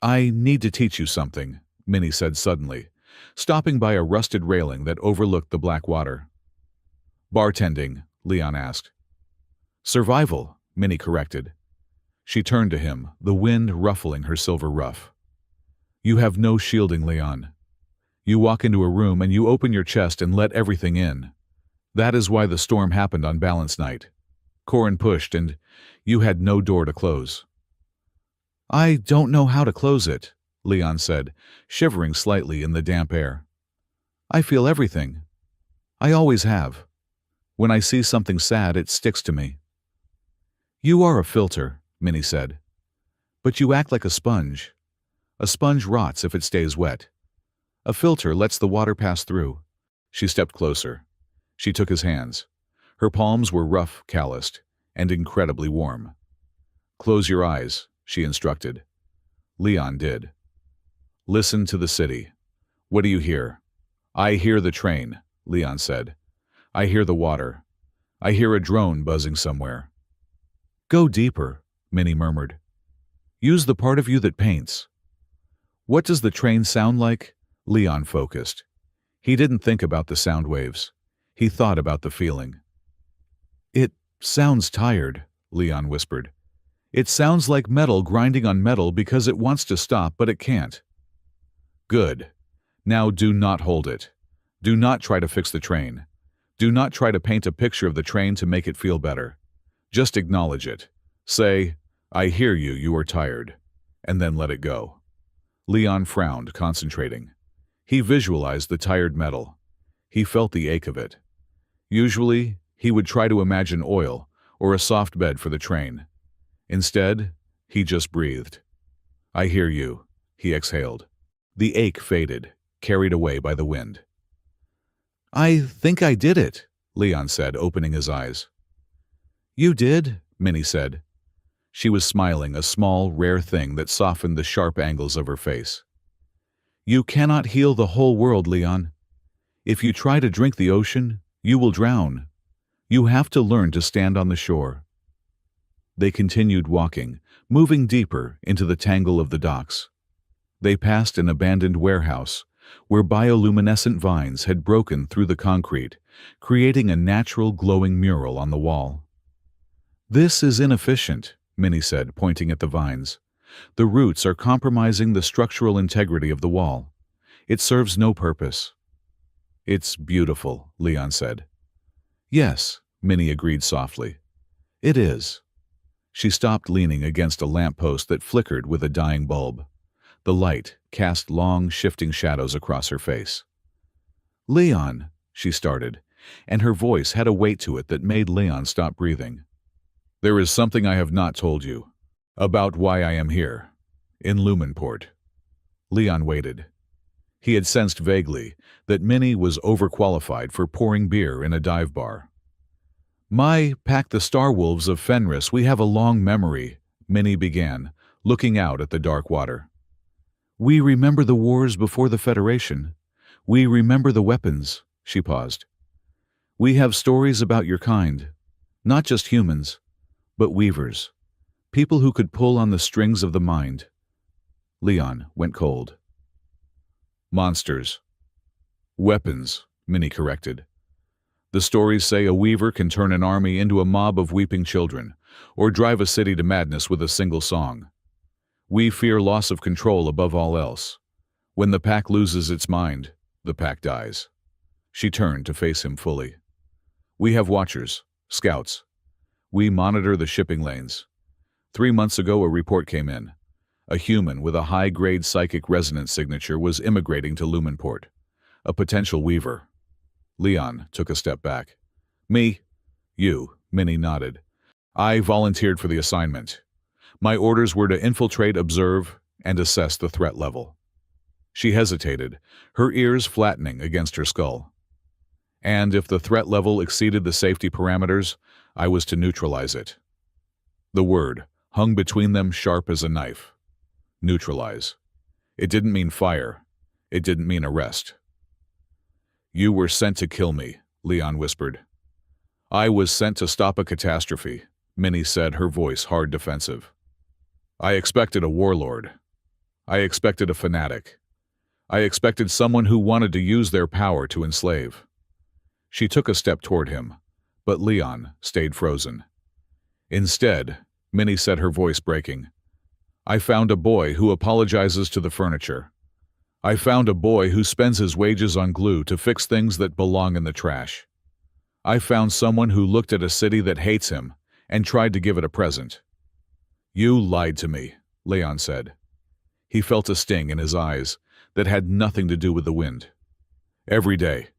I need to teach you something, Minnie said suddenly, stopping by a rusted railing that overlooked the black water. Bartending, Leon asked. Survival, Minnie corrected. She turned to him, the wind ruffling her silver ruff. You have no shielding, Leon. You walk into a room and you open your chest and let everything in. That is why the storm happened on balance night. Corin pushed and you had no door to close. I don't know how to close it, Leon said, shivering slightly in the damp air. I feel everything. I always have. When I see something sad, it sticks to me. You are a filter, Minnie said. But you act like a sponge. A sponge rots if it stays wet. A filter lets the water pass through. She stepped closer. She took his hands. Her palms were rough, calloused, and incredibly warm. Close your eyes, she instructed. Leon did. Listen to the city. What do you hear? I hear the train, Leon said. I hear the water. I hear a drone buzzing somewhere. Go deeper, Minnie murmured. Use the part of you that paints. What does the train sound like? Leon focused. He didn't think about the sound waves. He thought about the feeling. "It sounds tired," Leon whispered. "It sounds like metal grinding on metal because it wants to stop, but it can't." "Good. Now do not hold it. Do not try to fix the train. Do not try to paint a picture of the train to make it feel better. Just acknowledge it. Say, 'I hear you, you are tired,' and then let it go." Leon frowned, concentrating. He visualized the tired metal. He felt the ache of it. Usually, he would try to imagine oil or a soft bed for the train. Instead, he just breathed. "I hear you," he exhaled. The ache faded, carried away by the wind. "I think I did it," Leon said, opening his eyes. "You did," Minnie said. She was smiling, a small, rare thing that softened the sharp angles of her face. "You cannot heal the whole world, Leon. If you try to drink the ocean, you will drown. You have to learn to stand on the shore." They continued walking, moving deeper into the tangle of the docks. They passed an abandoned warehouse, where bioluminescent vines had broken through the concrete, creating a natural glowing mural on the wall. "This is inefficient," Minnie said, pointing at the vines. "The roots are compromising the structural integrity of the wall. It serves no purpose." "It's beautiful," Leon said. "Yes," Minnie agreed softly. "It is." She stopped, leaning against a lamppost that flickered with a dying bulb. The light cast long, shifting shadows across her face. "Leon," she started, and her voice had a weight to it that made Leon stop breathing. "There is something I have not told you, about why I am here, in Lumenport." Leon waited. He had sensed vaguely that Minnie was overqualified for pouring beer in a dive bar. "My pack, the Starwolves of Fenris, we have a long memory," Minnie began, looking out at the dark water. "We remember the wars before the Federation. We remember the weapons," she paused. "We have stories about your kind, not just humans, but weavers, people who could pull on the strings of the mind." Leon went cold. "Monsters. Weapons," Minnie corrected. "The stories say a weaver can turn an army into a mob of weeping children, or drive a city to madness with a single song. We fear loss of control above all else. When the pack loses its mind, the pack dies." She turned to face him fully. "We have watchers, scouts. We monitor the shipping lanes. 3 months ago, a report came in. A human with a high-grade psychic resonance signature was immigrating to Lumenport. A potential weaver." Leon took a step back. "Me?" "You," Minnie nodded. "I volunteered for the assignment. My orders were to infiltrate, observe, and assess the threat level." She hesitated, her ears flattening against her skull. "And if the threat level exceeded the safety parameters, I was to neutralize it." The word hung between them sharp as a knife. Neutralize. It didn't mean fire. It didn't mean arrest. "You were sent to kill me," Leon whispered. "I was sent to stop a catastrophe," Minnie said, her voice hard defensive. "I expected a warlord. I expected a fanatic. I expected someone who wanted to use their power to enslave." She took a step toward him, but Leon stayed frozen. "Instead," Minnie said, her voice breaking, "I found a boy who apologizes to the furniture. I found a boy who spends his wages on glue to fix things that belong in the trash. I found someone who looked at a city that hates him and tried to give it a present." "You lied to me," Leon said. He felt a sting in his eyes that had nothing to do with the wind. "Every day,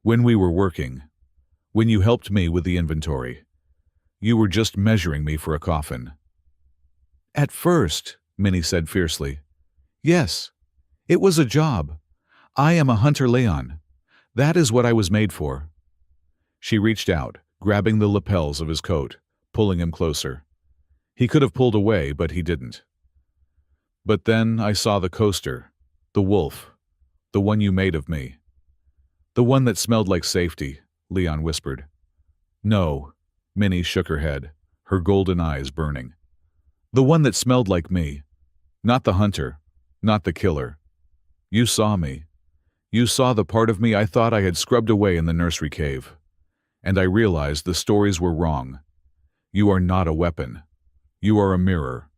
when we were working, when you helped me with the inventory, you were just measuring me for a coffin." "At first," Minnie said fiercely. "Yes, it was a job. I am a hunter, Leon. That is what I was made for." She reached out, grabbing the lapels of his coat, pulling him closer. He could have pulled away, but he didn't. "But then I saw the coaster, the wolf, the one you made of me. The one that smelled like safety," Leon whispered. "No," Minnie shook her head, her golden eyes burning. "The one that smelled like me. Not the hunter, not the killer. You saw me. You saw the part of me I thought I had scrubbed away in the nursery cave. And I realized the stories were wrong. You are not a weapon. You are a mirror.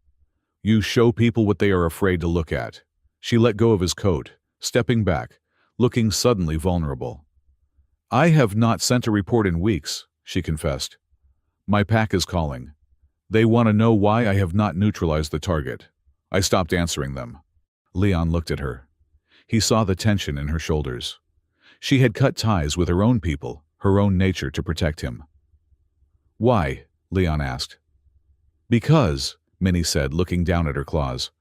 You show people what they are afraid to look at." She let go of his coat, stepping back, looking suddenly vulnerable. "I have not sent a report in weeks," she confessed. "My pack is calling. They want to know why I have not neutralized the target. I stopped answering them." Leon looked at her. He saw the tension in her shoulders. She had cut ties with her own people, her own nature, to protect him. "Why?" Leon asked. "Because," Minnie said, looking down at her claws,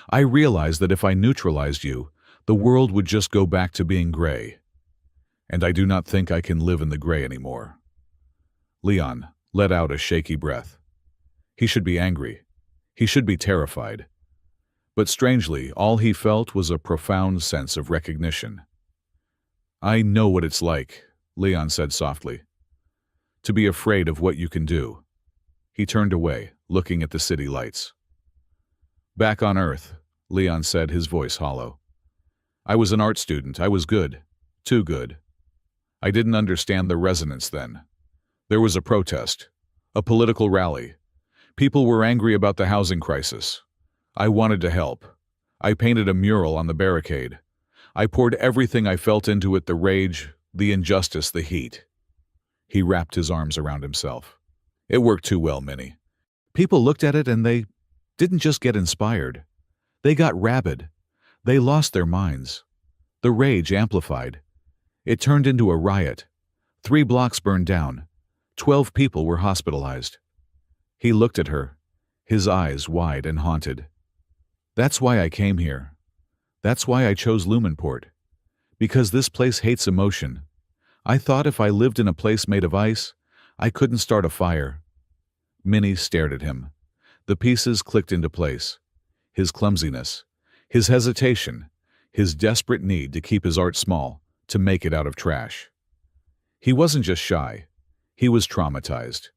"I realized that if I neutralized you, the world would just go back to being gray. And I do not think I can live in the gray anymore." Leon let out a shaky breath. He should be angry. He should be terrified. But strangely, all he felt was a profound sense of recognition. "I know what it's like," Leon said softly. "To be afraid of what you can do." He turned away, looking at the city lights. "Back on Earth," Leon said, his voice hollow. "I was an art student. I was good. Too good. I didn't understand the resonance then. There was a protest. A political rally. People were angry about the housing crisis. I wanted to help. I painted a mural on the barricade. I poured everything I felt into it, the rage, the injustice, the heat." He wrapped his arms around himself. "It worked too well, Minnie. People looked at it and they didn't just get inspired. They got rabid. They lost their minds. The rage amplified. It turned into a riot. 3 blocks burned down. 12 people were hospitalized." He looked at her, his eyes wide and haunted. "That's why I came here. That's why I chose Lumenport. Because this place hates emotion. I thought if I lived in a place made of ice, I couldn't start a fire." Minnie stared at him. The pieces clicked into place. His clumsiness, his hesitation, his desperate need to keep his art small, to make it out of trash. He wasn't just shy. He was traumatized.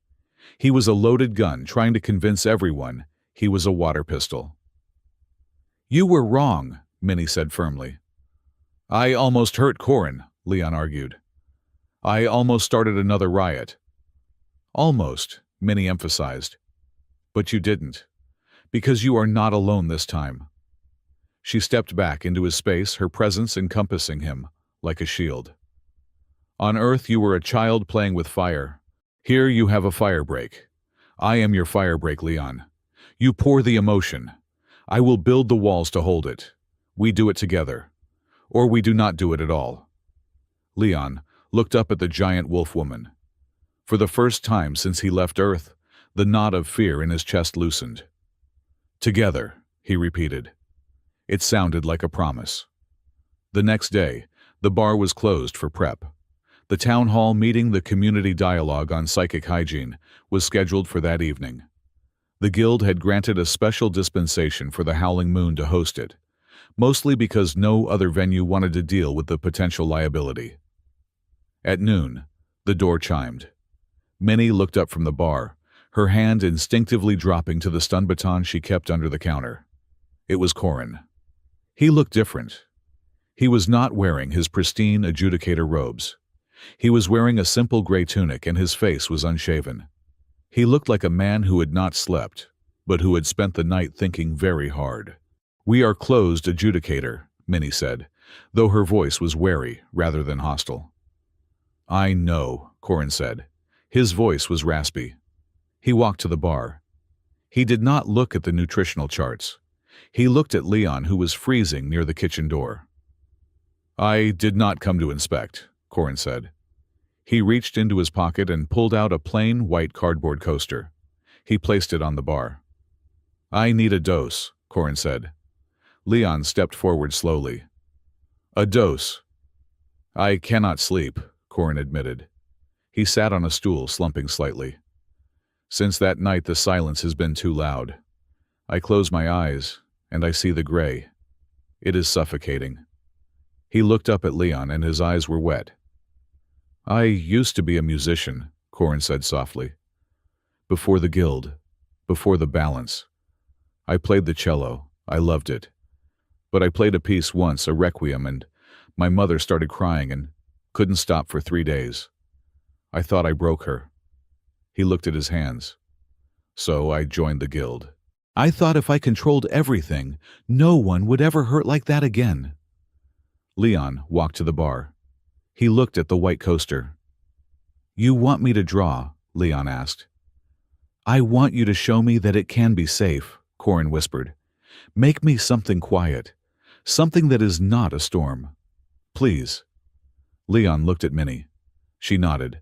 He was a loaded gun trying to convince everyone he was a water pistol. "You were wrong," Minnie said firmly. "I almost hurt Corin," Leon argued. "I almost started another riot." "Almost," Minnie emphasized. "But you didn't. Because you are not alone this time." She stepped back into his space, her presence encompassing him like a shield. "On Earth you were a child playing with fire. Here you have a firebreak. I am your firebreak, Leon. You pour the emotion. I will build the walls to hold it. We do it together. Or we do not do it at all." Leon looked up at the giant wolf woman. For the first time since he left Earth, the knot of fear in his chest loosened. "Together," he repeated. It sounded like a promise. The next day, the bar was closed for prep. The town hall meeting, the community dialogue on psychic hygiene, was scheduled for that evening. The guild had granted a special dispensation for the Howling Moon to host it, mostly because no other venue wanted to deal with the potential liability. At noon, the door chimed. Minnie looked up from the bar, her hand instinctively dropping to the stun baton she kept under the counter. It was Corin. He looked different. He was not wearing his pristine adjudicator robes. He was wearing a simple gray tunic and his face was unshaven. He looked like a man who had not slept, but who had spent the night thinking very hard. "We are closed, adjudicator," Minnie said, though her voice was wary rather than hostile. "I know," Corin said. His voice was raspy. He walked to the bar. He did not look at the nutritional charts. He looked at Leon, who was freezing near the kitchen door. "I did not come to inspect," Corin said. He reached into his pocket and pulled out a plain white cardboard coaster. He placed it on the bar. "I need a dose," Corin said. Leon stepped forward slowly. "A dose." "I cannot sleep," Corin admitted. He sat on a stool, slumping slightly. "Since that night the silence has been too loud. I close my eyes, and I see the gray. It is suffocating." He looked up at Leon, and his eyes were wet. "I used to be a musician," Corin said softly. "Before the guild, before the balance. I played the cello. I loved it. But I played a piece once, a requiem, and My mother started crying and couldn't stop for 3 days. I thought I broke her. He looked at his hands. So I joined the guild. I thought if I controlled everything, no one would ever hurt like that again. Leon walked to the bar. He looked at the white coaster. You want me to draw? Leon asked. I want you to show me that it can be safe, Corin whispered. Make me something quiet. Something that is not a storm. Please. Leon looked at Minnie. She nodded.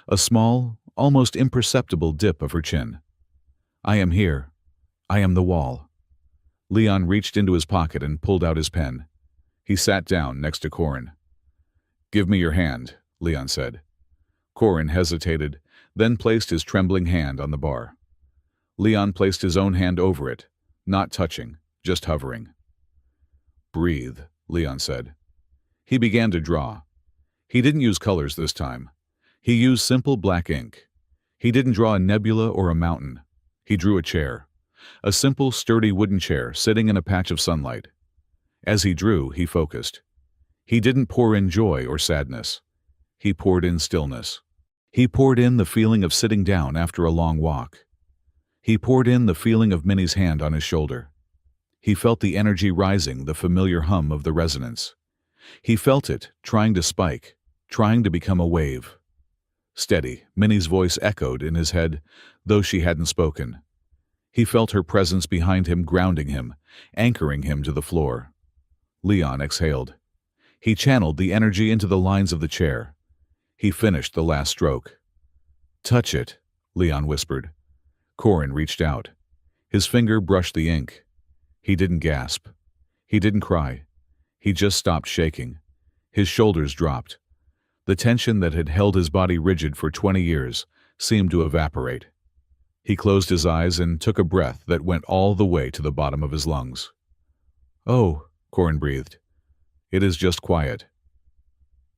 A small, almost imperceptible dip of her chin. I am here. I am the wall. Leon reached into his pocket and pulled out his pen. He sat down next to Corin. Give me your hand, Leon said. Corin hesitated, then placed his trembling hand on the bar. Leon placed his own hand over it, not touching, just hovering. Breathe, Leon said. He began to draw. He didn't use colors this time. He used simple black ink. He didn't draw a nebula or a mountain. He drew a chair. A simple, sturdy wooden chair sitting in a patch of sunlight. As he drew, he focused. He didn't pour in joy or sadness. He poured in stillness. He poured in the feeling of sitting down after a long walk. He poured in the feeling of Minnie's hand on his shoulder. He felt the energy rising, the familiar hum of the resonance. He felt it, trying to spike, trying to become a wave. Steady, Minnie's voice echoed in his head, though she hadn't spoken. He felt her presence behind him, grounding him, anchoring him to the floor. Leon exhaled. He channeled the energy into the lines of the chair. He finished the last stroke. Touch it, Leon whispered. Corin reached out. His finger brushed the ink. He didn't gasp. He didn't cry. He just stopped shaking. His shoulders dropped. The tension that had held his body rigid for 20 years seemed to evaporate. He closed his eyes and took a breath that went all the way to the bottom of his lungs. Oh, Corin breathed. It is just quiet.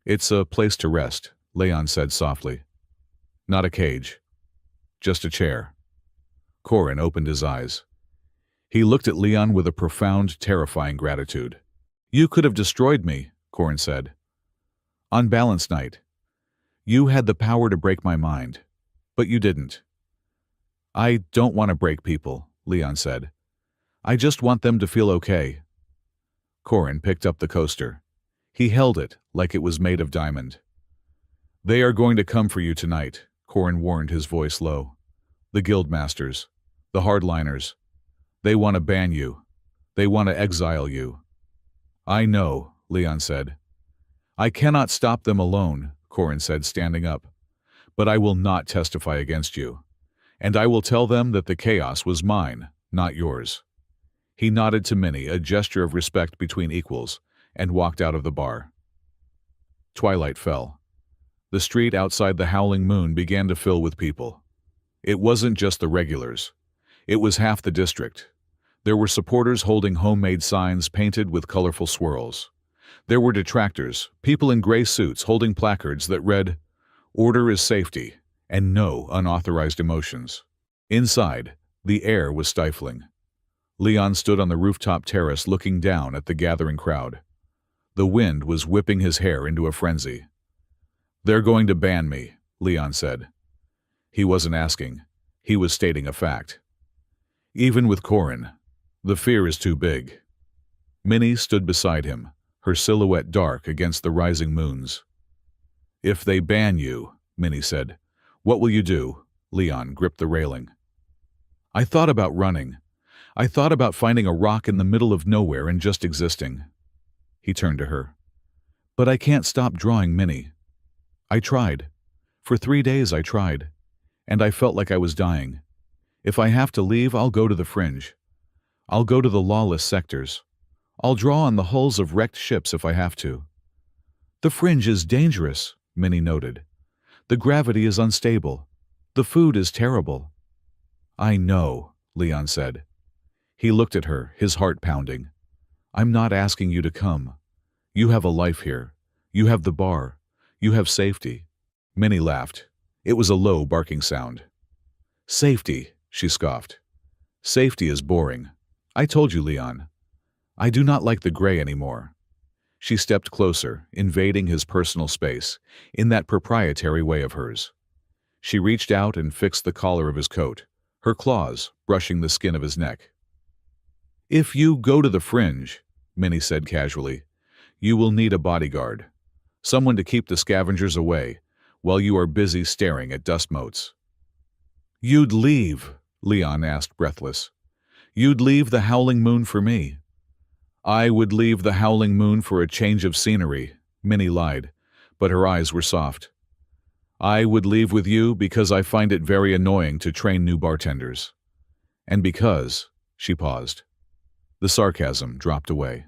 It's a place to rest, Leon said softly. Not a cage. Just a chair. Corin opened his eyes. He looked at Leon with a profound, terrifying gratitude. You could have destroyed me, Corin said. On balance night. You had the power to break my mind, but you didn't. I don't want to break people, Leon said. I just want them to feel okay. Corin picked up the coaster. He held it like it was made of diamond. They are going to come for you tonight, Corin warned, his voice low. The guildmasters, the hardliners. They want to ban you. They want to exile you. I know, Leon said. I cannot stop them alone, Corin said, standing up. But I will not testify against you. And I will tell them that the chaos was mine, not yours. He nodded to Minnie, a gesture of respect between equals, and walked out of the bar. Twilight fell. The street outside the Howling Moon began to fill with people. It wasn't just the regulars. It was half the district. There were supporters holding homemade signs painted with colorful swirls. There were detractors, people in gray suits holding placards that read, "Order is safety," and "No unauthorized emotions." Inside, the air was stifling. Leon stood on the rooftop terrace looking down at the gathering crowd. The wind was whipping his hair into a frenzy. They're going to ban me, Leon said. He wasn't asking. He was stating a fact. Even with Corin, the fear is too big. Minnie stood beside him, her silhouette dark against the rising moons. If they ban you, Minnie said, what will you do? Leon gripped the railing. I thought about running. I thought about finding a rock in the middle of nowhere and just existing. He turned to her. But I can't stop drawing, Minnie. I tried. For 3 days I tried. And I felt like I was dying. If I have to leave, I'll go to the fringe. I'll go to the lawless sectors. I'll draw on the hulls of wrecked ships if I have to. The fringe is dangerous, Minnie noted. The gravity is unstable. The food is terrible. I know, Leon said. He looked at her, his heart pounding. I'm not asking you to come. You have a life here. You have the bar. You have safety. Minnie laughed. It was a low, barking sound. Safety, she scoffed. Safety is boring. I told you, Leon. I do not like the gray anymore. She stepped closer, invading his personal space, in that proprietary way of hers. She reached out and fixed the collar of his coat, her claws brushing the skin of his neck. "If you go to the fringe," Minnie said casually, "you will need a bodyguard. Someone to keep the scavengers away, while you are busy staring at dust motes." "You'd leave," Leon asked, breathless. "You'd leave the Howling Moon for me." "I would leave the Howling Moon for a change of scenery," Minnie lied, but her eyes were soft. "I would leave with you because I find it very annoying to train new bartenders. And because," she paused. The sarcasm dropped away.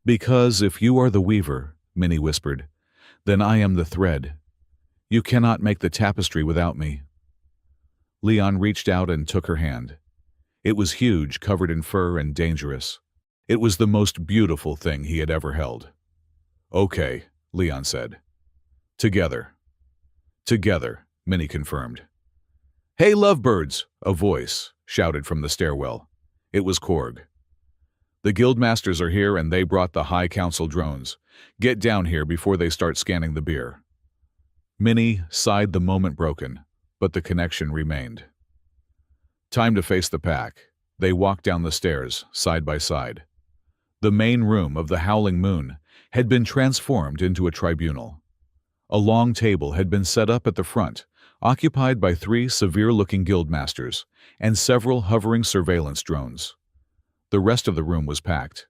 "Because if you are the weaver," Minnie whispered, "then I am the thread. You cannot make the tapestry without me." Leon reached out and took her hand. It was huge, covered in fur, and dangerous. It was the most beautiful thing he had ever held. "Okay," Leon said. "Together." "Together," Minnie confirmed. "Hey, lovebirds!" a voice shouted from the stairwell. It was Korg. "The guildmasters are here and they brought the High Council drones. Get down here before they start scanning the beer." Minnie sighed, the moment broken, but the connection remained. Time to face the pack. They walked down the stairs, side by side. The main room of the Howling Moon had been transformed into a tribunal. A long table had been set up at the front, occupied by 3 severe-looking guildmasters and several hovering surveillance drones. The rest of the room was packed.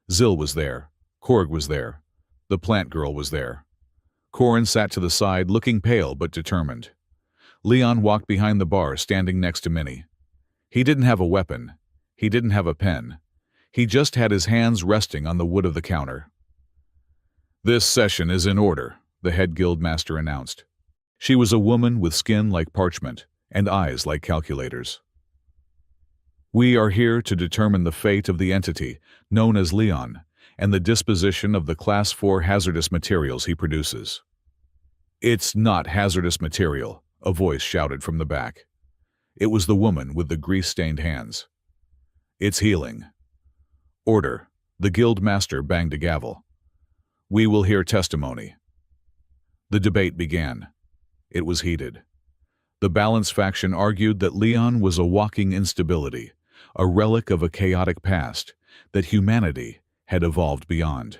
Zill was there. Korg was there. The plant girl was there. Corin sat to the side, looking pale but determined. Leon walked behind the bar, standing next to Minnie. He didn't have a weapon. He didn't have a pen. He just had his hands resting on the wood of the counter. "This session is in order," the head guildmaster announced. She was a woman with skin like parchment and eyes like calculators. "We are here to determine the fate of the entity known as Leon and the disposition of the Class 4 hazardous materials he produces." "It's not hazardous material," a voice shouted from the back. It was the woman with the grease-stained hands. "It's healing." "Order," the guildmaster banged a gavel. "We will hear testimony." The debate began. It was heated. The Balance faction argued that Leon was a walking instability, a relic of a chaotic past that humanity had evolved beyond.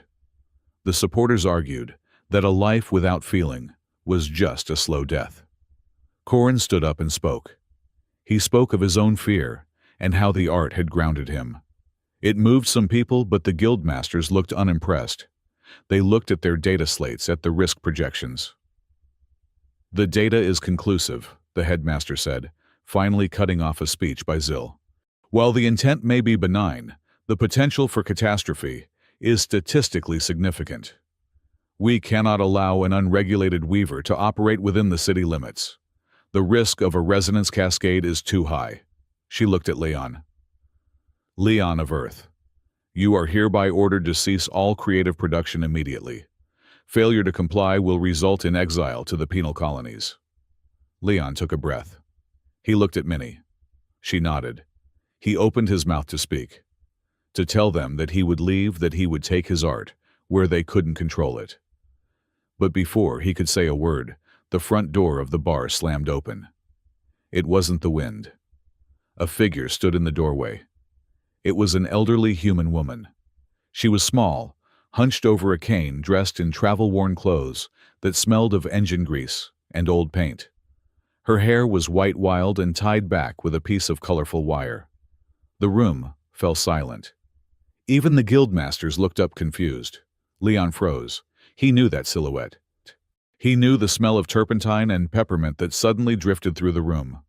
The supporters argued that a life without feeling was just a slow death. Corin stood up and spoke. He spoke of his own fear and how the art had grounded him. It moved some people, but the guildmasters looked unimpressed. They looked at their data slates, at the risk projections. "The data is conclusive," the headmaster said, finally cutting off a speech by Zill. "While the intent may be benign, the potential for catastrophe is statistically significant. We cannot allow an unregulated weaver to operate within the city limits. The risk of a resonance cascade is too high." She looked at Leon. "Leon of Earth, you are hereby ordered to cease all creative production immediately. Failure to comply will result in exile to the penal colonies." Leon took a breath. He looked at Minnie. She nodded. He opened his mouth to speak. To tell them that he would leave, that he would take his art where they couldn't control it. But before he could say a word, the front door of the bar slammed open. It wasn't the wind. A figure stood in the doorway. It was an elderly human woman. She was small, hunched over a cane, dressed in travel-worn clothes that smelled of engine grease and old paint. Her hair was white wild and tied back with a piece of colorful wire. The room fell silent. Even the guildmasters looked up confused. Leon froze. He knew that silhouette. He knew the smell of turpentine and peppermint that suddenly drifted through the room.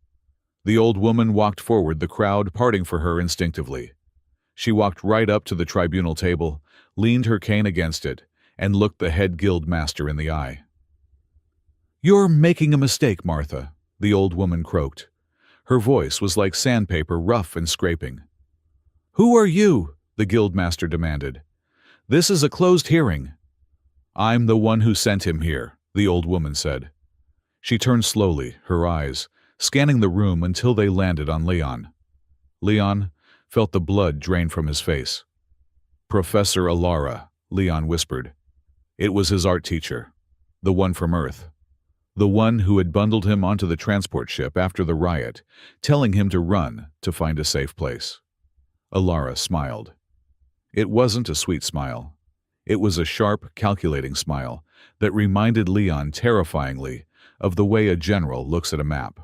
The old woman walked forward, the crowd parting for her instinctively. She walked right up to the tribunal table, leaned her cane against it, and looked the head guild master in the eye. "You're making a mistake, Martha," the old woman croaked. Her voice was like sandpaper, rough and scraping. "Who are you?" the guild master demanded. "This is a closed hearing." "I'm the one who sent him here," the old woman said. She turned slowly, her eyes scanning the room until they landed on Leon. Leon felt the blood drain from his face. "Professor Alara," Leon whispered. It was his art teacher, the one from Earth, the one who had bundled him onto the transport ship after the riot, telling him to run to find a safe place. Alara smiled. It wasn't a sweet smile. It was a sharp, calculating smile that reminded Leon terrifyingly of the way a general looks at a map.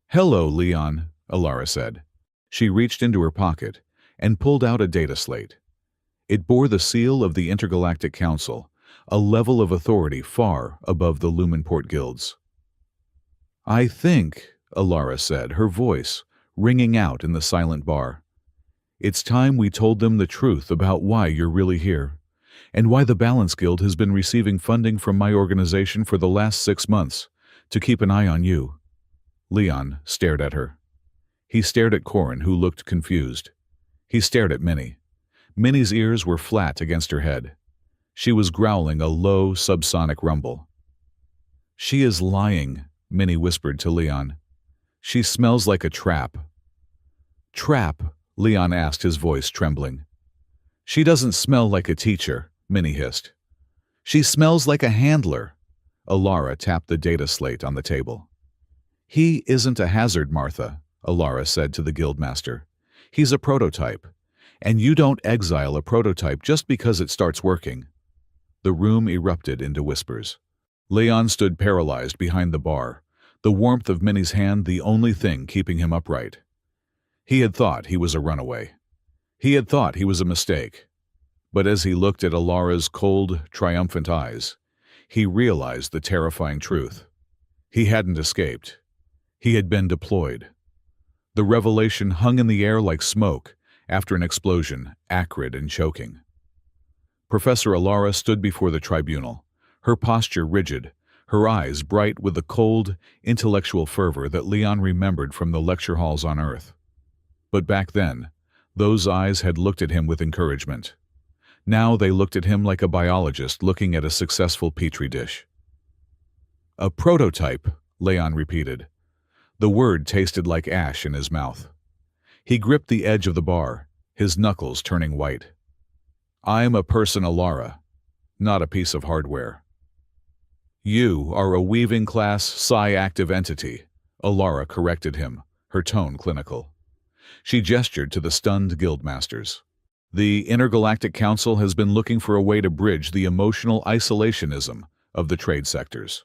"Hello, Leon," Alara said. She reached into her pocket and pulled out a data slate. It bore the seal of the Intergalactic Council, a level of authority far above the Lumenport guilds. "I think," Alara said, her voice ringing out in the silent bar, "it's time we told them the truth about why you're really here, and why the Balance Guild has been receiving funding from my organization for the last 6 months to keep an eye on you." Leon stared at her. He stared at Corin, who looked confused. He stared at Minnie. Minnie's ears were flat against her head. She was growling a low, subsonic rumble. "She is lying," Minnie whispered to Leon. "She smells like a trap." "Trap?" Leon asked, his voice trembling. "She doesn't smell like a teacher," Minnie hissed. "She smells like a handler." Alara tapped the data slate on the table. "He isn't a hazard, Martha," Alara said to the guildmaster. "He's a prototype, and you don't exile a prototype just because it starts working." The room erupted into whispers. Leon stood paralyzed behind the bar, the warmth of Minnie's hand the only thing keeping him upright. He had thought he was a runaway. He had thought he was a mistake. But as he looked at Alara's cold, triumphant eyes, he realized the terrifying truth. He hadn't escaped. He had been deployed. The revelation hung in the air like smoke after an explosion, acrid and choking. Professor Alara stood before the tribunal, her posture rigid, her eyes bright with the cold, intellectual fervor that Leon remembered from the lecture halls on Earth. But back then, those eyes had looked at him with encouragement. Now they looked at him like a biologist looking at a successful petri dish. "A prototype," Leon repeated. The word tasted like ash in his mouth. He gripped the edge of the bar, his knuckles turning white. "I'm a person, Alara, not a piece of hardware." "You are a weaving-class psi-active entity," Alara corrected him, her tone clinical. She gestured to the stunned guildmasters. "The Intergalactic Council has been looking for a way to bridge the emotional isolationism of the trade sectors.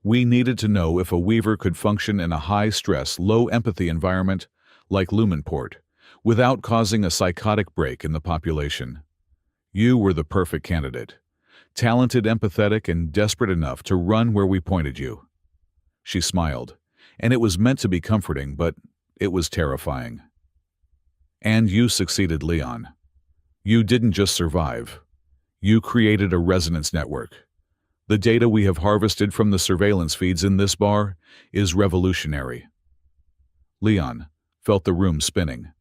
We needed to know if a weaver could function in a high-stress, low-empathy environment like Lumenport without causing a psychotic break in the population. You were the perfect candidate, talented, empathetic, and desperate enough to run where we pointed you." She smiled, and it was meant to be comforting, but it was terrifying. "And you succeeded, Leon. You didn't just survive. You created a resonance network. The data we have harvested from the surveillance feeds in this bar is revolutionary." Leon felt the room spinning.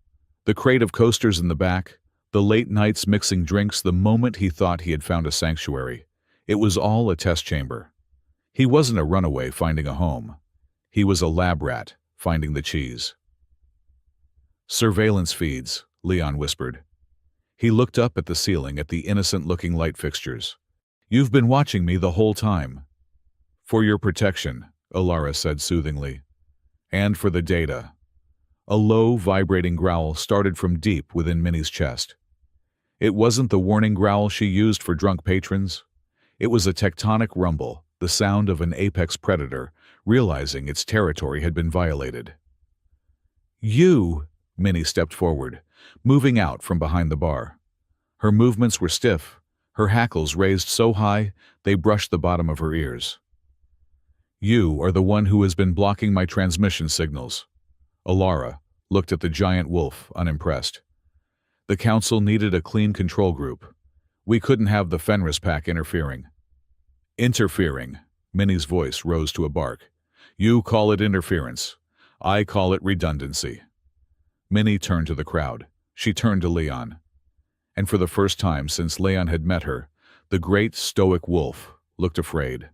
The crate of coasters in the back, the late nights mixing drinks the moment he thought he had found a sanctuary. It was all a test chamber. He wasn't a runaway finding a home. He was a lab rat finding the cheese. "Surveillance feeds," Leon whispered. He looked up at the ceiling at the innocent-looking light fixtures. "You've been watching me the whole time." "For your protection," Alara said soothingly. "And for the data." A low, vibrating growl started from deep within Minnie's chest. It wasn't the warning growl she used for drunk patrons. It was a tectonic rumble, the sound of an apex predator realizing its territory had been violated. "You!" Minnie stepped forward, moving out from behind the bar. Her movements were stiff, her hackles raised so high they brushed the bottom of her ears. "You are the one who has been blocking my transmission signals." Alara looked at the giant wolf, unimpressed. "The council needed a clean control group. We couldn't have the Fenris pack interfering." "Interfering," Minnie's voice rose to a bark. "You call it interference. I call it redundancy." Minnie turned to the crowd. She turned to Leon. And for the first time since Leon had met her, the great stoic wolf looked afraid.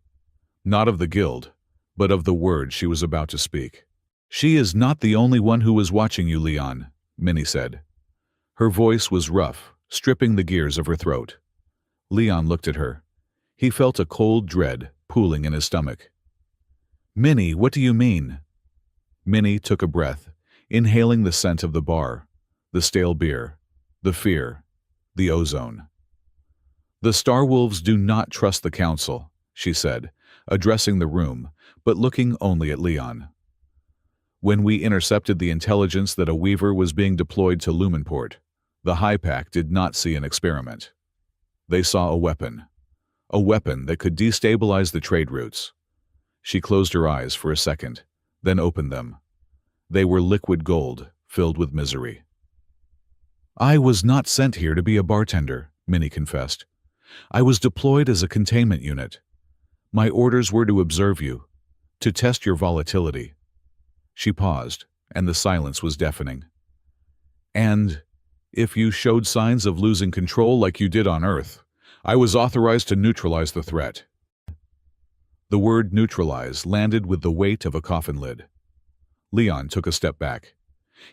Not of the guild, but of the words she was about to speak. "She is not the only one who was watching you, Leon," Minnie said. Her voice was rough, stripping the gears of her throat. Leon looked at her. He felt a cold dread pooling in his stomach. "Minnie, what do you mean?" Minnie took a breath, inhaling the scent of the bar, the stale beer, the fear, the ozone. "The Starwolves do not trust the Council," she said, addressing the room, but looking only at Leon. "When we intercepted the intelligence that a Weaver was being deployed to Lumenport, the High Pack did not see an experiment. They saw a weapon that could destabilize the trade routes." She closed her eyes for a second, then opened them. They were liquid gold, filled with misery. "I was not sent here to be a bartender," Minnie confessed. "I was deployed as a containment unit. My orders were to observe you, to test your volatility." She paused, and the silence was deafening. "And if you showed signs of losing control like you did on Earth, I was authorized to neutralize the threat." The word neutralize landed with the weight of a coffin lid. Leon took a step back.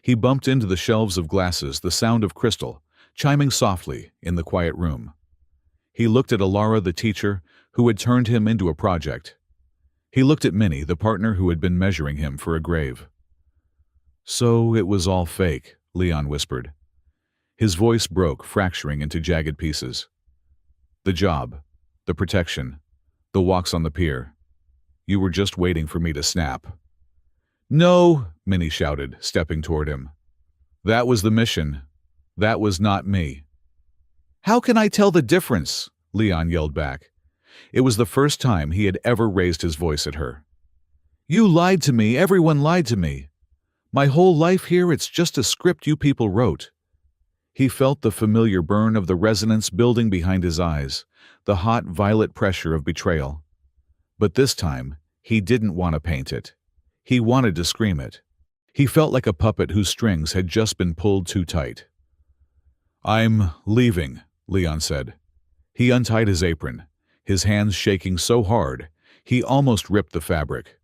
He bumped into the shelves of glasses, the sound of crystal, chiming softly in the quiet room. He looked at Alara, the teacher, who had turned him into a project. He looked at Minnie, the partner who had been measuring him for a grave. "So it was all fake," Leon whispered. His voice broke, fracturing into jagged pieces. "The job, the protection, the walks on the pier. You were just waiting for me to snap." "No," Minnie shouted, stepping toward him. "That was the mission. That was not me." "How can I tell the difference?" Leon yelled back. It was the first time he had ever raised his voice at her. "You lied to me. Everyone lied to me. My whole life here, it's just a script you people wrote." He felt the familiar burn of the resonance building behind his eyes, the hot violet pressure of betrayal. But this time, he didn't want to paint it. He wanted to scream it. He felt like a puppet whose strings had just been pulled too tight. "I'm leaving," Leon said. He untied his apron, his hands shaking so hard, he almost ripped the fabric.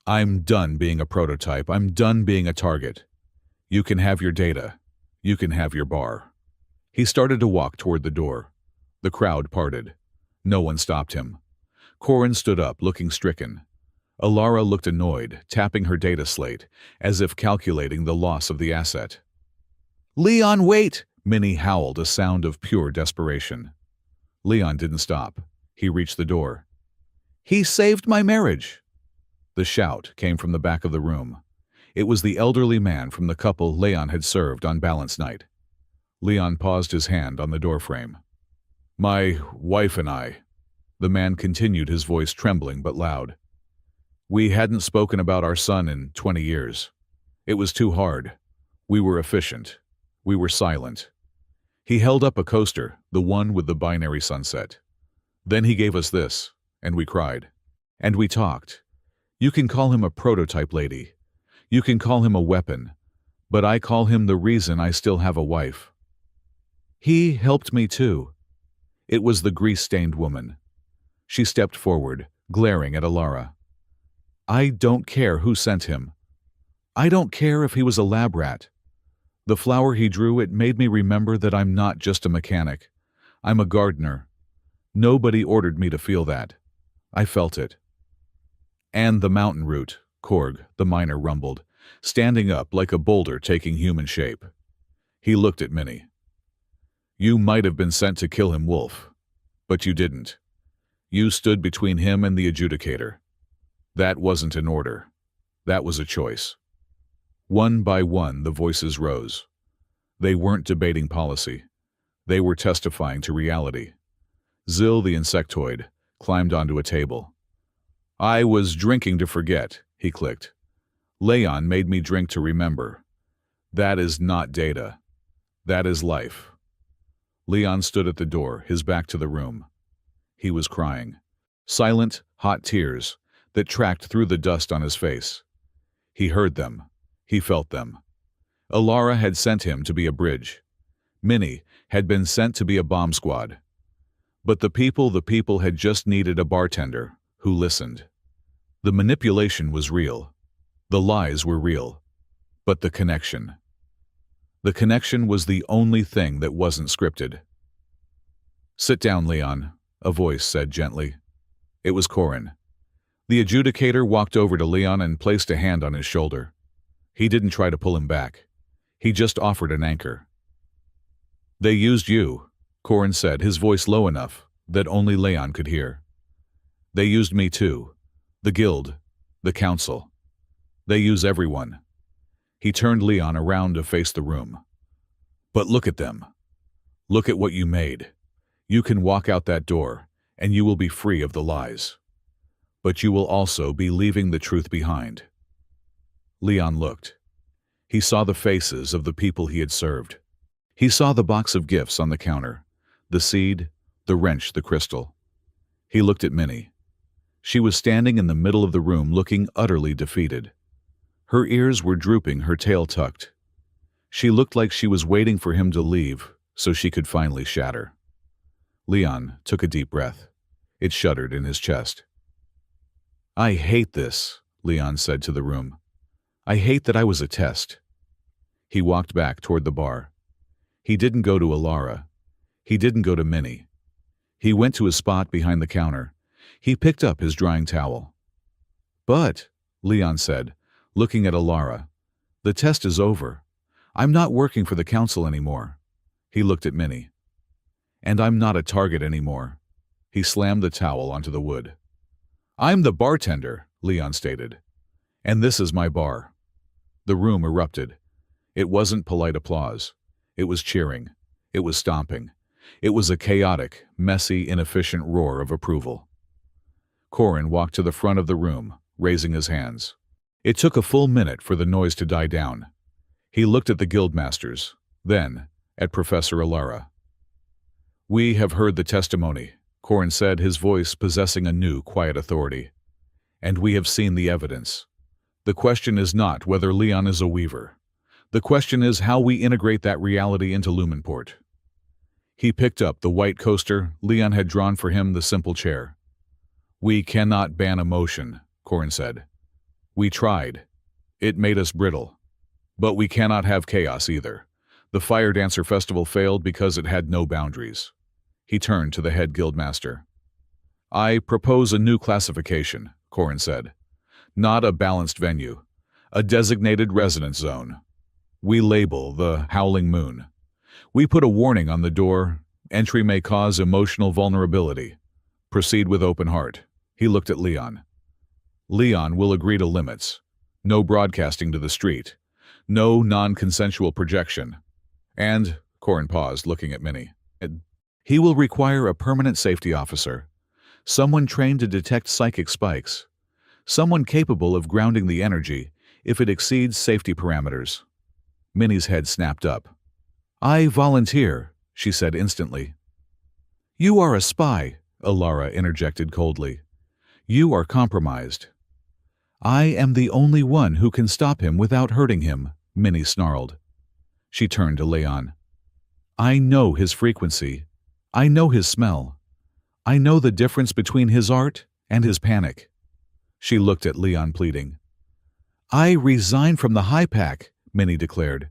"I'm done being a prototype. I'm done being a target. You can have your data. You can have your bar." He started to walk toward the door. The crowd parted. No one stopped him. Corin stood up, looking stricken. Alara looked annoyed, tapping her data slate, as if calculating the loss of the asset. "Leon, wait!" Minnie howled, a sound of pure desperation. Leon didn't stop. He reached the door. "He saved my marriage!" The shout came from the back of the room. It was the elderly man from the couple Leon had served on balance night. Leon paused, his hand on the doorframe. "My wife and I," the man continued, his voice trembling but loud. "We hadn't spoken about our son in 20 years. It was too hard. We were efficient. We were silent." He held up a coaster, the one with the binary sunset. "Then he gave us this, and we cried. And we talked. You can call him a prototype, lady. You can call him a weapon. But I call him the reason I still have a wife. He helped me too." It was the grease-stained woman. She stepped forward, glaring at Alara. "I don't care who sent him. I don't care if he was a lab rat. The flower he drew, it made me remember that I'm not just a mechanic. I'm a gardener. Nobody ordered me to feel that. I felt it." "And the mountain root," Korg, the miner, rumbled, standing up like a boulder taking human shape. He looked at Minnie. "You might have been sent to kill him, Wolf. But you didn't. You stood between him and the adjudicator. That wasn't an order. That was a choice." One by one, the voices rose. They weren't debating policy. They were testifying to reality. Zill, the insectoid, climbed onto a table. "I was drinking to forget," he clicked. "Leon made me drink to remember. That is not data. That is life." Leon stood at the door, his back to the room. He was crying. Silent, hot tears that tracked through the dust on his face. He heard them. He felt them. Alara had sent him to be a bridge. Minnie had been sent to be a bomb squad. But the people had just needed a bartender who listened. The manipulation was real. The lies were real. But the connection. The connection was the only thing that wasn't scripted. "Sit down, Leon," a voice said gently. It was Corin. The adjudicator walked over to Leon and placed a hand on his shoulder. He didn't try to pull him back. He just offered an anchor. "They used you," Corin said, his voice low enough that only Leon could hear. "They used me too. The guild, the council. They use everyone." He turned Leon around to face the room. "But look at them. Look at what you made. You can walk out that door, and you will be free of the lies. But you will also be leaving the truth behind." Leon looked. He saw the faces of the people he had served. He saw the box of gifts on the counter, the seed, the wrench, the crystal. He looked at Minnie. She was standing in the middle of the room looking utterly defeated. Her ears were drooping, her tail tucked. She looked like she was waiting for him to leave so she could finally shatter. Leon took a deep breath. It shuddered in his chest. "I hate this," Leon said to the room. "I hate that I was a test." He walked back toward the bar. He didn't go to Alara. He didn't go to Minnie. He went to his spot behind the counter. He picked up his drying towel. "But," Leon said, looking at Alara, "the test is over. I'm not working for the council anymore." He looked at Minnie. "And I'm not a target anymore." He slammed the towel onto the wood. "I'm the bartender," Leon stated. "And this is my bar." The room erupted. It wasn't polite applause. It was cheering. It was stomping. It was a chaotic, messy, inefficient roar of approval. Corin walked to the front of the room, raising his hands. It took a full minute for the noise to die down. He looked at the guildmasters, then at Professor Alara. "We have heard the testimony," Corin said, his voice possessing a new, quiet authority. "And we have seen the evidence. The question is not whether Leon is a weaver. The question is how we integrate that reality into Lumenport." He picked up the white coaster Leon had drawn for him, the simple chair. "We cannot ban emotion," Corin said. "We tried. It made us brittle. But we cannot have chaos either. The Fire Dancer Festival failed because it had no boundaries." He turned to the head guildmaster. "I propose a new classification," Corin said. "Not a balanced venue. A designated residence zone. We label the Howling Moon. We put a warning on the door. Entry may cause emotional vulnerability. Proceed with open heart." He looked at Leon. "Leon will agree to limits. No broadcasting to the street. No non-consensual projection. And," Corin paused, looking at Minnie, "he will require a permanent safety officer. Someone trained to detect psychic spikes. Someone capable of grounding the energy if it exceeds safety parameters." Minnie's head snapped up. "I volunteer," she said instantly. "You are a spy," Alara interjected coldly. "You are compromised." "I am the only one who can stop him without hurting him," Minnie snarled. She turned to Leon. "I know his frequency. I know his smell. I know the difference between his art and his panic." She looked at Leon, pleading. "I resign from the High Pack," Minnie declared.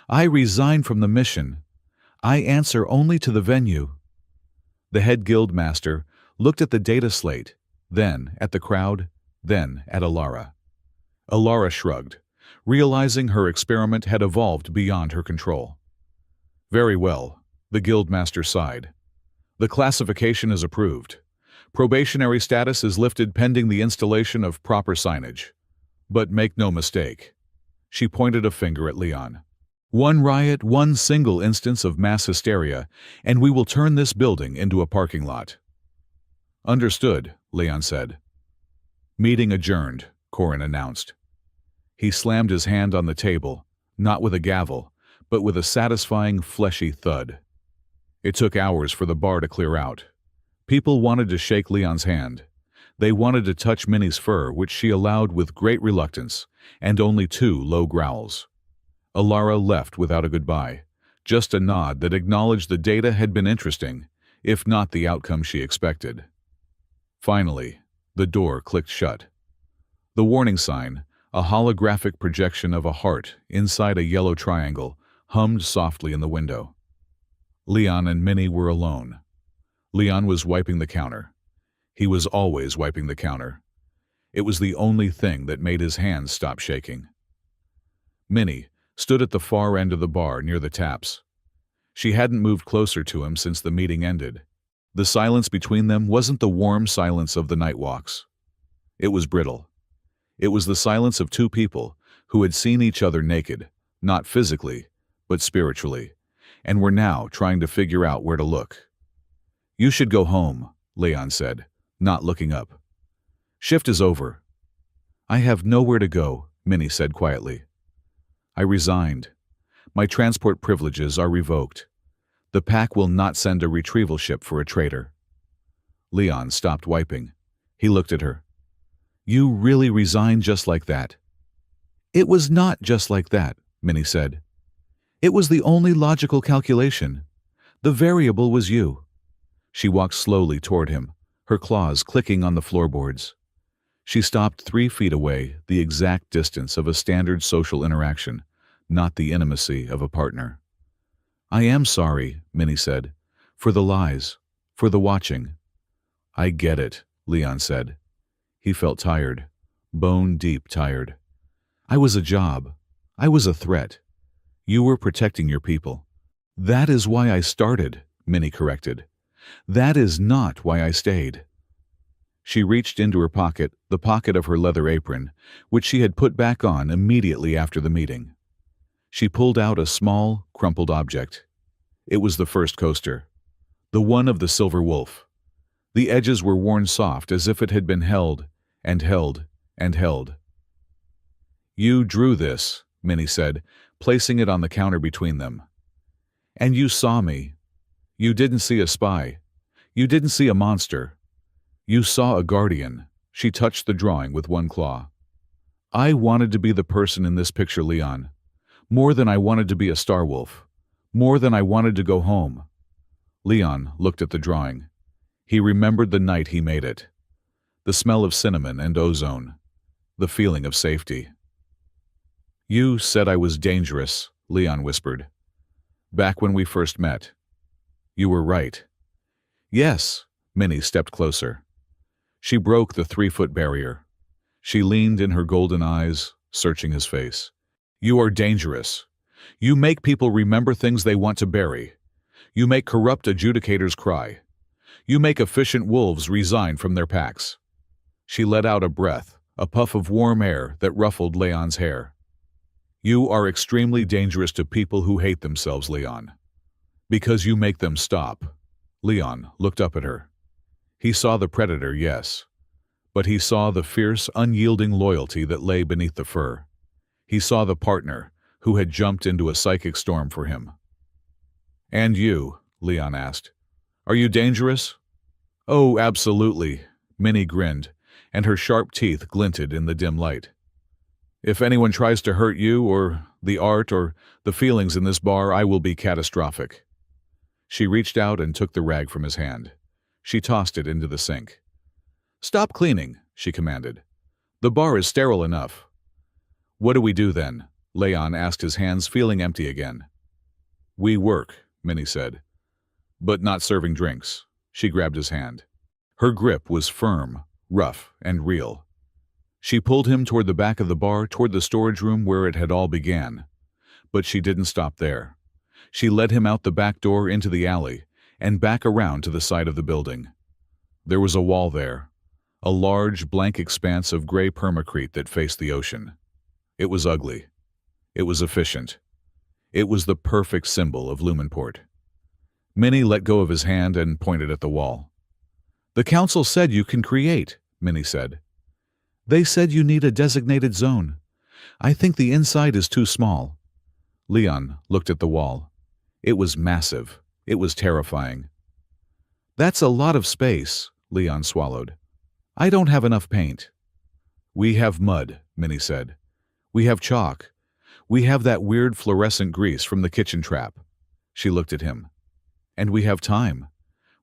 "I resign from the mission. I answer only to the venue." The head guild master looked at the data slate, then at the crowd, then at Alara. Alara shrugged, realizing her experiment had evolved beyond her control. "Very well," the guild master sighed. "The classification is approved. Probationary status is lifted pending the installation of proper signage. But make no mistake." She pointed a finger at Leon. "One riot, one single instance of mass hysteria, and we will turn this building into a parking lot." "Understood," Leon said. "Meeting adjourned," Corin announced. He slammed his hand on the table, not with a gavel, but with a satisfying, fleshy thud. It took hours for the bar to clear out. People wanted to shake Leon's hand. They wanted to touch Minnie's fur, which she allowed with great reluctance, and only 2 low growls. Alara left without a goodbye, just a nod that acknowledged the data had been interesting, if not the outcome she expected. Finally, the door clicked shut. The warning sign, a holographic projection of a heart inside a yellow triangle, hummed softly in the window. Leon and Minnie were alone. Leon was wiping the counter. He was always wiping the counter. It was the only thing that made his hands stop shaking. Minnie stood at the far end of the bar near the taps. She hadn't moved closer to him since the meeting ended. The silence between them wasn't the warm silence of the night walks. It was brittle. It was the silence of two people who had seen each other naked, not physically, but spiritually, and were now trying to figure out where to look. "You should go home," Leon said, not looking up. "Shift is over." "I have nowhere to go," Minnie said quietly. "I resigned. My transport privileges are revoked. The pack will not send a retrieval ship for a traitor." Leon stopped wiping. He looked at her. "You really resigned just like that?" "It was not just like that," Minnie said. "It was the only logical calculation. The variable was you." She walked slowly toward him, her claws clicking on the floorboards. She stopped 3 feet away, the exact distance of a standard social interaction, not the intimacy of a partner. "I am sorry," Minnie said, "for the lies, for the watching." "I get it," Leon said. He felt tired, bone-deep tired. "I was a job. I was a threat. You were protecting your people." "That is why I started," Minnie corrected. "That is not why I stayed." She reached into her pocket, the pocket of her leather apron, which she had put back on immediately after the meeting. She pulled out a small, crumpled object. It was the first coaster, the one of the silver wolf. The edges were worn soft as if it had been held and held and held. "You drew this," Minnie said, placing it on the counter between them. "And you saw me. You didn't see a spy. You didn't see a monster. You saw a guardian." She touched the drawing with one claw. "I wanted to be the person in this picture, Leon. More than I wanted to be a star wolf. More than I wanted to go home." Leon looked at the drawing. He remembered the night he made it. The smell of cinnamon and ozone. The feeling of safety. "You said I was dangerous," Leon whispered. "Back when we first met. You were right." "Yes." Minnie stepped closer. She broke the 3-foot barrier. She leaned in her golden eyes, searching his face. "You are dangerous. You make people remember things they want to bury. You make corrupt adjudicators cry. You make efficient wolves resign from their packs." She let out a breath, a puff of warm air that ruffled Leon's hair. "You are extremely dangerous to people who hate themselves, Leon. Because you make them stop." Leon looked up at her. He saw the predator, yes, but he saw the fierce, unyielding loyalty that lay beneath the fur. He saw the partner who had jumped into a psychic storm for him. "And you?" Leon asked. "Are you dangerous?" "Oh, absolutely," Minnie grinned, and her sharp teeth glinted in the dim light. "If anyone tries to hurt you, or the art, or the feelings in this bar, I will be catastrophic." She reached out and took the rag from his hand. She tossed it into the sink. "Stop cleaning," she commanded. "The bar is sterile enough." "What do we do then?" Leon asked, his hands feeling empty again. "We work," Minnie said. "But not serving drinks." She grabbed his hand. Her grip was firm, rough, and real. She pulled him toward the back of the bar, toward the storage room where it had all began. But she didn't stop there. She led him out the back door into the alley and back around to the side of the building. There was a wall there, a large, blank expanse of gray permacrete that faced the ocean. It was ugly. It was efficient. It was the perfect symbol of Lumenport. Minnie let go of his hand and pointed at the wall. "The council said you can create," Minnie said. "They said you need a designated zone. I think the inside is too small." Leon looked at the wall. It was massive. It was terrifying. "That's a lot of space," Leon swallowed. "I don't have enough paint." "We have mud," Minnie said. "We have chalk. We have that weird fluorescent grease from the kitchen trap." She looked at him. "And we have time.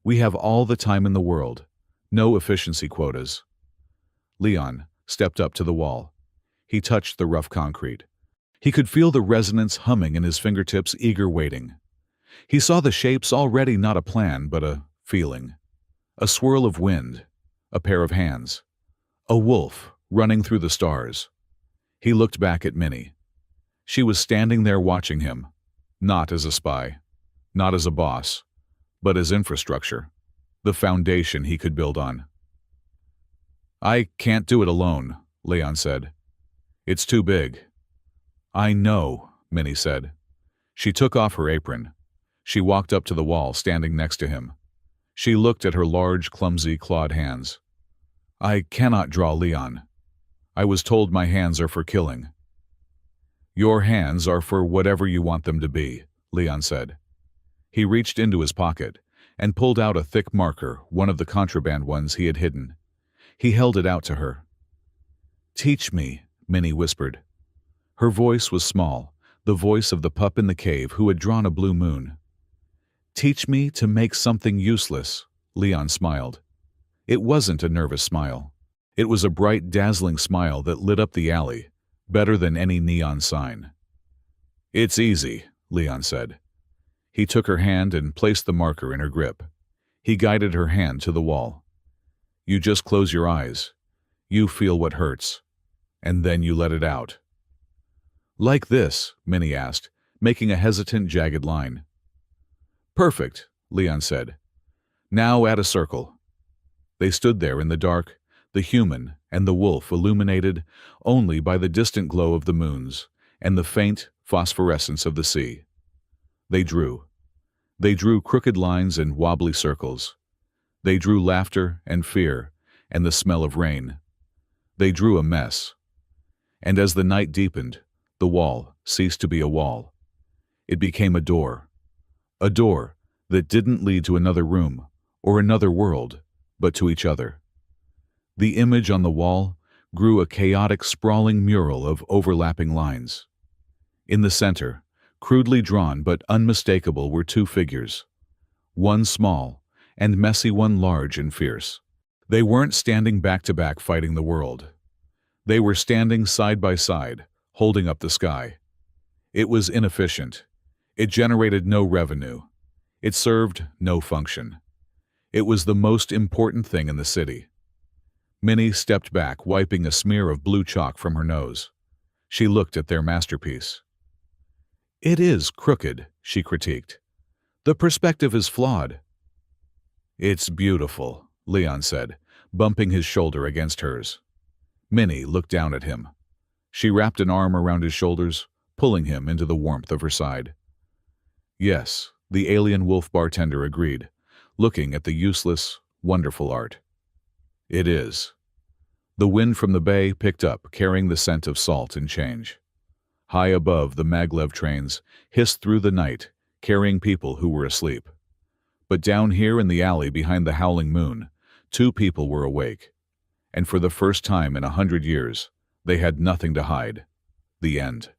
We have all the time in the world. No efficiency quotas." Leon stepped up to the wall. He touched the rough concrete. He could feel the resonance humming in his fingertips, eager waiting. He saw the shapes already, not a plan, but a feeling. A swirl of wind, a pair of hands. A wolf running through the stars. He looked back at Minnie. She was standing there watching him, not as a spy, not as a boss, but as infrastructure, the foundation he could build on. "I can't do it alone," Leon said. "It's too big." "I know," Minnie said. She took off her apron. She walked up to the wall, standing next to him. She looked at her large, clumsy, clawed hands. "I cannot draw, Leon. I was told my hands are for killing." "Your hands are for whatever you want them to be," Leon said. He reached into his pocket and pulled out a thick marker, one of the contraband ones he had hidden. He held it out to her. "Teach me," Minnie whispered. Her voice was small, the voice of the pup in the cave who had drawn a blue moon. "Teach me to make something useless," Leon smiled. It wasn't a nervous smile. It was a bright, dazzling smile that lit up the alley, better than any neon sign. "It's easy," Leon said. He took her hand and placed the marker in her grip. He guided her hand to the wall. "You just close your eyes. You feel what hurts. And then you let it out." "Like this?" Minnie asked, making a hesitant, jagged line. "Perfect," Leon said. "Now add a circle." They stood there in the dark, the human and the wolf illuminated only by the distant glow of the moons and the faint phosphorescence of the sea. They drew. They drew crooked lines and wobbly circles. They drew laughter and fear and the smell of rain. They drew a mess. And as the night deepened, the wall ceased to be a wall. It became a door that didn't lead to another room or another world, but to each other. The image on the wall grew a chaotic, sprawling mural of overlapping lines. In the center, crudely drawn but unmistakable, were two figures. One small and messy, one large and fierce. They weren't standing back to back fighting the world. They were standing side by side, holding up the sky. It was inefficient. It generated no revenue. It served no function. It was the most important thing in the city. Minnie stepped back, wiping a smear of blue chalk from her nose. She looked at their masterpiece. "It is crooked," she critiqued. "The perspective is flawed." "It's beautiful," Leon said, bumping his shoulder against hers. Minnie looked down at him. She wrapped an arm around his shoulders, pulling him into the warmth of her side. "Yes," the alien wolf bartender agreed, looking at the useless, wonderful art. "It is." The wind from the bay picked up, carrying the scent of salt and change. High above, the maglev trains hissed through the night, carrying people who were asleep. But down here in the alley behind the Howling Moon, two people were awake. And for the first time in 100 years, they had nothing to hide. The end.